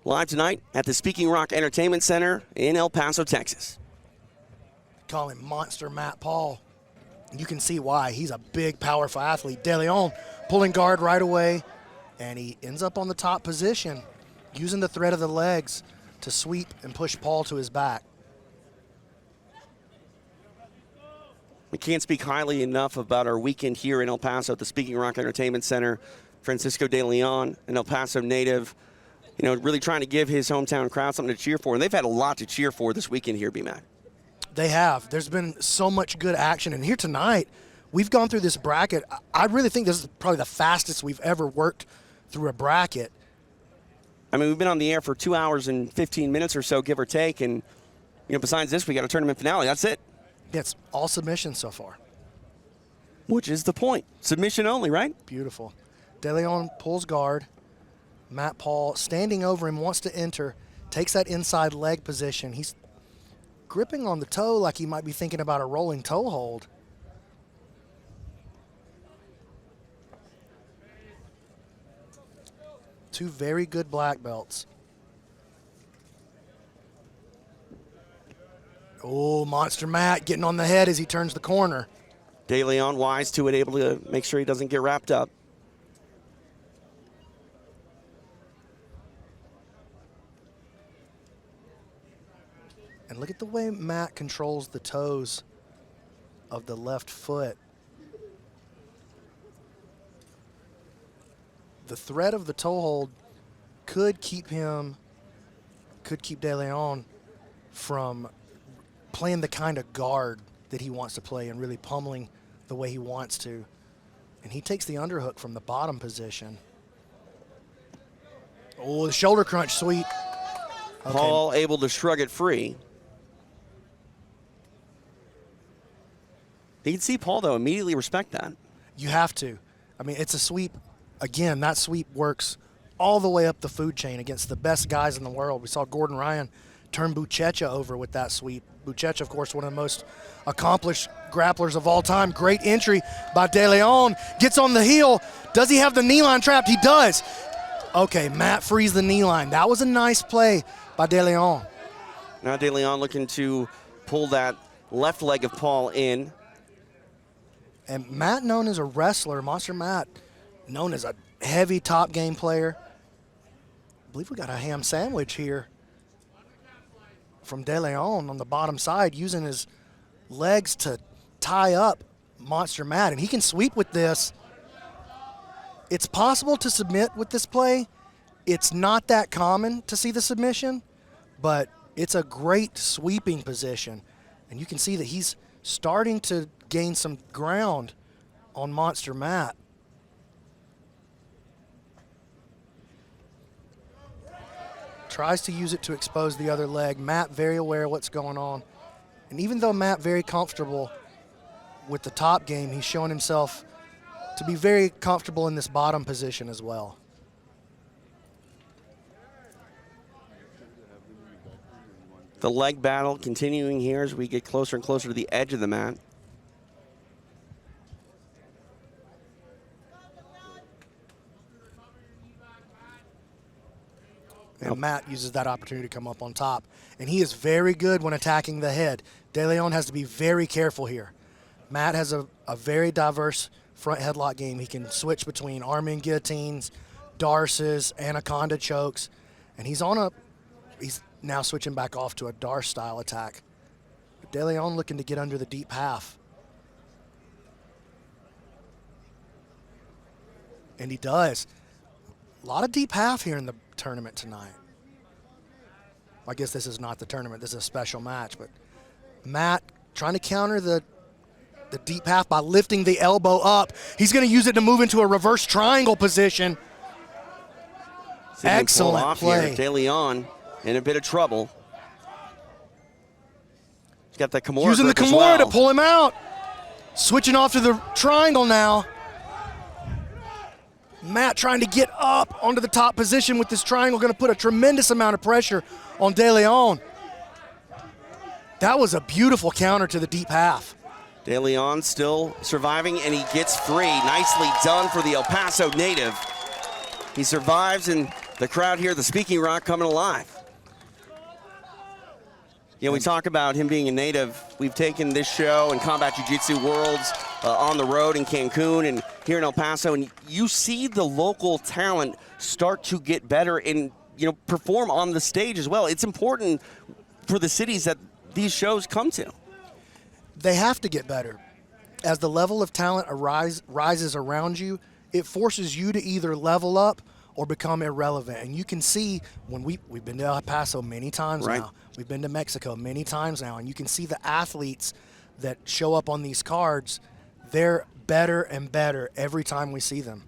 live tonight at the Speaking Rock Entertainment Center in El Paso, Texas. Call him Monster Matt Paul. You can see why. He's a big, powerful athlete. De Leon pulling guard right away, and he ends up on the top position, using the thread of the legs to sweep and push Paul to his back. We can't speak highly enough about our weekend here in El Paso at the Speaking Rock Entertainment Center. Francisco De Leon, an El Paso native, really trying to give his hometown crowd something to cheer for. And they've had a lot to cheer for this weekend here, B-Mac. They have. There's been so much good action. And here tonight, we've gone through this bracket. I really think this is probably the fastest we've ever worked through a bracket. I mean, we've been on the air for 2 hours and 15 minutes or so, give or take. And, besides this, we got a tournament finale. That's it. It's all submissions so far. Which is the point. Submission only, right? Beautiful. De Leon pulls guard. Matt Paul standing over him, wants to enter, takes that inside leg position. He's gripping on the toe like he might be thinking about a rolling toe hold. Two very good black belts. Oh, Monster Matt getting on the head as he turns the corner. De Leon wise to it, able to make sure he doesn't get wrapped up. And look at the way Matt controls the toes of the left foot. The threat of the toe hold could keep De Leon from playing the kind of guard that he wants to play and really pummeling the way he wants to. And he takes the underhook from the bottom position. Oh, the shoulder crunch sweep. Okay. Paul able to shrug it free. You can see Paul, though, immediately respect that. You have to. I mean, it's a sweep. Again, that sweep works all the way up the food chain against the best guys in the world. We saw Gordon Ryan turn Buchecha over with that sweep. Buchecha, of course, one of the most accomplished grapplers of all time. Great entry by De Leon. Gets on the heel. Does he have the knee line trapped? He does. Okay, Matt frees the knee line. That was a nice play by De Leon. Now De Leon looking to pull that left leg of Paul in. And Matt, known as a wrestler, Monster Matt, known as a heavy top game player. I believe we got a ham sandwich here from De Leon on the bottom side, using his legs to tie up Monster Matt. And he can sweep with this. It's possible to submit with this play. It's not that common to see the submission, but it's a great sweeping position. And you can see that he's starting to gain some ground on Monster Matt. Tries to use it to expose the other leg. Matt very aware of what's going on. And even though Matt very comfortable with the top game, he's showing himself to be very comfortable in this bottom position as well. The leg battle continuing here as we get closer and closer to the edge of the mat. And Matt uses that opportunity to come up on top. And he is very good when attacking the head. De Leon has to be very careful here. Matt has a very diverse front headlock game. He can switch between arm-in guillotines, darces, anaconda chokes. And he's now switching back off to a darce style attack. But De Leon looking to get under the deep half. And he does. A lot of deep half here in the tournament tonight. I guess this is not the tournament, this is a special match, but Matt trying to counter the deep half by lifting the elbow up. He's going to use it to move into a reverse triangle position. Excellent play. Here. De Leon in a bit of trouble. He's got that Kimura using the grip as Kimura well. to pull him out. Switching off to the triangle now. Matt trying to get up onto the top position with this triangle, going to put a tremendous amount of pressure on De Leon. That was a beautiful counter to the deep half. De Leon still surviving, and he gets free. Nicely done for the El Paso native. He survives, and the crowd here, the Speaking Rock, coming alive. You know, we talk about him being a native. We've taken this show and Combat Jiu-Jitsu Worlds on the road in Cancun and here in El Paso, and you see the local talent start to get better and, you know, perform on the stage as well. It's important for the cities that these shows come to. They have to get better. As the level of talent rises around you, it forces you to either level up or become irrelevant. And you can see when we've been to El Paso many times now. We've been to Mexico many times now, and you can see the athletes that show up on these cards, they're better and better every time we see them.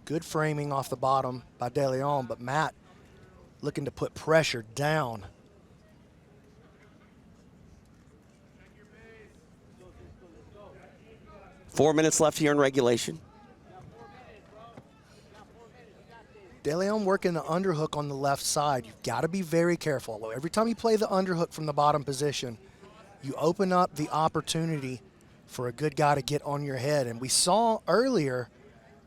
Good framing off the bottom by De Leon, but Matt looking to put pressure down. Four minutes left here in regulation. De Leon working the underhook on the left side. You've got to be very careful. Every time you play the underhook from the bottom position, you open up the opportunity for a good guy to get on your head. And we saw earlier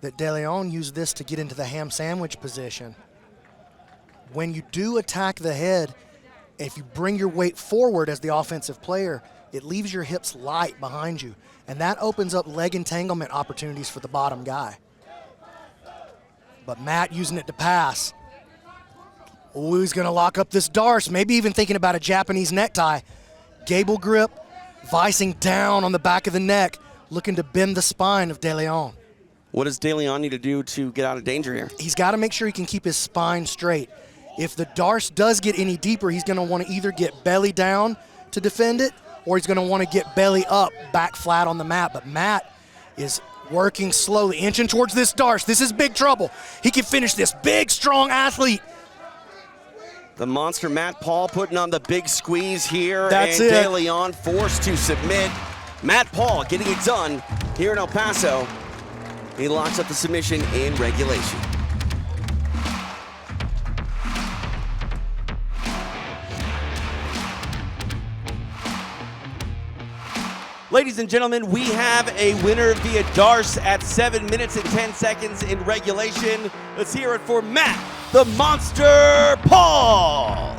that De Leon used this to get into the ham sandwich position. When you do attack the head, if you bring your weight forward as the offensive player, it leaves your hips light behind you. And that opens up leg entanglement opportunities for the bottom guy. But Matt using it to pass. Ooh, he's going to lock up this Darce, maybe even thinking about a Japanese necktie. Gable grip, vicing down on the back of the neck, looking to bend the spine of De Leon. What does De Leon need to do to get out of danger here? He's got to make sure he can keep his spine straight. If the Darce does get any deeper, he's going to want to either get belly down to defend it, or he's going to want to get belly up, back flat on the mat. But Matt is working slowly, inching towards this Darce. This is big trouble. He can finish this. Big, strong athlete. The monster Matt Paul putting on the big squeeze here. That's and it. De Leon forced to submit. Matt Paul getting it done here in El Paso. He locks up the submission in regulation. Ladies and gentlemen, we have a winner via Darce at 7 minutes and 10 seconds in regulation. Let's hear it for Matt, the Monster Paul.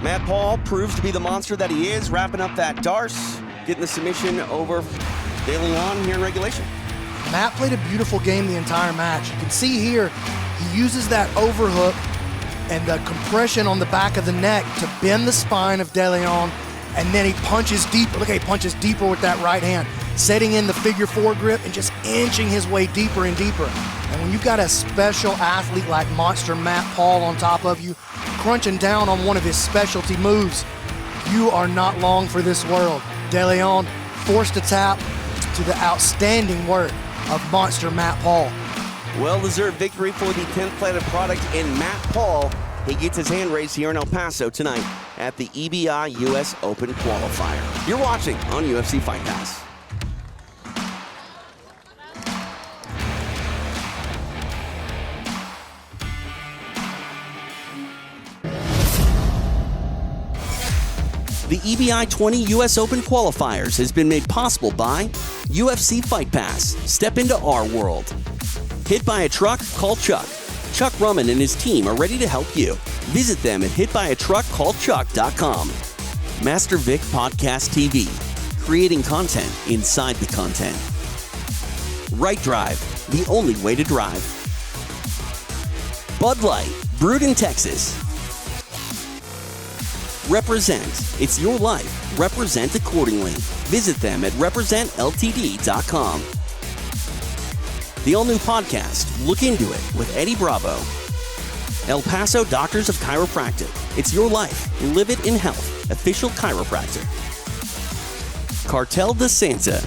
Matt Paul proves to be the monster that he is, wrapping up that Darce, getting the submission over De Leon here in regulation. Matt played a beautiful game the entire match. You can see here, he uses that overhook and the compression on the back of the neck to bend the spine of De Leon, and then he punches deeper. Look, he punches deeper with that right hand, setting in the figure 4 grip and just inching his way deeper and deeper. And when you've got a special athlete like Monster Matt Paul on top of you, crunching down on one of his specialty moves, you are not long for this world. De Leon forced to tap to the outstanding work of Monster Matt Paul. Well-deserved victory for the 10th Planet product in Matt Paul. He gets his hand raised here in El Paso tonight at the EBI US Open Qualifier. You're watching on UFC Fight Pass. The EBI 20 US Open Qualifiers has been made possible by UFC Fight Pass. Step into our world. Hit by a truck? Call Chuck. Chuck Rumman and his team are ready to help you. Visit them at hitbyatruckcallchuck.com. Master Vic Podcast TV. Creating content inside the content. Right Drive, the only way to drive. Bud Light, brewed in Texas. Represent. It's your life. Represent accordingly. Visit them at representltd.com. The all-new podcast, Look Into It, with Eddie Bravo. El Paso Doctors of Chiropractic. It's your life. Live it in health. Official chiropractor. Cartel de Santa.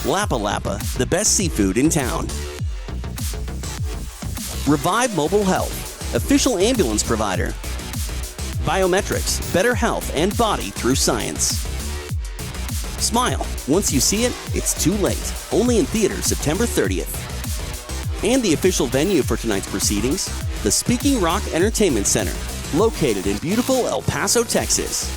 Lapa Lapa, the best seafood in town. Revive Mobile Health. Official ambulance provider. Biometrics, better health and body through science. Smile. Once you see it, it's too late. Only in theaters September 30th. And the official venue for tonight's proceedings, the Speaking Rock Entertainment Center, located in beautiful El Paso, Texas.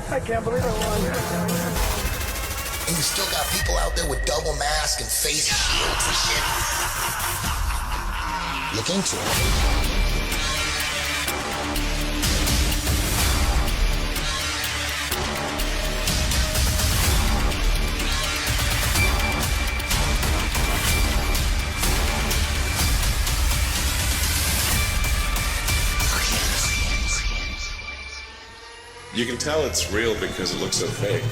I can't believe I won. And you still got people out there with double masks and face shields and shit. Look into it. You can tell it's real because it looks so fake.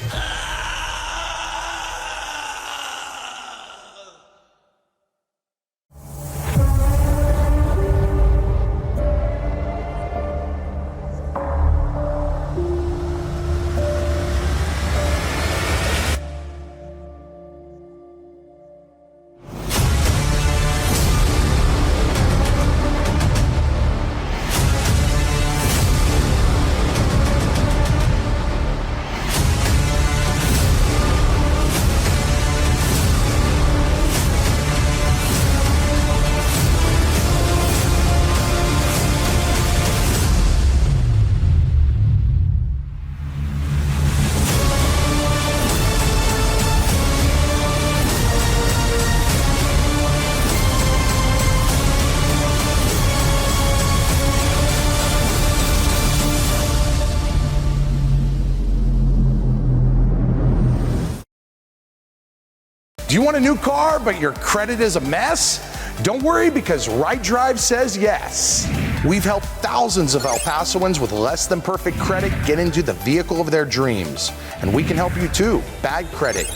Do you want a new car, but your credit is a mess? Don't worry, because Right Drive says yes. We've helped thousands of El Pasoans with less than perfect credit get into the vehicle of their dreams. And we can help you too. Bad credit,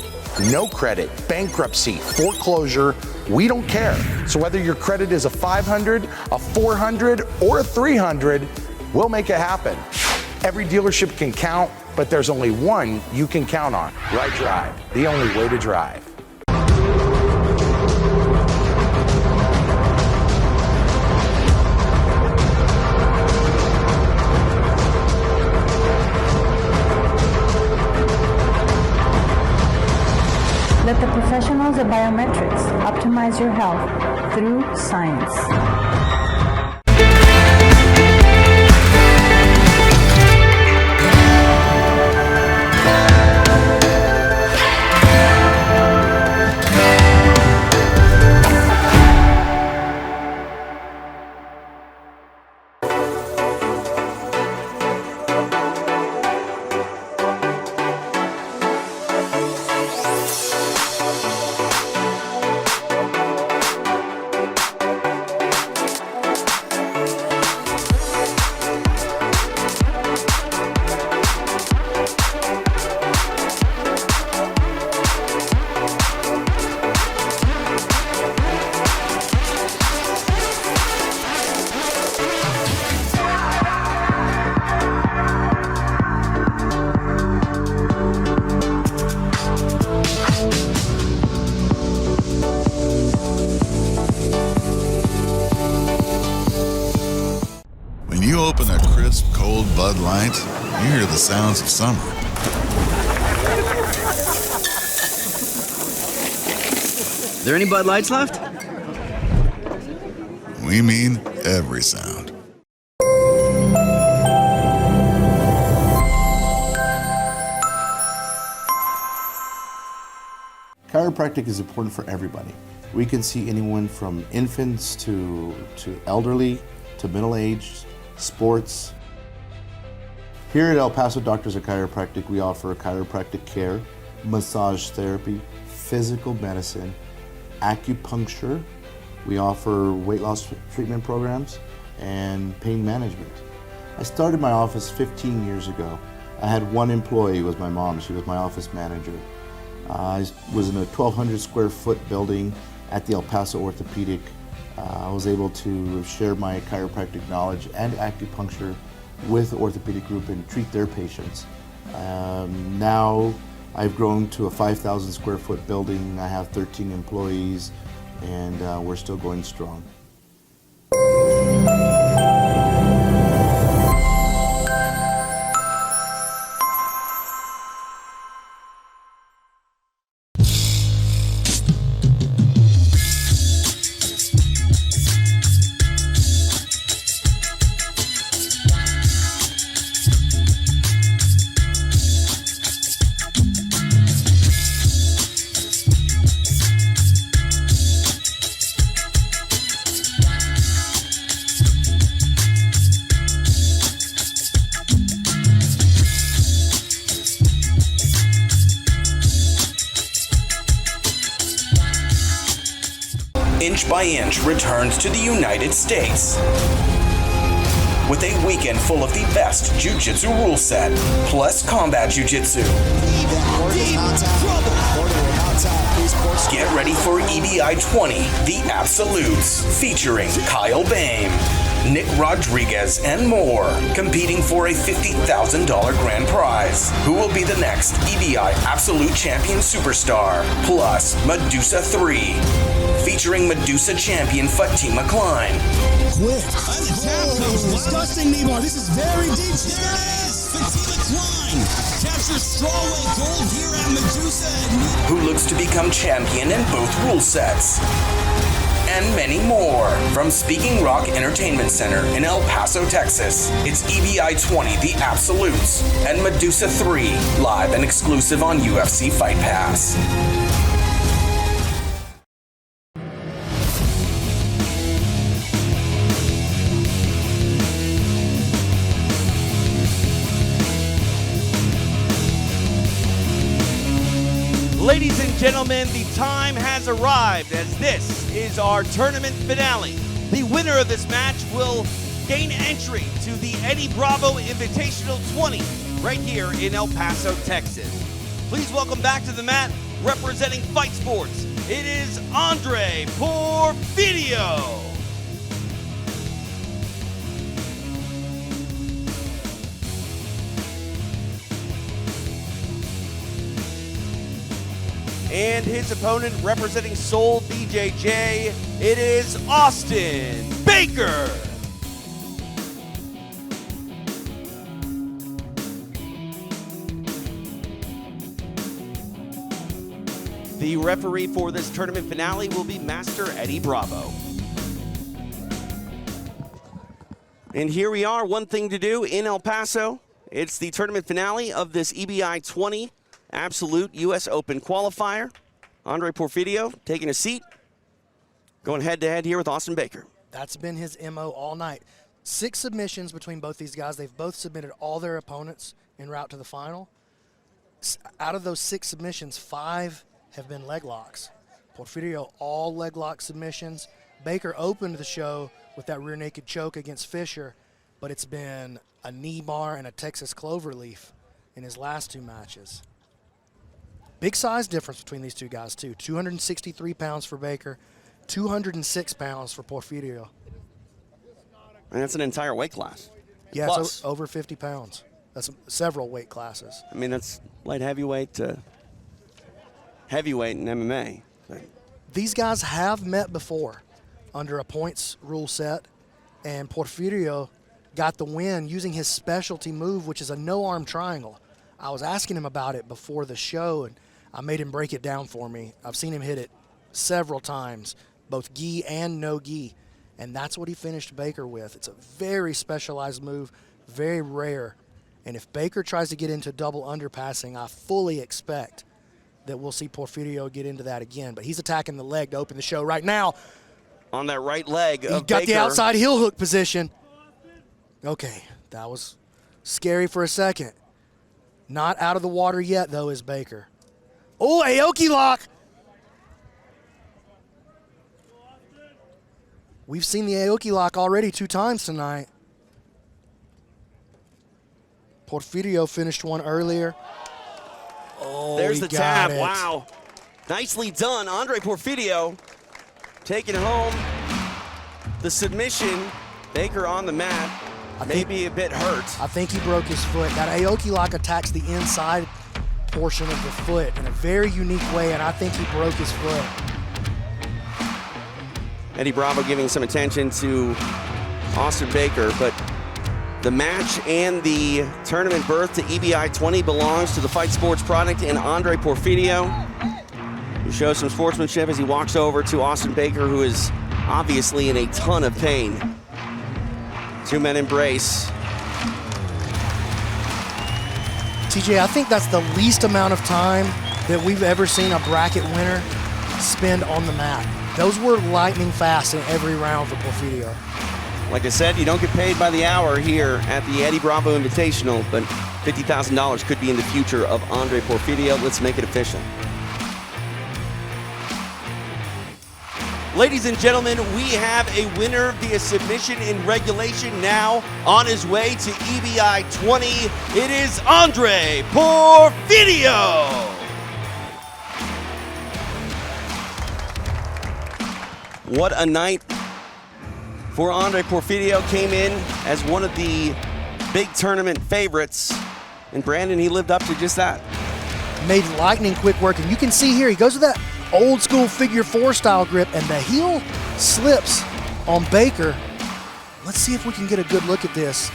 no credit, bankruptcy, foreclosure, we don't care. So whether your credit is a 500, a 400, or a 300, we'll make it happen. Every dealership can count, but there's only one you can count on. Right Drive, the only way to drive. Let the professionals at Biometrics optimize your health through science. When you open a crisp, cold Bud Light, you hear the sounds of summer. There any Bud Lights left? We mean every sound. Chiropractic is important for everybody. We can see anyone from infants to elderly, to middle-aged, sports. Here at El Paso Doctors of Chiropractic, we offer chiropractic care, massage therapy, physical medicine, acupuncture. We offer weight loss treatment programs and pain management. I started my office 15 years ago. I had one employee, it was my mom. She was my office manager. I was in a 1,200 square foot building at the El Paso Orthopedic. I was able to share my chiropractic knowledge and acupuncture with the orthopedic group and treat their patients. Now I've grown to a 5,000 square foot building. I have 13 employees, and we're still going strong. Inch by Inch returns to the United States with a weekend full of the best jiu-jitsu rule set, plus combat jiu-jitsu. Get ready for EBI 20, The Absolutes, featuring Kyle Bame, Nick Rodriguez, and more, competing for a $50,000 grand prize. Who will be the next EBI Absolute Champion Superstar? Plus Medusa 3, featuring Medusa champion Fatima Klein. Quit. Unattacked coach. Disgusting knee bar. This is very deep. There it is. Fatima Klein captures strawweight gold here at Medusa. Who looks to become champion in both rule sets. And many more. From Speaking Rock Entertainment Center in El Paso, Texas, it's EBI 20, The Absolutes, and Medusa 3, live and exclusive on UFC Fight Pass. Ladies and gentlemen, the time has arrived as this is our tournament finale. The winner of this match will gain entry to the Eddie Bravo Invitational 20 right here in El Paso, Texas. Please welcome back to the mat, representing Fight Sports, it is Andre Portofirio. And his opponent, representing Soul BJJ, it is Austin Baker. The referee for this tournament finale will be Master Eddie Bravo. And here we are, one thing to do in El Paso. It's the tournament finale of this EBI 20 Absolute US Open Qualifier. Andre Portofirio taking a seat, going head-to-head here with Austin Baker. That's been his MO all night. 6 submissions between both these guys. They've both submitted all their opponents en route to the final. Out of those 6 submissions, 5 have been leg locks. Portofirio, all leg lock submissions. Baker opened the show with that rear naked choke against Fisher, but it's been a knee bar and a Texas cloverleaf in his last 2 matches. Big size difference between these two guys, too. 263 pounds for Baker, 206 pounds for Portofirio. And that's an entire weight class. Yeah, Plus. it's over 50 pounds. That's several weight classes. I mean, that's light heavyweight to heavyweight in MMA. These guys have met before under a points rule set, and Portofirio got the win using his specialty move, which is a no-arm triangle. I was asking him about it before the show, and I made him break it down for me. I've seen him hit it several times, both gi and no gi, and that's what he finished Baker with. It's a very specialized move, very rare, and if Baker tries to get into double underpassing, I fully expect that we'll see Portofirio get into that again, but he's attacking the leg to open the show right now. On that right leg of He got Baker. The outside heel hook position. Okay, that was scary for a second. Not out of the water yet, though, is Baker. Oh, Aoki lock. We've seen the Aoki lock already 2 times tonight. Portofirio finished one earlier. Oh, there's the tab. It. Wow. Nicely done. Andre Portofirio taking home the submission. Baker on the mat. Maybe a bit hurt. I think he broke his foot. That Aoki lock attacks the inside portion of the foot in a very unique way, and I think he broke his foot. Eddie Bravo giving some attention to Austin Baker, but the match and the tournament berth to EBI 20 belongs to the Fight Sports product and Andre Portofirio, who shows some sportsmanship as he walks over to Austin Baker, who is obviously in a ton of pain. 2 men embrace. TJ, I think that's the least amount of time that we've ever seen a bracket winner spend on the mat. Those were lightning fast in every round for Portofirio. Like I said, you don't get paid by the hour here at the Eddie Bravo Invitational, but $50,000 could be in the future of Andre Portofirio. Let's make it official. Ladies and gentlemen, we have a winner via submission in regulation now on his way to EBI 20. It is Andre Portofirio. What a night for Andre Portofirio. Came in as one of the big tournament favorites. And Brandon, he lived up to just that. Made lightning quick work. And you can see here, he goes with that old school figure 4 style grip, and the heel slips on Baker. Let's see if we can get a good look at this.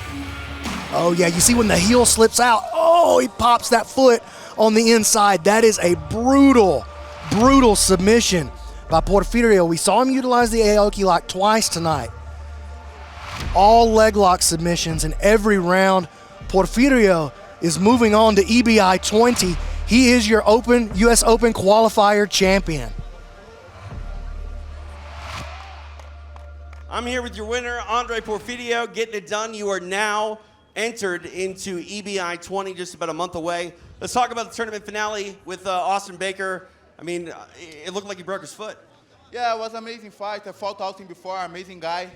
Oh yeah, you see when the heel slips out, oh, he pops that foot on the inside. That is a brutal, brutal submission by Portofirio. We saw him utilize the Aoki lock twice tonight. All leg lock submissions in every round. Portofirio is moving on to EBI 20. He is your US Open Qualifier champion. I'm here with your winner, Andre Portofirio, getting it done. You are now entered into EBI 20, just about a month away. Let's talk about the tournament finale with Austin Baker. I mean, it looked like he broke his foot. Yeah, it was an amazing fight. I fought Austin before, amazing guy.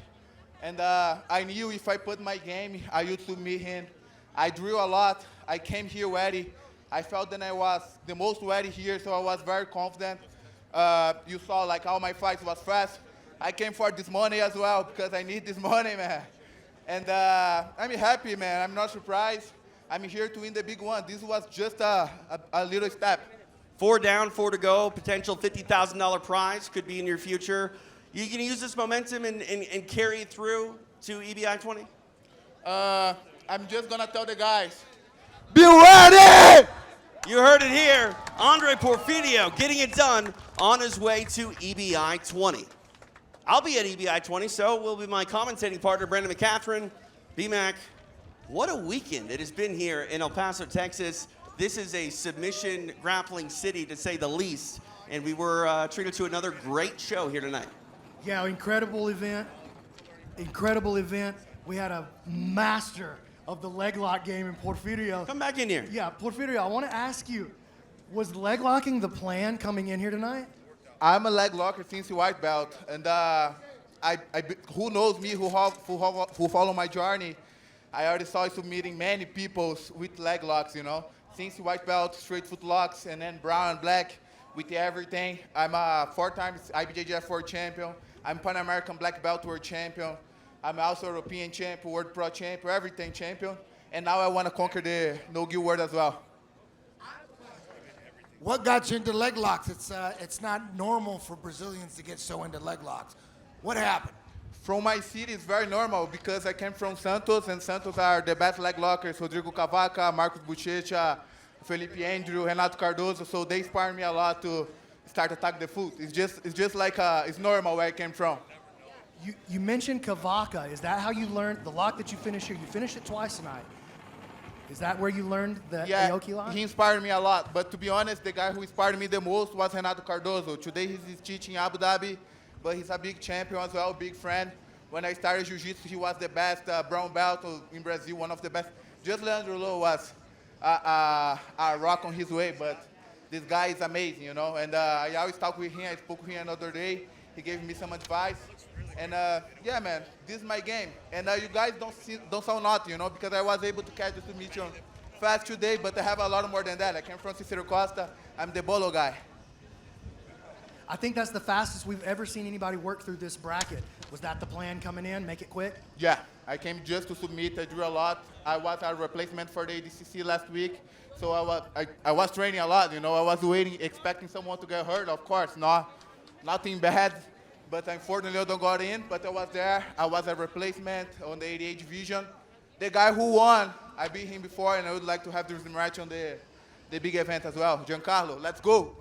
And I knew if I put my game, I would submit him. I drew a lot. I came here ready. I felt that I was the most ready here, so I was very confident. You saw like all my fights was fast. I came for this money as well because I need this money, man. And I'm happy, man. I'm not surprised. I'm here to win the big one. This was just a little step. 4 down, 4 to go, potential $50,000 prize could be in your future. You can use this momentum and carry it through to EBI 20? I'm just gonna tell the guys, be ready! You heard it here. Andre Portofirio getting it done on his way to EBI 20. I'll be at EBI 20, so will be my commentating partner, Brandon McCatherine. B-Mac, what a weekend it has been here in El Paso, Texas. This is a submission grappling city, to say the least, and we were treated to another great show here tonight. Yeah, incredible event. Incredible event. We had a master of the leg lock game in Portofirio. Come back in here. Yeah, Portofirio, I want to ask you, was leg locking the plan coming in here tonight? I'm a leg locker since white belt, and who knows me, who follow my journey, I already saw submitting many people with leg locks, you know. Since white belt, straight foot locks, and then brown and black with everything. I'm a 4 times IBJJF World Champion. I'm Pan American Black Belt World Champion. I'm also European Champion, World Pro Champion, everything champion. And now I want to conquer the no-gi world as well. What got you into leg locks? It's not normal for Brazilians to get so into leg locks. What happened? From my city, it's very normal because I came from Santos, and Santos are the best leg lockers. Rodrigo Cavaca, Marcos Buchecha, Felipe Andrew, Renato Cardoso. So they inspired me a lot to start attack the foot. It's just like it's normal where I came from. You mentioned Cavaca. Is that how you learned the lock that you finished here? You finished it twice tonight. Is that where you learned the Aoki lock? He inspired me a lot. But to be honest, the guy who inspired me the most was Renato Cardoso. Today he's teaching in Abu Dhabi, but he's a big champion as well, big friend. When I started Jiu-Jitsu, he was the best brown belt in Brazil, one of the best. Just Leandro Lowe was a rock on his way, but this guy is amazing, you know. And I always talk with him. I spoke with him another day. He gave me some advice. And yeah, man, this is my game. And you guys don't sound naughty, you know, because I was able to catch the submission fast today, but I have a lot more than that. I came from Cicero Costa. I'm the bolo guy. I think that's the fastest we've ever seen anybody work through this bracket. Was that the plan coming in? Make it quick? Yeah, I came just to submit. I drew a lot. I was a replacement for the ADCC last week, so I was training a lot. You know, I was waiting, expecting someone to get hurt. Of course, nothing bad. But unfortunately, I don't got in. But I was there. I was a replacement on the 88 division. The guy who won, I beat him before, and I would like to have this match on the big event as well. Giancarlo, let's go.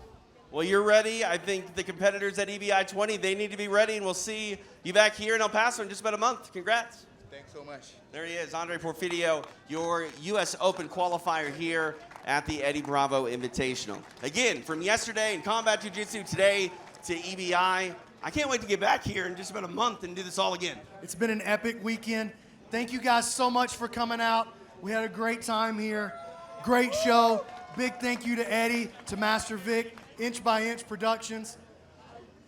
Well, you're ready. I think the competitors at EBI 20, they need to be ready, and we'll see you back here in El Paso in just about a month. Congrats. Thanks so much. There he is, Andre Portofirio, your US Open qualifier here at the Eddie Bravo Invitational. Again, from yesterday in combat jiu-jitsu, today to EBI. I can't wait to get back here in just about a month and do this all again. It's been an epic weekend. Thank you guys so much for coming out. We had a great time here. Great show. Big thank you to Eddie, to Master Vic, Inch by Inch Productions.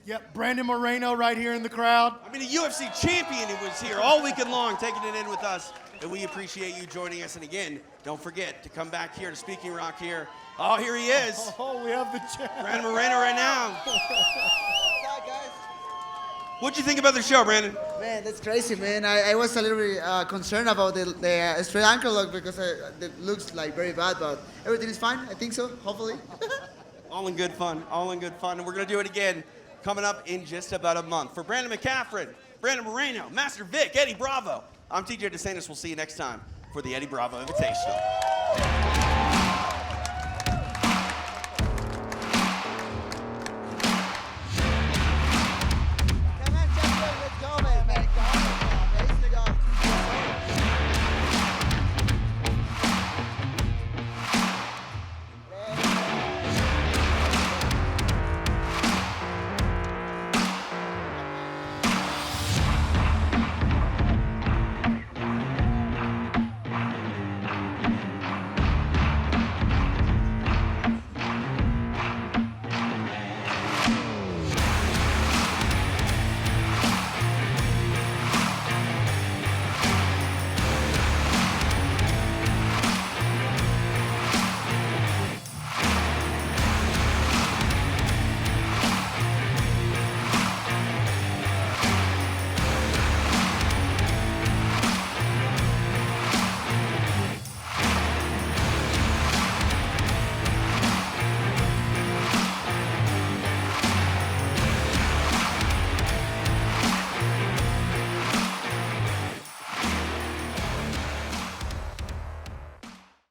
Yep, Brandon Moreno right here in the crowd. I mean, a UFC champion who was here all weekend long, taking it in with us. And we appreciate you joining us. And again, don't forget to come back here to Speaking Rock here. Oh, here he is. Oh, we have the champ. Brandon Moreno right now. What'd you think about the show, Brandon? Man, that's crazy, man. I was a little bit concerned about the straight ankle lock because it looks like very bad, but everything is fine. I think so, hopefully. All in good fun, all in good fun. And we're going to do it again coming up in just about a month. For Brandon McCaffrey, Brandon Moreno, Master Vic, Eddie Bravo, I'm TJ DeSantis. We'll see you next time for the Eddie Bravo Invitational.